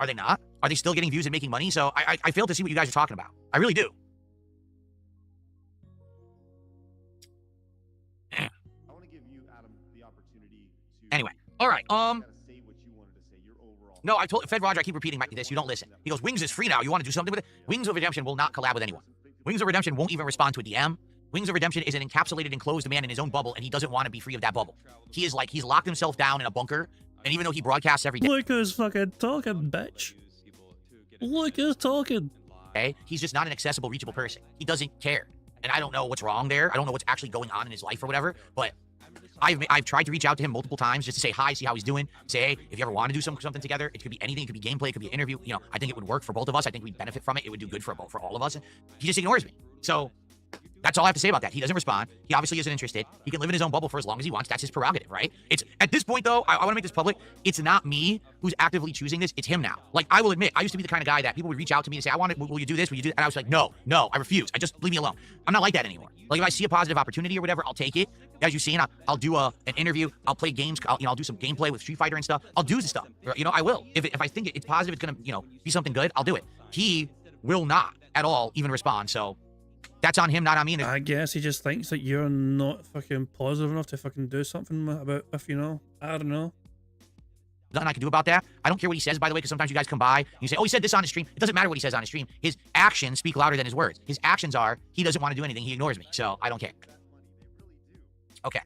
Are they not? Are they still getting views and making money? So I fail to see what you guys are talking about. I really do. Anyway, all right. No, I told Fed Roger, I keep repeating this. You don't listen. He goes, Wings is free now. You want to do something with it? Wings of Redemption will not collab with anyone. Wings of Redemption won't even respond to a DM. Wings of Redemption is an encapsulated, enclosed man in his own bubble, and he doesn't want to be free of that bubble. He is like, he's locked himself down in a bunker, and even though he broadcasts every day. Look who's fucking talking, bitch. Look who's talking. Okay? He's just not an accessible, reachable person. He doesn't care. and I don't know what's wrong there. I don't know what's actually going on in his life or whatever, but I've tried to reach out to him multiple times just to say hi, see how he's doing, say, hey, if you ever want to do something together, it could be anything, it could be gameplay, it could be an interview, you know, I think it would work for both of us. I think we'd benefit from it. It would do good for all of us. He just ignores me. So that's all I have to say about that. He doesn't respond. He obviously isn't interested. He can live in his own bubble for as long as he wants. That's his prerogative, right? It's at this point, though, I want to make this public. It's not me who's actively choosing this. It's him now. Like, I will admit, I used to be the kind of guy that people would reach out to me and say, will you do this? Will you do that? And I was like, no, I refuse. I just leave me alone. I'm not like that anymore. Like, if I see a positive opportunity or whatever, I'll take it. As you've seen, I'll do an interview. I'll play games. I'll do some gameplay with Street Fighter and stuff. I'll do the stuff. You know, I will. If I think it's positive, it's going to, be something good, I'll do it. He will not at all even respond. So that's on him, not on me. I guess he just thinks that you're not fucking positive enough to fucking do something about if you know. I don't know. Nothing I can do about that. I don't care what he says, by the way, because sometimes you guys come by and you say, oh, he said this on his stream. It doesn't matter what he says on his stream. His actions speak louder than his words. His actions are, he doesn't want to do anything. He ignores me. So I don't care. Okay.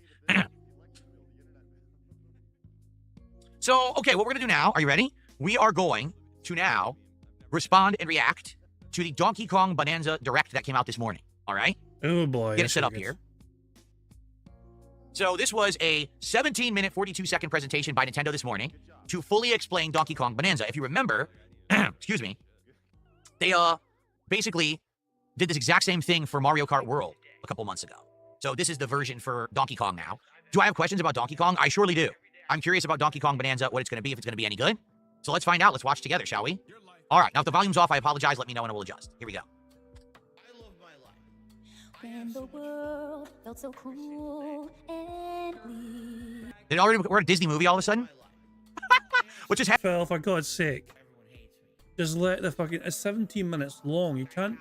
So, okay, what we're going to do now, are you ready? We are going to now respond and react to the Donkey Kong Bonanza Direct that came out this morning. All right? Oh, boy. Get it set up here. So this was a 17-minute, 42-second presentation by Nintendo this morning to fully explain Donkey Kong Bonanza. If you remember, excuse me, they basically did this exact same thing for Mario Kart World a couple months ago. So this is the version for Donkey Kong now. Do I have questions about Donkey Kong? I surely do. I'm curious about Donkey Kong Bonanza, what it's going to be, if it's going to be any good. So let's find out. Let's watch together, shall we? All right. Now, if the volume's off, I apologize. Let me know and I will adjust. Here we go. I love my life. When the world felt so cruel and bleak. Did it already, we're a Disney movie all of a sudden? What just happened? Phil, for God's sake. Just let the fucking... It's 17 minutes long. You can't...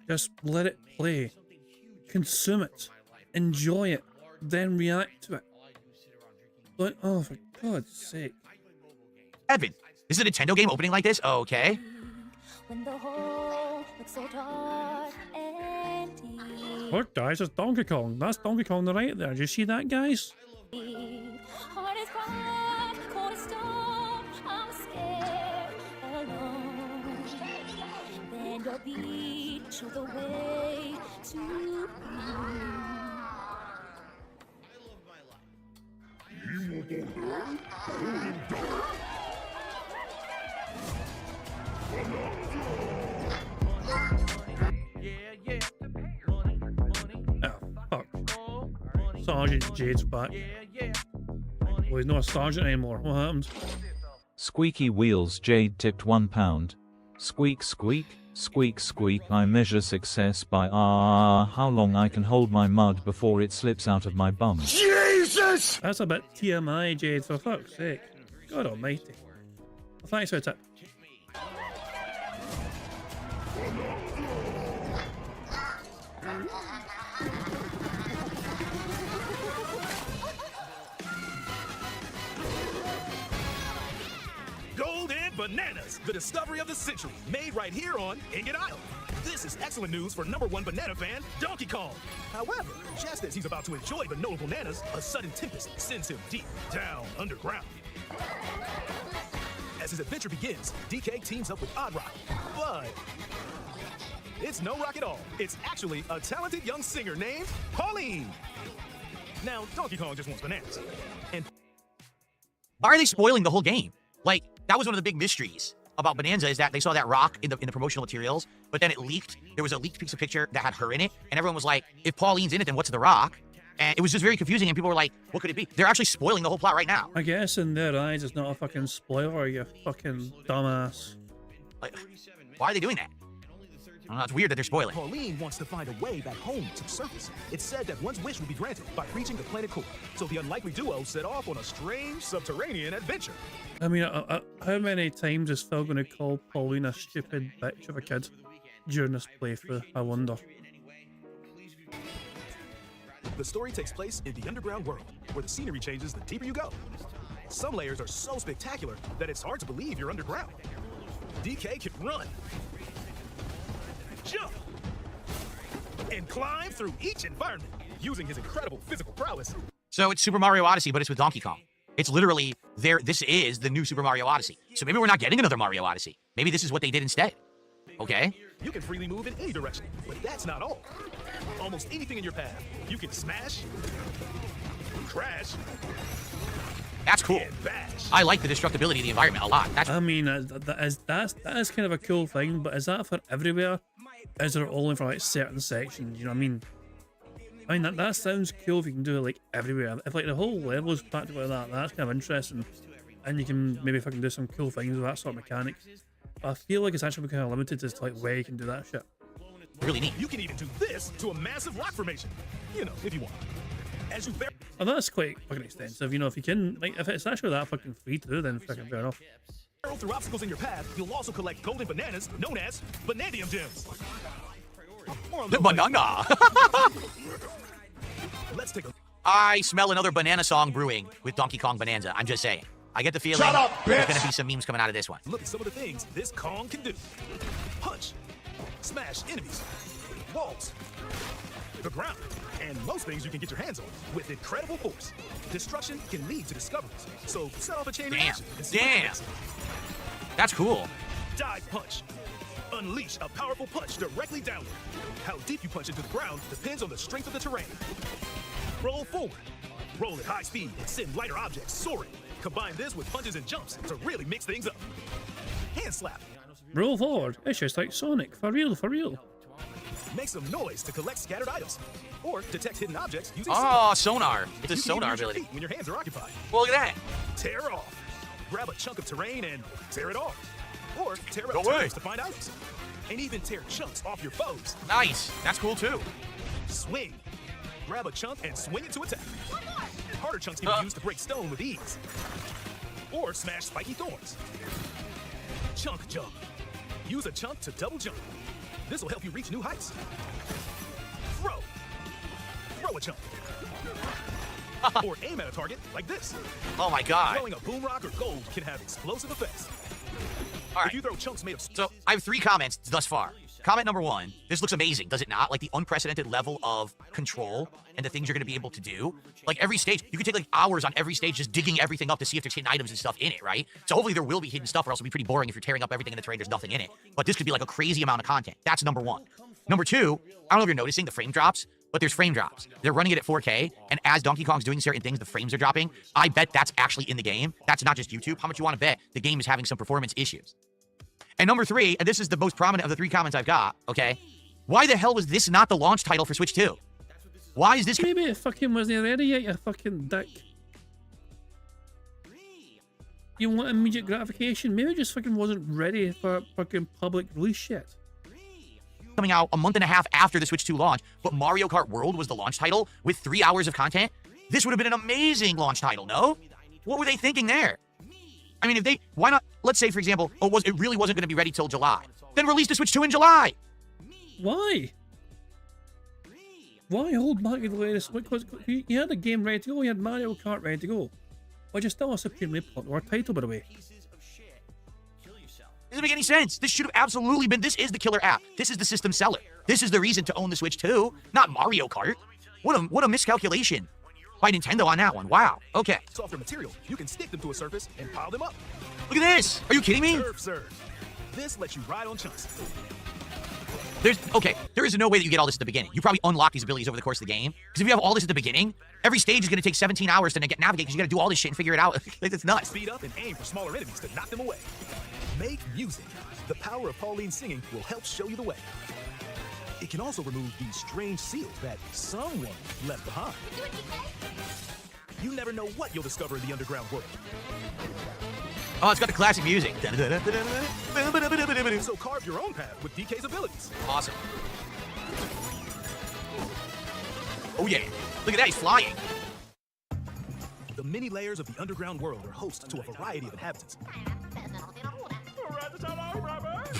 Just let it play. Consume it. Enjoy it. Then react to it. But, oh, for God's sake. Edvin, this is a Nintendo game opening like this? Okay. When the whole looks so dark and deep. Look, guys, it's Donkey Kong. That's Donkey Kong right there. Did you see that, guys? Heart is cracked, cold as stone. I'm scared, alone. Then your beat show the way to you. Oh, fuck. Sergeant Jade's back. Well, he's not a sergeant anymore. What happened? Squeaky wheels. Jade tipped £1. Squeak squeak, squeak squeak. I measure success by how long I can hold my mud before it slips out of my bum. Jesus! That's a bit TMI, Jade, for fuck's sake. God almighty. Well, thanks for the tip. Golden Bananas, the discovery of the century, made right here on Ingot Island. This is excellent news for #1 banana fan, Donkey Kong. However, just as he's about to enjoy the notable bananas, a sudden tempest sends him deep down underground. As his adventure begins, DK teams up with Odd Rock, but it's no rock at all. It's actually a talented young singer named Pauline. Now, Donkey Kong just wants bananas. And Why are they spoiling the whole game? Like, that was one of the big mysteries about Bonanza, is that they saw that rock in the promotional materials, but then it leaked. There was a leaked piece of picture that had her in it, and everyone was like, if Pauline's in it, then what's the rock? And it was just very confusing, and people were like, what could it be? They're actually spoiling the whole plot right now. I guess in their eyes, it's not a fucking spoiler, you fucking dumbass. Like, why are they doing that? I don't know, it's weird that they're spoiling. Pauline wants to find a way back home to surface. It's said that one's wish will be granted by reaching the planet core. So the unlikely duo set off on a strange subterranean adventure. I mean, how many times is Phil going to call Pauline a stupid bitch of a kid during this playthrough? I wonder. The story takes place in the underground world, where the scenery changes the deeper you go. Some layers are so spectacular that it's hard to believe you're underground. DK can run, jump, and climb through each environment using his incredible physical prowess. So it's Super Mario Odyssey, but it's with Donkey Kong. It's literally there. This is the new Super Mario Odyssey. So maybe we're not getting another Mario Odyssey. Maybe this is what they did instead. Okay. You can freely move in any direction, but that's not all. Almost anything in your path, you can smash, crash, That's cool. and bash. I like the destructibility of the environment a lot. That's I mean, that is kind of a cool thing, but is that for everywhere? Is it only for like certain sections? You know what I mean? I mean, that sounds cool if you can do it like everywhere. If like the whole level is practically like that, that's kind of interesting. And you can maybe fucking do some cool things with that sort of mechanics. But I feel like it's actually kind of limited as to like where you can do that shit. really neat. You can even do this to a massive rock formation. You know, if you want. As you barrel And that's quite fucking extensive, you know, if you can, like, if it's actually that fucking free to do, then fucking fair enough. through obstacles in your path, you'll also collect golden bananas known as Banadium Gems. The banana. Let's take a I smell another banana song brewing with Donkey Kong Bonanza. I'm just saying. I get the feeling there's gonna be some memes coming out of this one. look at some of the things this Kong can do. Punch, smash enemies, walls, the ground, and most things you can get your hands on with incredible force. Destruction can lead to discoveries, so set off a chain reaction. and see what Damn. happens. That's cool. Dive punch. Unleash a powerful punch directly downward. How deep you punch into the ground depends on the strength of the terrain. Roll forward. Roll at high speed and send lighter objects soaring. Combine this with punches and jumps to really mix things up. Hand slap. Roll forward. It's just like Sonic. For real, for real. Make some noise to collect scattered items. Or detect hidden objects using Oh, sonar. It's a You can even sonar use your ability. feet when your hands are occupied. Well, look at that. Tear off. Grab a chunk of terrain and tear it off. Or tear Go up away. turns to find items. And even tear chunks off your foes. Nice. That's cool too. Swing. Grab a chunk and swing it to attack. Harder chunks can be used to break stone with ease. Or smash spiky thorns. Chunk jump. Use a chunk to double jump. This will help you reach new heights. Throw. Throw a chunk. Or aim at a target like this. Oh my god. Throwing a boom rock or gold can have explosive effects. All right. If you throw chunks made of So I have 3 comments thus far. Comment number 1, this looks amazing, does it not? Like the unprecedented level of control and the things you're going to be able to do. Like every stage, you could take like hours on every stage just digging everything up to see if there's hidden items and stuff in it, right? So hopefully there will be hidden stuff, or else it'll be pretty boring if you're tearing up everything in the terrain, there's nothing in it. But this could be like a crazy amount of content. That's number 1. Number 2, I don't know if you're noticing the frame drops, but there's frame drops. They're running it at 4K, and as Donkey Kong's doing certain things, the frames are dropping. I bet that's actually in the game. That's not just YouTube. How much you want to bet the game is having some performance issues? And number 3, and this is the most prominent of the 3 comments I've got, okay? Why the hell was this not the launch title for Switch 2? Why is this... Maybe it fucking wasn't ready yet, you fucking dick. You want immediate gratification? Maybe it just fucking wasn't ready for fucking public release yet. coming out a month and a half after the Switch 2 launch, but Mario Kart World was the launch title with 3 hours of content? This would have been an amazing launch title, no? What were they thinking there? I mean, if they... Why not... Let's say, for example, it really wasn't going to be ready till July. Then release the Switch 2 in July! Why? Why hold back the latest? Because you had the game ready to go, you had Mario Kart ready to go. Which is still a supremely popular title, by the way. Doesn't make any sense. This should have absolutely been... This is the killer app. This is the system seller. This is the reason to own the Switch 2, not Mario Kart. What a miscalculation by Nintendo on that one. Wow. Okay. softer material. You can stick them to a surface and pile them up. Look at this. Are you kidding me? Serve. This lets you ride on chunks. There is no way that you get all this at the beginning. You probably unlock these abilities over the course of the game. Because if you have all this at the beginning, every stage is going to take 17 hours to navigate because you got to do all this shit and figure it out. It's nuts. Speed up and aim for smaller enemies to knock them away. Make music. The power of Pauline's singing will help show you the way. It can also remove these strange seals that someone left behind. You never know what you'll discover in the underground world. Oh, it's got the classic music. So carve your own path with DK's abilities. Awesome. Oh yeah. Look at that, he's flying. The many layers of the underground world are host to a variety of inhabitants.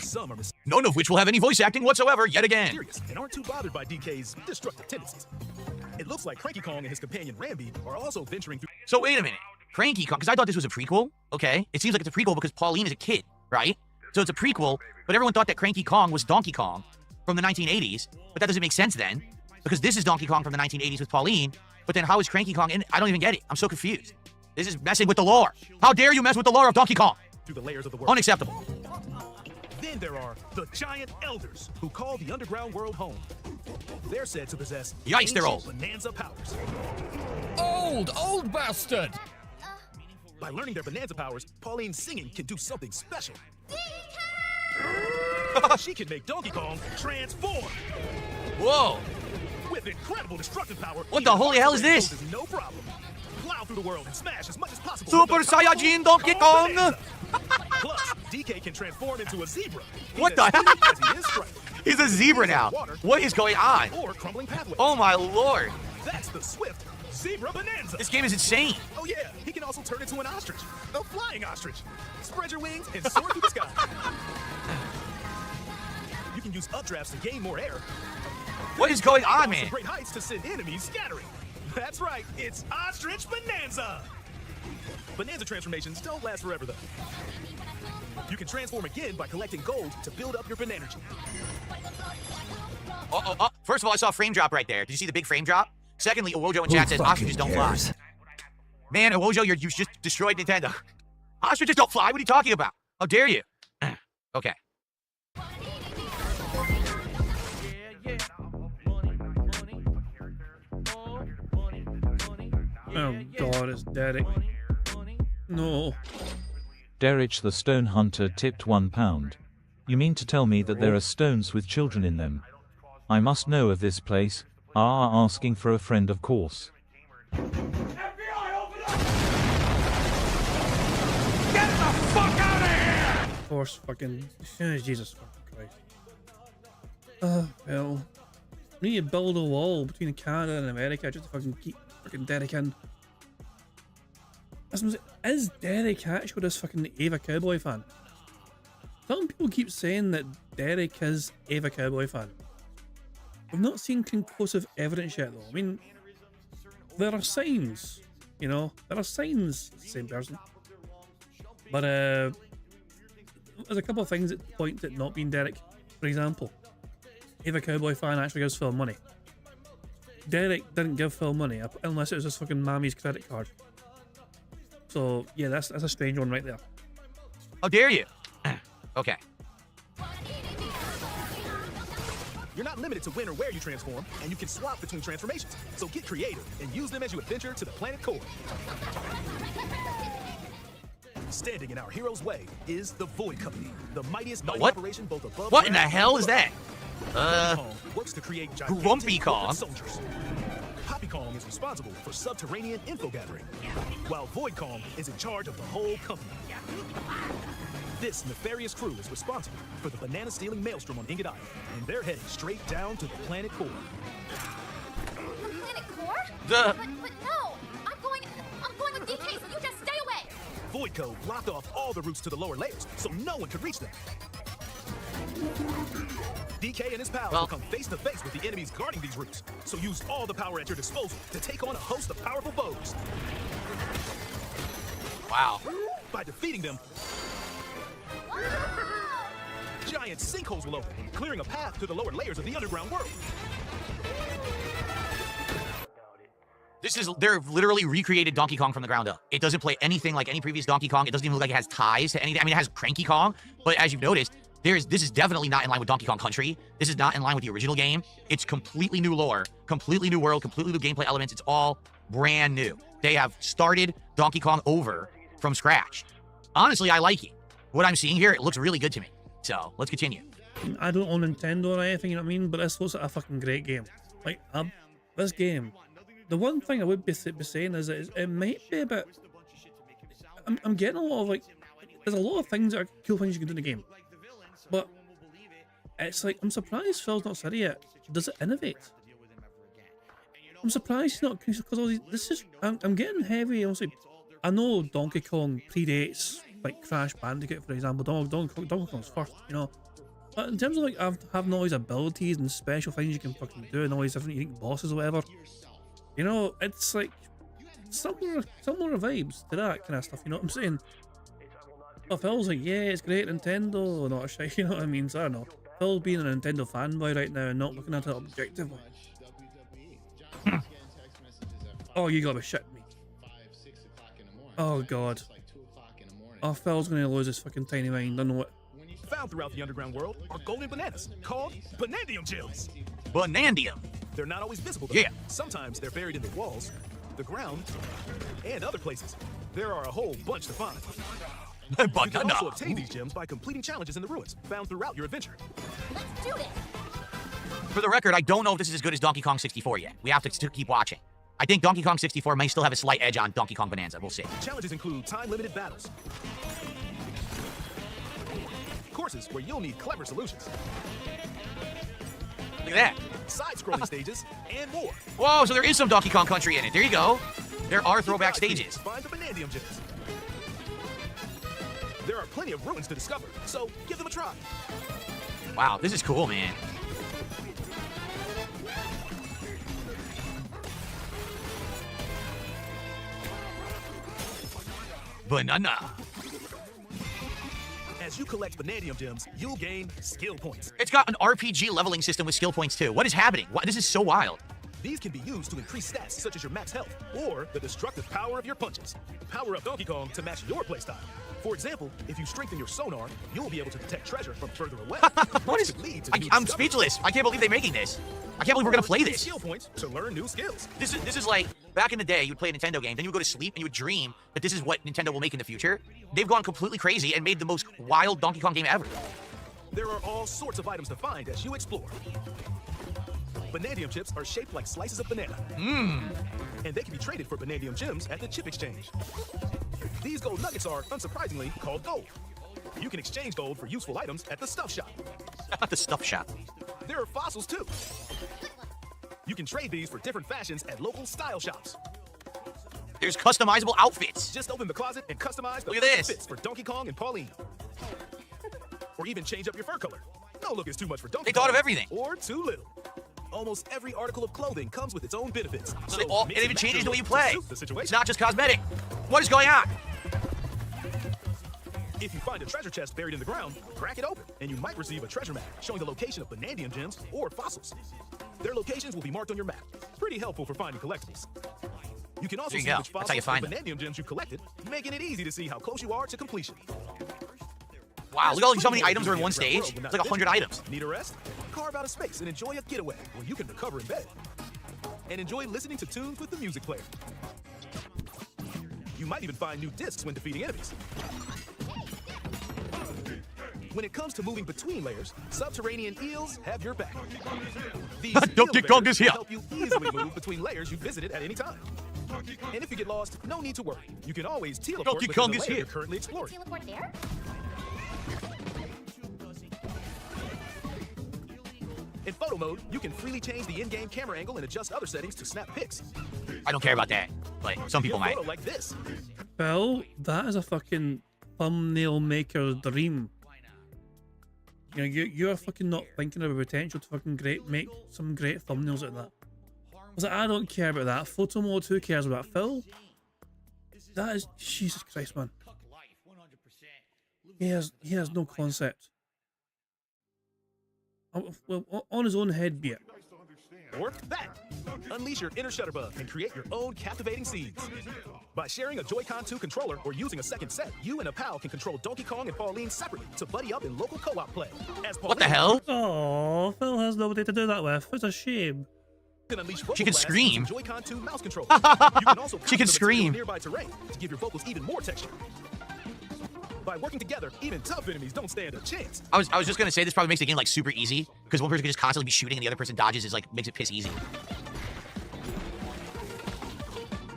Some are None of which will have any voice acting whatsoever yet again. mysterious and aren't too bothered by DK's destructive tendencies. It looks like Cranky Kong and his companion Rambi are also venturing through. So wait a minute. Cranky Kong, because I thought this was a prequel, okay? It seems like it's a prequel because Pauline is a kid, right? So it's a prequel, but everyone thought that Cranky Kong was Donkey Kong from the 1980s, but that doesn't make sense then, because this is Donkey Kong from the 1980s with Pauline, but then how is Cranky Kong in? I don't even get it. I'm so confused. This is messing with the lore. How dare you mess with the lore of Donkey Kong? Through the layers of the world. Unacceptable. Then there are the Giant Elders, who call the underground world home. They're said to possess Yikes, they're old. bonanza powers. Old bastard! By learning their bonanza powers, Pauline's singing can do something special. She can make Donkey Kong transform. Whoa! With incredible destructive power. What the holy hell is this? Is no problem. Plow through the world and smash as much as possible. Super with the Saiyajin Donkey Kong! bonanza. Plus, DK can transform into a zebra. What He's the as hell? sweet as he is striped. He's a zebra now. What is going on? Or crumbling pathways. Oh my lord. That's the swift Zebra Bonanza. This game is insane. Oh yeah, he can also turn into an ostrich. A flying ostrich. Spread your wings and soar through the sky. You can use updrafts to gain more air. What is going on, From man? great heights to send enemies scattering. That's right, it's Ostrich Bonanza. Bonanza transformations don't last forever though. You can transform again by collecting gold to build up your Bonanergy. First of all, I saw a frame drop right there. Did you see the big frame drop? Secondly, Awojo in chat says ostriches don't fly. Man, Awojo, you just destroyed Nintendo. Ostriches don't fly? What are you talking about? How dare you? Okay. Oh god, it's Derek. No. Derek the Stone Hunter tipped £1. You mean to tell me that there are stones with children in them? I must know of this place. Asking for a friend, of course. FBI, open up! Get the fuck out of here! Of course, fucking. Jesus fucking Christ. Well. We need to build a wall between Canada and America just to fucking keep fucking Derek in. Is Derek actually this fucking Ava Cowboy fan? Some people keep saying that Derek is Ava Cowboy fan. We've not seen conclusive evidence yet though. I mean, there are signs, you know, there are signs it's the same person. But there's a couple of things that point to it not being Derek. For example, Ava Cowboy fan actually gives Phil money. Derek didn't give Phil money unless it was his fucking mommy's credit card. So yeah, that's a strange one right there. How dare you? Okay. You're not limited to when or where you transform, and you can swap between transformations. So get creative and use them as you adventure to the planet core. Standing in our hero's way is the Void Company, the mightiest mighty what? operation both above What in the ground hell and is that? Kong works to create Grumpy gigantic Kong. soldiers. Poppy Kong is responsible for subterranean info gathering, while Void Kong is in charge of the whole company. This nefarious crew is responsible for the banana-stealing maelstrom on Ingot Island, and they're heading straight down to the planet core. The planet core? The- But no! I'm going with DK, so you just stay away! Voidco blocked off all the routes to the lower layers, so no one could reach them. DK and his pals will come face to face with the enemies guarding these routes, so use all the power at your disposal to take on a host of powerful foes. Wow. By defeating them, giant sinkholes will open, clearing a path to the lower layers of the underground world. They're literally recreated Donkey Kong from the ground up. It doesn't play anything like any previous Donkey Kong. It doesn't even look like it has ties to anything. I mean, it has Cranky Kong, but as you've noticed, this is definitely not in line with Donkey Kong Country. This is not in line with the original game. It's completely new lore, completely new world, completely new gameplay elements. It's all brand new. They have started Donkey Kong over from scratch. Honestly, I like it. What I'm seeing here, it looks really good to me. So, let's continue. I don't own Nintendo or anything, you know what I mean? But this looks like a fucking great game. Like, this game. The one thing I would be saying is that it might be a bit... I'm getting a lot of, like... There's a lot of things that are cool things you can do in the game. But it's like, I'm surprised Phil's not said it yet. Does it innovate? I'm surprised he's not... Because all these... This is... I'm getting heavy, honestly. I know Donkey Kong predates, like, Crash Bandicoot, for example. Donkey Kong's first, you know? But in terms of, like, having all these abilities and special things you can fucking do and all these different unique bosses or whatever, you know, it's like similar vibes to that kind of stuff, you know what I'm saying? But Phil's like, yeah, it's great Nintendo, not a shit, you know what I mean? So I don't know. Phil being a Nintendo fanboy right now and not looking at it objectively. Oh, you gotta be shitting me. Oh god. Oh, Phil's gonna lose his fucking tiny mind. I know it. Found throughout the underground world are golden bananas called Banandium gems. Banandium. They're not always visible, though. Yeah. Sometimes they're buried in the walls, the ground, and other places. There are a whole bunch to find. You can also obtain these gems by completing challenges in the ruins found throughout your adventure. Let's do this. For the record, I don't know if this is as good as Donkey Kong 64 yet. We have to keep watching. I think Donkey Kong 64 may still have a slight edge on Donkey Kong Bonanza. We'll see. Challenges include time-limited battles, courses where you'll need clever solutions, Look at that. side-scrolling stages, and more. Whoa, so there is some Donkey Kong Country in it. There you go. There are throwback stages. Find the Banandium gems. There are plenty of ruins to discover, so give them a try. Wow, this is cool, man. Banana. As you collect Banandium gems, you'll gain skill points. It's got an RPG leveling system with skill points too. What is happening? This is so wild. These can be used to increase stats such as your max health or the destructive power of your punches. Power up Donkey Kong to match your playstyle. For example, if you strengthen your sonar, you'll be able to detect treasure from further away. What is? I'm speechless. I can't believe they're making this. I can't believe we're gonna play this. Skill points to learn new skills. This is like back in the day. You would play a Nintendo game, then you would go to sleep and you would dream that this is what Nintendo will make in the future. They've gone completely crazy and made the most wild Donkey Kong game ever. There are all sorts of items to find as you explore. Banandium chips are shaped like slices of banana. And they can be traded for Banandium gems at the chip exchange. These gold nuggets are, unsurprisingly, called gold. You can exchange gold for useful items at the stuff shop. The stuff shop. There are fossils too. You can trade these for different fashions at local style shops. There's customizable outfits. Just open the closet and customize the Look at this. fits for Donkey Kong and Pauline. Or even change up your fur color. No look is too much for Donkey Kong. They thought of everything. Or too little. Almost every article of clothing comes with its own benefits. So it even changes the way you play. The situation. It's not just cosmetic. What is going on? If you find a treasure chest buried in the ground, crack it open, and you might receive a treasure map showing the location of Banandium gems or fossils. Their locations will be marked on your map. Pretty helpful for finding collectibles. You can also There you see go. which That's how you fossils find and them. Banandium gems you collected, making it easy to see how close you are to completion. Wow, look at how many items are in one stage. It's like 100 items. Need a rest? Carve out a space and enjoy a getaway where you can recover in bed. And enjoy listening to tunes with the music player. You might even find new discs when defeating enemies. When it comes to moving between layers, subterranean eels have your back. These Donkey eel Kong bears is here. will help you easily move between layers you visited at any time. And if you get lost, no need to worry. You can always teleport Donkey within Kong the is layer here. you're currently exploring. Teleport there? In photo mode, you can freely change the in-game camera angle and adjust other settings to snap pics. I don't care about that, but some people Get a might. photo like this. Well, that is a fucking thumbnail maker's dream. You know, you are fucking not thinking of the potential to fucking make some great thumbnails out of that. I was like, I don't care about that. Photo mode, who cares about Phil? That is, Jesus Christ, man. He has no concept. Well, on his own head, be it. Or that. Unleash your inner Shutterbug and create your own captivating scenes. By sharing a Joy-Con 2 controller or using a second set, you and a pal can control Donkey Kong and Pauline separately to buddy up in local co-op play. As What the Pauline hell? Oh, Phil has nobody to do that with. It's a shame. can unleash She can vocal blasts scream. using Joy-Con 2 mouse controller. You can also She can custom scream. nearby terrain to give your vocals even more texture. By working together, even tough enemies don't stand a chance. I was just gonna say this probably makes the game like super easy because one person can just constantly be shooting and the other person dodges is like makes it piss easy.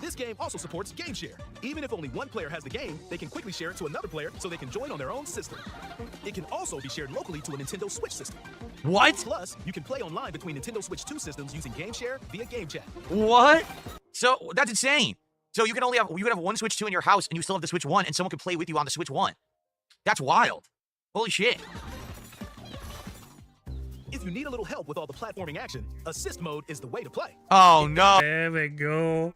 This game also supports Game Share. Even if only one player has the game, they can quickly share it to another player so they can join on their own system. It can also be shared locally to a Nintendo Switch system. What? Plus, you can play online between Nintendo Switch 2 systems using Game Share via Game Chat. What? So that's insane. So you can have one Switch 2 in your house and you still have the Switch 1 and someone can play with you on the Switch 1. That's wild. Holy shit. If you need a little help with all the platforming action, Assist Mode is the way to play. Oh no. There we go.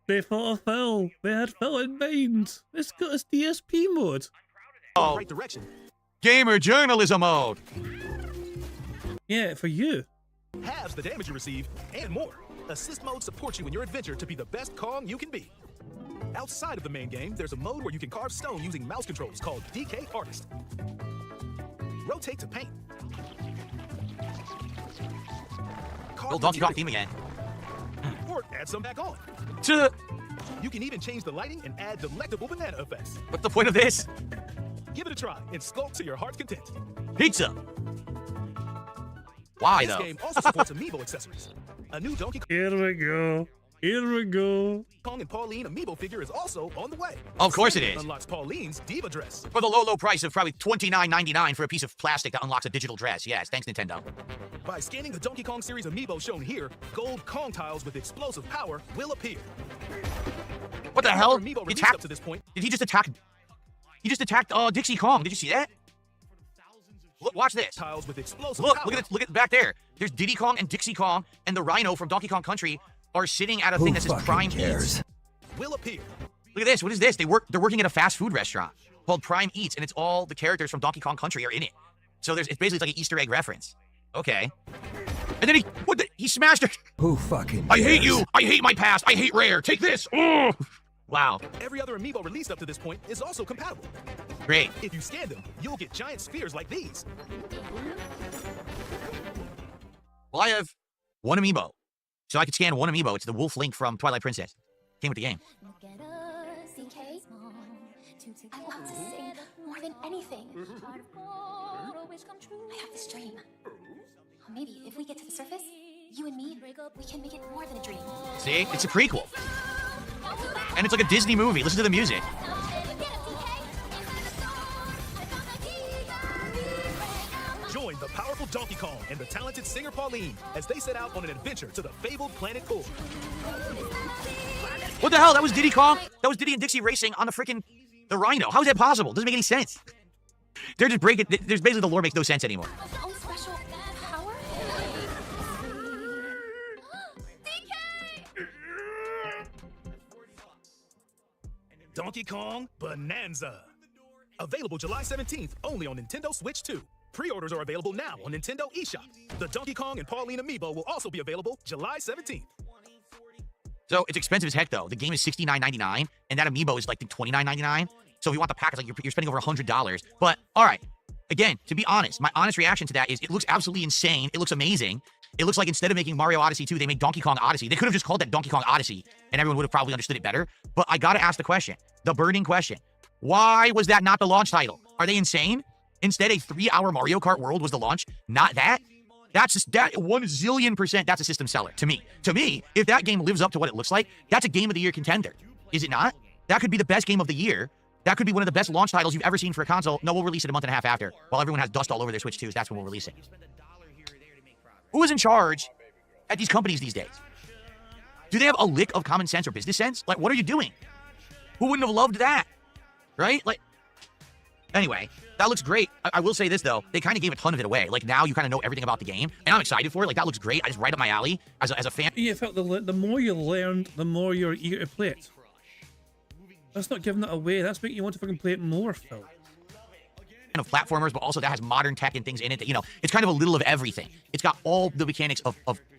They thought of Phil. They had Phil in mind. It's got its DSP mode. In the right direction. Gamer journalism mode. Yeah, for you. Halves the damage you receive, and more. Assist Mode supports you in your adventure to be the best Kong you can be. Outside of the main game, there's a mode where you can carve stone using mouse controls called DK Artist. rotate to paint. Oh, Donkey Kong theme again. Or add some back on. Tuh. You can even change the lighting and add delectable banana effects. What's the point of this? Give it a try and sculpt to your heart's content. Pizza. Why This though? game also supports amiibo accessories. A new Donkey Here we go. Here we go. Kong and Pauline amiibo figure is also on the way. Of course it is. Unlocks Pauline's diva dress. For the low, low price of probably $29.99 for a piece of plastic that unlocks a digital dress. Yes, thanks Nintendo. By scanning the Donkey Kong series amiibo shown here, gold Kong tiles with explosive power will appear. What the hell? Amiibo He released attacked. up to this point. Did he just attack? He just attacked Dixie Kong. Did you see that? Look, watch this. Tiles with explosive Look, power. look at it. Look at back there. There's Diddy Kong and Dixie Kong and the Rhino from Donkey Kong Country are sitting at a thing that says Prime Eats. Will appear. Look at this. What is this? They're working at a fast food restaurant called Prime Eats, and it's all the characters from Donkey Kong Country are in it. So it's basically like an Easter egg reference. Okay. And then he smashed her. Who fucking I hate you. I hate my past. I hate Rare. Take this. Oh. Wow. Every other amiibo released up to this point is also compatible. Great. If you scan them, you'll get giant spheres like these. Well, I have one amiibo. So I could scan one amiibo. It's the Wolf Link from Twilight Princess. Came with the game. Look at us, DK. I want to sing more than anything. I have this dream. Maybe if we get to the surface, you and me, we can make it more than a dream. See? It's a prequel. And it's like a Disney movie. Listen to the music. Join the powerful Donkey Kong and the talented singer Pauline as they set out on an adventure to the fabled planet Core. What the hell? That was Diddy Kong? That was Diddy and Dixie racing on the Rhino. How is that possible? Doesn't make any sense. They're just breaking. There's basically the lore makes no sense anymore. Oh, special power? Donkey Kong Bonanza. Available July 17th only on Nintendo Switch 2. Pre-orders are available now on Nintendo eShop. The Donkey Kong and Pauline amiibo will also be available July 17th. So it's expensive as heck, though. The game is $69.99, and that amiibo is like $29.99. So if you want the pack, it's like you're spending over $100. But all right, again, to be honest, my honest reaction to that is it looks absolutely insane. It looks amazing. It looks like instead of making Mario Odyssey 2, they made Donkey Kong Odyssey. They could have just called that Donkey Kong Odyssey, and everyone would have probably understood it better. But I gotta ask the question, the burning question: why was that not the launch title? Are they insane? Instead, a 3-hour Mario Kart World was the launch. Not that. That's just that 1,000,000%. That's a system seller to me. To me, if that game lives up to what it looks like, that's a Game of the Year contender. Is it not? That could be the best game of the year. That could be one of the best launch titles you've ever seen for a console. No, we'll release it a month and a half after, while everyone has dust all over their Switch 2s. That's when we'll release it. Who is in charge at these companies these days? Do they have a lick of common sense or business sense? Like, what are you doing? Who wouldn't have loved that? Right? Like, anyway, that looks great. I will say this, though. They kind of gave a ton of it away. Like, now you kind of know everything about the game, and I'm excited for it. Like, that looks great. It's right up my alley as a fan. Yeah, it felt the more you learned, the more you're eager to play it. That's not giving it away. That's making you want to fucking play it more, Phil. Of platformers, but also that has modern tech and things in it that, you know, it's kind of a little of everything. It's got all the mechanics of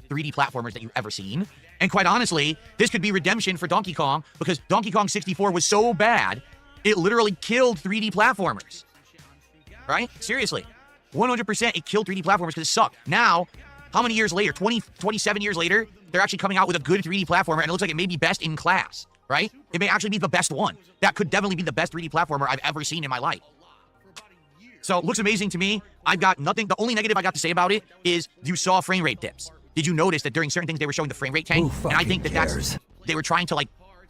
3D platformers that you've ever seen. And quite honestly, this could be redemption for Donkey Kong, because Donkey Kong 64 was so bad, it literally killed 3D platformers. Right? Seriously. 100% it killed 3D platformers because it sucked. Now, how many years later? 27 years later, they're actually coming out with a good 3D platformer, and it looks like it may be best in class. Right? It may actually be the best one. That could definitely be the best 3D platformer I've ever seen in my life. So it looks amazing to me. I've got nothing. The only negative I got to say about it is you saw frame rate dips. Did you notice that during certain things they were showing the frame rate tank? And I think that's they were trying to like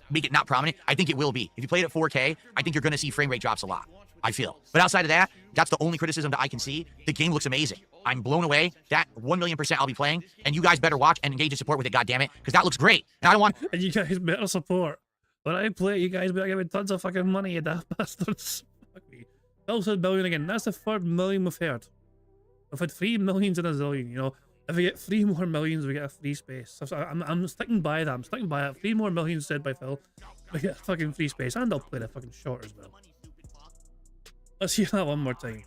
make it not prominent. I think it will be. If you play it at 4K, I think you're going to see frame rate drops a lot. I feel. But outside of that, that's the only criticism that I can see. The game looks amazing. I'm blown away. That 1,000,000% I'll be playing. And you guys better watch and engage in support with it, goddammit, because that looks great. And I don't want. And you guys better support. When I play, you guys better give me tons of fucking money, you daft bastards. Fuck me. Phil said billion again. That's the 3rd million we've heard. We've had 3 millions in a zillion, you know. If we get 3 more millions, we get a free space. So I'm sticking by that. I'm sticking by it. 3 more millions said by Phil. We get a fucking free space. And I'll play the fucking short as well. Let's hear that one more time.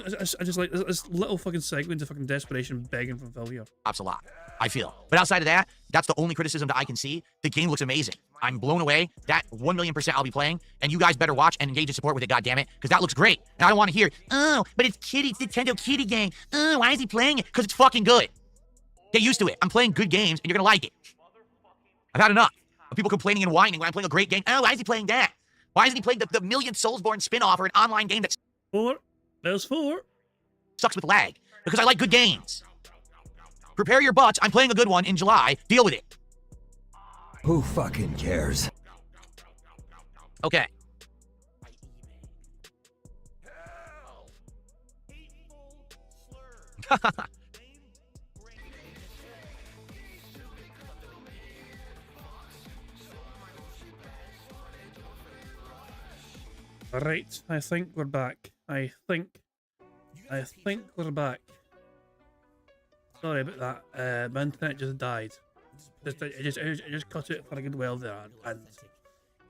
I just like this little fucking segment of fucking desperation begging from Phil here. A lot, I feel. But outside of that, that's the only criticism that I can see. The game looks amazing. I'm blown away. That 1,000,000% I'll be playing, and you guys better watch and engage in support with it, goddammit, because that looks great. And I don't want to hear, oh, but it's Nintendo Kitty game. Oh, why is he playing it? Because it's fucking good. Get used to it. I'm playing good games, and you're gonna like it. I've had enough of people complaining and whining when I'm playing a great game. Oh, why is he playing that? Why isn't he playing the millionth Soulsborne spin-off or an online game that 4. There's 4. sucks with lag? Because I like good games. Prepare your butts. I'm playing a good one in July. Deal with it. Who fucking cares? Okay. Right, I think we're back. I think we're back. Sorry about that. My internet just died. I just cut it for a good while there, and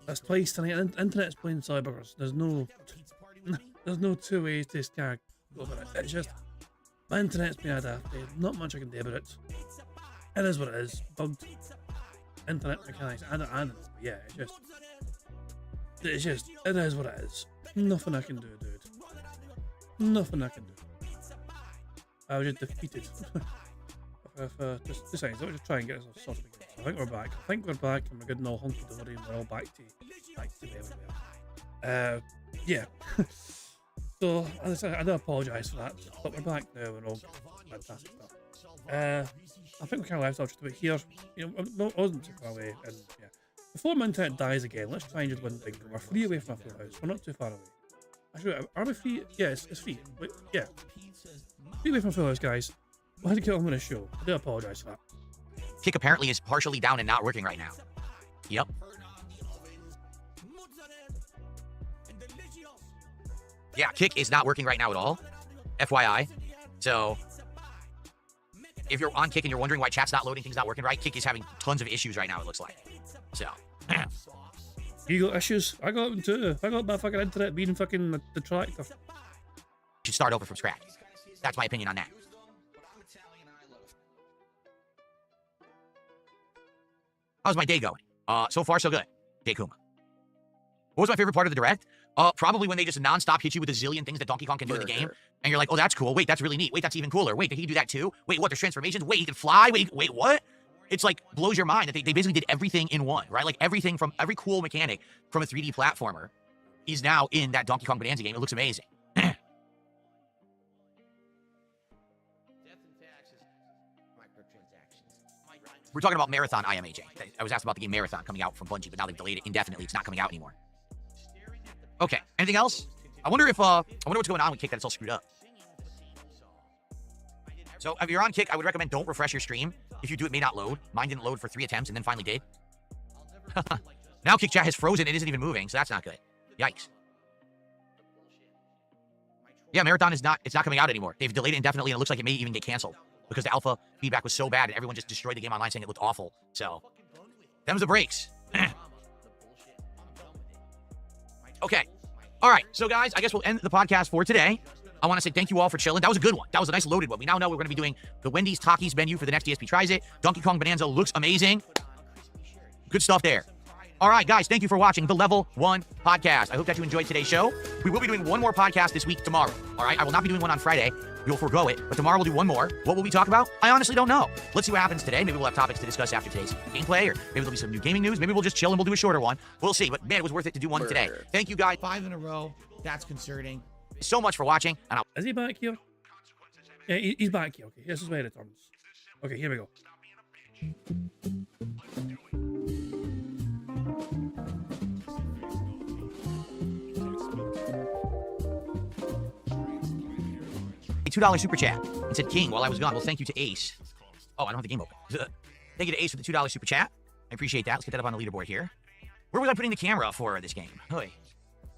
that's twice tonight. Internet's playing cyberbuggers. There's no two ways to go over it. It's just my internet's been adapted. Not much I can do about it. It is what it is. Bugged internet mechanics. I don't know. Yeah, it is what it is. Nothing I can do, dude. Nothing I can do. I was just defeated. Just 2 seconds, let me just try and get this sorted again. So I think we're back, and we're good and all hunky dory, and we're all back to where we were. Yeah. So, as I said, I do apologise for that, but we're back now, and all fantastic stuff. I think we kind of left off just about here. You know, I wasn't too far away, and yeah. Before my internet dies again, let's try and just win bingo. We're free away from our full house. We're not too far away. Actually, are we free? Yeah, it's free. Wait, yeah. Free away from full house, guys. We'll have to get on with the show. I do apologise for that. Kick apparently is partially down and not working right now. Yep. Yeah, Kick is not working right now at all. FYI. So, if you're on Kick and you're wondering why chat's not loading, things not working right, Kick is having tons of issues right now, it looks like. So. You got issues? I got them too. I got my fucking internet being fucking the detractor. Should start over from scratch. That's my opinion on that. How's my day going? So far, so good. Day Kuma. What was my favorite part of the Direct? Probably when they just nonstop hit you with a zillion things that Donkey Kong can do in the game. And you're like, oh, that's cool. Wait, that's really neat. Wait, that's even cooler. Wait, did he do that too? Wait, what? There's transformations? Wait, he can fly? Wait, what? It's like, blows your mind that they basically did everything in one, right? Like everything from every cool mechanic from a 3D platformer is now in that Donkey Kong Bonanza game. It looks amazing. We're talking about Marathon IMAJ. I was asked about the game Marathon coming out from Bungie, but now they've delayed it indefinitely. It's not coming out anymore. Okay, anything else? I wonder what's going on with Kick that it's all screwed up. So if you're on Kick, I would recommend don't refresh your stream. If you do, it may not load. Mine didn't load for 3 attempts and then finally did. Now Kick chat has frozen. It isn't even moving, so that's not good. Yikes. Yeah, Marathon it's not coming out anymore. They've delayed it indefinitely, and it looks like it may even get canceled because the alpha feedback was so bad and everyone just destroyed the game online saying it looked awful. So, them's the breaks. Okay. All right. So, guys, I guess we'll end the podcast for today. I want to say thank you all for chilling. That was a good one. That was a nice loaded one. We now know we're going to be doing the Wendy's Takis menu for the next DSP Tries It. Donkey Kong Bonanza looks amazing. Good stuff there. All right, guys, thank you for watching the Level 1 podcast. I hope that you enjoyed today's show. We will be doing one more podcast this week tomorrow. All right, I will not be doing one on Friday. We will forego it, but tomorrow we'll do one more. What will we talk about? I honestly don't know. Let's see what happens today. Maybe we'll have topics to discuss after today's gameplay, or maybe there'll be some new gaming news. Maybe we'll just chill and we'll do a shorter one. We'll see, but man, it was worth it to do one today. Thank you, guys. 5 in a row. That's concerning. So much for watching, and I'll... Is he back here? Yeah, he's back here. Okay, this is where it returns. Okay, here we go. A $2 super chat. It said King while I was gone. Well, thank you to Ace. Oh, I don't have the game open. Thank you to Ace for the $2 super chat. I appreciate that. Let's get that up on the leaderboard here. Where was I putting the camera for this game? Hey.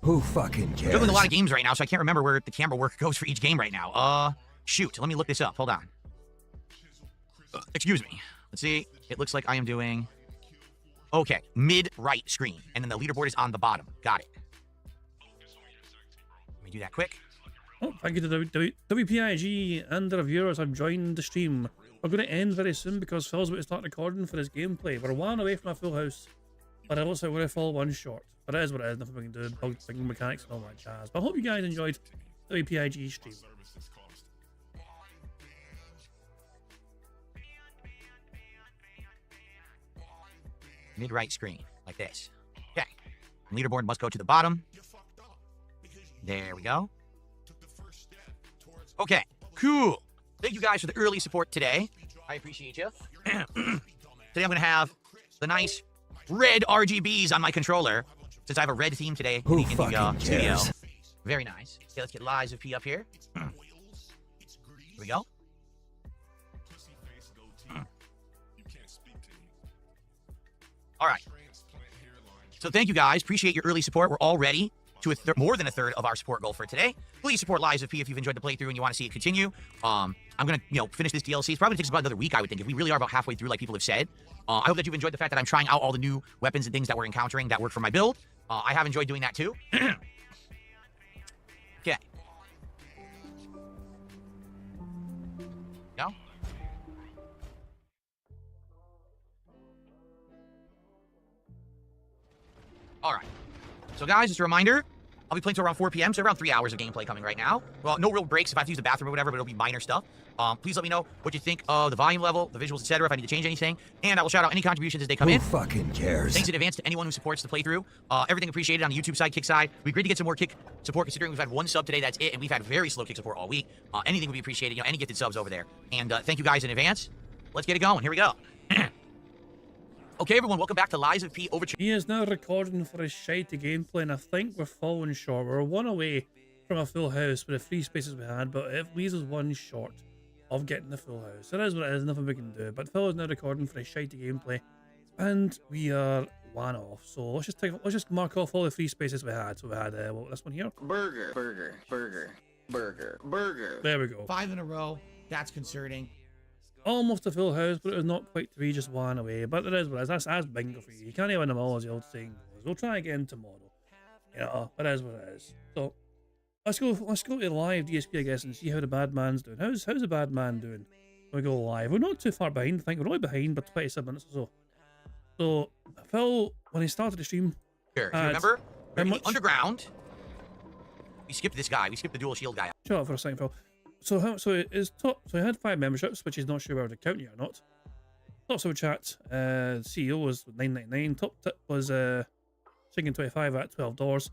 Who fucking cares? I'm doing a lot of games right now, so I can't remember where the camera work goes for each game right now. Shoot. Let me look this up. Hold on. Excuse me. Let's see. It looks like I am doing... Okay. Mid-right screen. And then the leaderboard is on the bottom. Got it. Let me do that quick. Oh, thank you to WPIG and the reviewers have joined the stream. We're going to end very soon because Phil's about to start recording for his gameplay. We're one away from a full house, but it looks like we're going to fall one short. But it is what it is, nothing we can do, bugs, mechanics and all that jazz. But I hope you guys enjoyed the WPIG stream. Mid-right screen, like this. Okay. Leaderboard must go to the bottom. There we go. Okay, cool. Thank you guys for the early support today. I appreciate you. Today I'm going to have the nice red RGBs on my controller, since I have a red theme today in the studio. Very nice. Okay, let's get Lies of P up here. Here we go. All right. So thank you guys. Appreciate your early support. We're already to more than a third of our support goal for today. Please support Lies of P if you've enjoyed the playthrough and you want to see it continue. I'm gonna, finish this DLC. It's probably takes about another week, I would think, if we really are about halfway through, like people have said. I hope that you've enjoyed the fact that I'm trying out all the new weapons and things that we're encountering that work for my build. I have enjoyed doing that too. Okay. Go. All right. So guys, just a reminder, I'll be playing till around 4 p.m., so around 3 hours of gameplay coming right now. Well, no real breaks if I have to use the bathroom or whatever, but it'll be minor stuff. Please let me know what you think of the volume level, the visuals, etc., if I need to change anything, and I will shout out any contributions as they come in. Who fucking cares? Thanks in advance to anyone who supports the playthrough. Everything appreciated on the YouTube side, Kick side. We'd be great to get some more Kick support, considering we've had one sub today, that's it, and we've had very slow Kick support all week. Anything would be appreciated, any gifted subs over there. And thank you guys in advance. Let's get it going. Here we go. Okay, everyone, welcome back to Lies of P Overture. He is now recording for his shitey gameplay, and I think we're falling short. We're one away from a full house with the 3 spaces we had, but it leaves us one short of getting the full house. It is what it is, nothing we can do. But Phil is now recording for his shitey gameplay, and we are one off. So let's just mark off all the 3 spaces we had. So we had this one here. Burger, burger, burger, burger, burger. There we go. 5 in a row. That's concerning. Almost a full house, but it was not quite 3, just 1 away. But it is what it is. That's bingo for you. You can't win them all, as the old saying goes. We'll try again tomorrow. It is what it is. So let's go to live DSP, I guess, and see how the bad man's doing. How's the bad man doing? We go live. We're not too far behind. I think we're only behind by 27 minutes or so. So Phil, when he started the stream, Sure. Do you remember? We're in the underground. We skipped this guy. We skipped the dual shield guy. Shut up for a second, Phil. So he had 5 memberships, which he's not sure whether to count yet or not. Top super chat, CEO was $9.99. Top tip was Chicken25 at $12.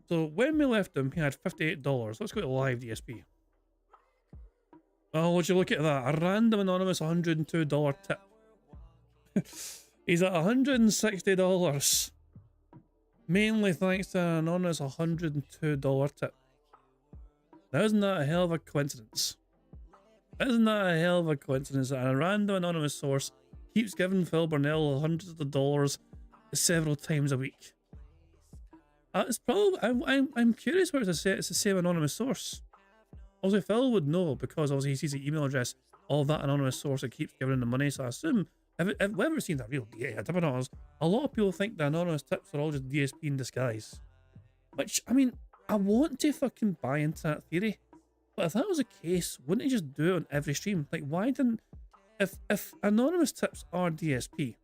So when we left him, he had $58. Let's go to live DSP. Oh, would you look at that? A random anonymous $102 tip. He's at $160. Mainly thanks to an anonymous $102 tip. Now, isn't that a hell of a coincidence? Isn't that a hell of a coincidence that a random anonymous source keeps giving Phil Burnell hundreds of dollars several times a week? It's probably, I'm curious whether it's the same anonymous source. Also, Phil would know because obviously he sees the email address of that anonymous source that keeps giving him the money. So I assume if we've ever seen that real tip anonymous, a lot of people think the anonymous tips are all just DSP in disguise. Which, I mean, I want to fucking buy into that theory, but if that was the case, wouldn't he just do it on every stream? Like, why didn't, if anonymous tips are DSP,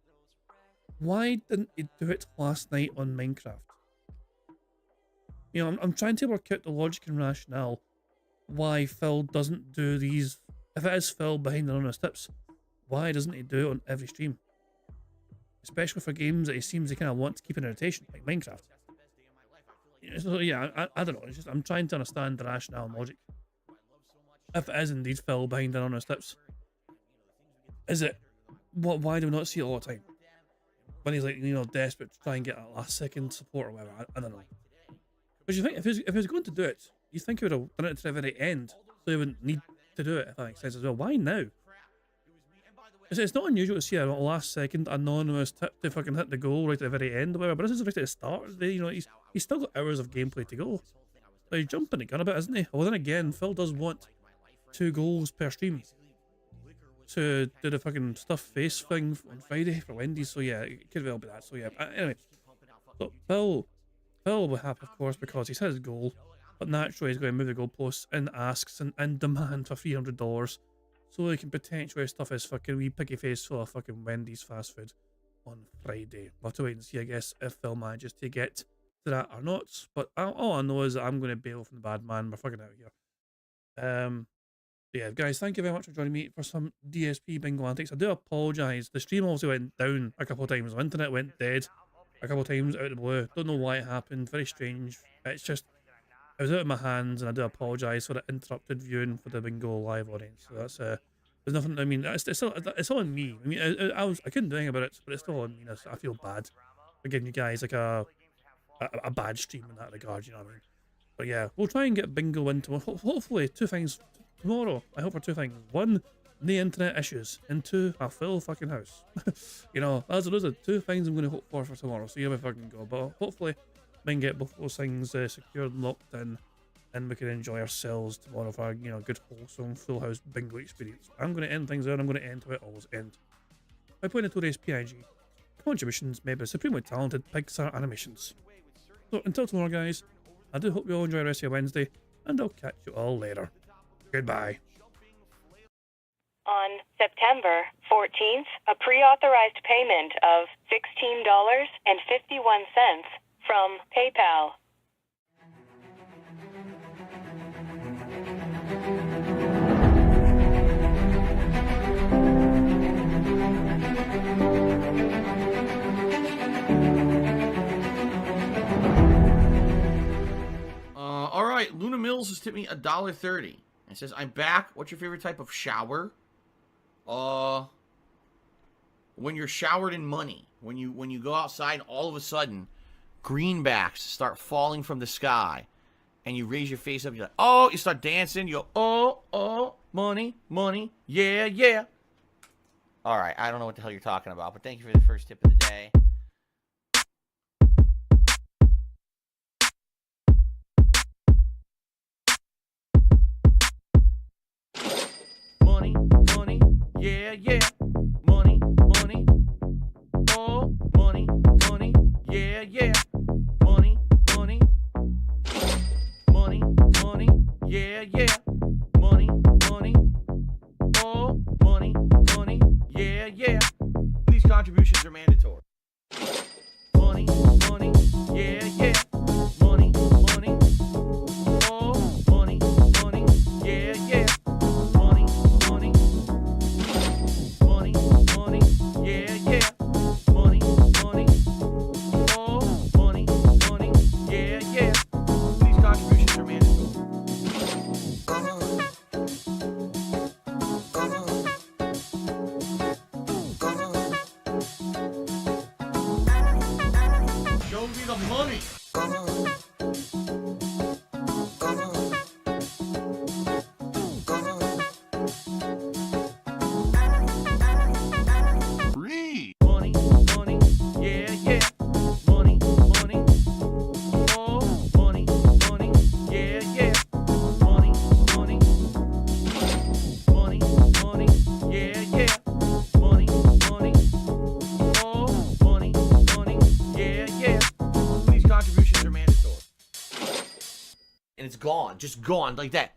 why didn't he do it last night on Minecraft? I'm trying to work out the logic and rationale why Phil doesn't do these. If it is Phil behind anonymous tips, why doesn't he do it on every stream? Especially for games that he seems to kind of want to keep in rotation, like Minecraft. So yeah, I don't know. It's just I'm trying to understand the rationale and logic. If it is indeed Phil behind anonymous tips, is it? Why do we not see it all the time? When he's like, desperate to try and get a last second support or whatever. I don't know. But you think if he was going to do it, you think he would have done it to the very end, so he wouldn't need to do it. If that makes sense as well. Why now? It's not unusual to see a last second anonymous tip to fucking hit the goal right at the very end or whatever, but this is right at the start. He's still got hours of gameplay to go. So he's jumping the gun a bit, isn't he? Well, then again, Phil does want 2 goals per stream to do the fucking stuff face thing on Friday for Wendy's. So yeah, it could well be that. So yeah, anyway. So Phil will be happy, of course, because he's hit his goal. But naturally, he's going to move the goalposts and asks and demand for $300 so he can potentially stuff his fucking wee piggy face full of fucking Wendy's fast food on Friday. We'll have to wait and see, I guess, if Phil manages to get to that or not. But all I know is that I'm going to bail from the bad man. We're fucking out here. Yeah, guys, thank you very much for joining me for some DSP Bingo antics. I do apologise. The stream also went down a couple of times. The internet went dead a couple of times out of the blue. Don't know why it happened. Very strange. It's just, I was out of my hands, and I do apologise for the interrupted viewing for the Bingo live audience. So that's there's nothing. I mean, it's all on me. I mean, I couldn't do anything about it, but it's still on me. I feel bad for giving you guys like a bad stream in that regard. You know what I mean? But yeah, we'll try and get Bingo in tomorrow. Hopefully, two things tomorrow. I hope for two things. One, no internet issues, and two, a full fucking house. You know, those are two things I'm going to hope for tomorrow. So you have a fucking go. But hopefully, we can get both those things secured and locked in, and we can enjoy ourselves tomorrow for a good wholesome full house bingo experience. I'm going to end things there. I'm going to end where it always end by putting notorious PIG contributions made by supremely talented Pixar Animations. So until tomorrow, guys, I do hope you all enjoy the rest of your Wednesday, and I'll catch you all later. Goodbye. On September 14th, a pre-authorized payment of $16.51 from PayPal. All right, Luna Mills has tipped me $1.30. It says, I'm back. What's your favorite type of shower? When you're showered in money. When you go outside, all of a sudden, greenbacks start falling from the sky. And you raise your face up, you're like, oh, you start dancing, you go, oh, money, money, yeah, yeah. All right, I don't know what the hell you're talking about, but thank you for the first tip of the day. Money, money, yeah, yeah. Money, money, oh, money, money, yeah, yeah. Money, money, money, money, yeah, yeah. Money, money, oh, money, money, yeah, yeah. These contributions are mandatory. Money, money, yeah, yeah. Money, money, oh, money, money, yeah, yeah. Money, money, money, money, yeah, yeah. Money, money, oh, money, money, yeah, yeah. These contributions are mandatory. Show me the money. Free. Money, money, yeah, yeah. Money, money, oh, money, money, yeah, yeah. Money, money, money, money, yeah, yeah. Money, money, oh, money, money, yeah, yeah. These contributions are mandatory. And it's gone, just gone like that.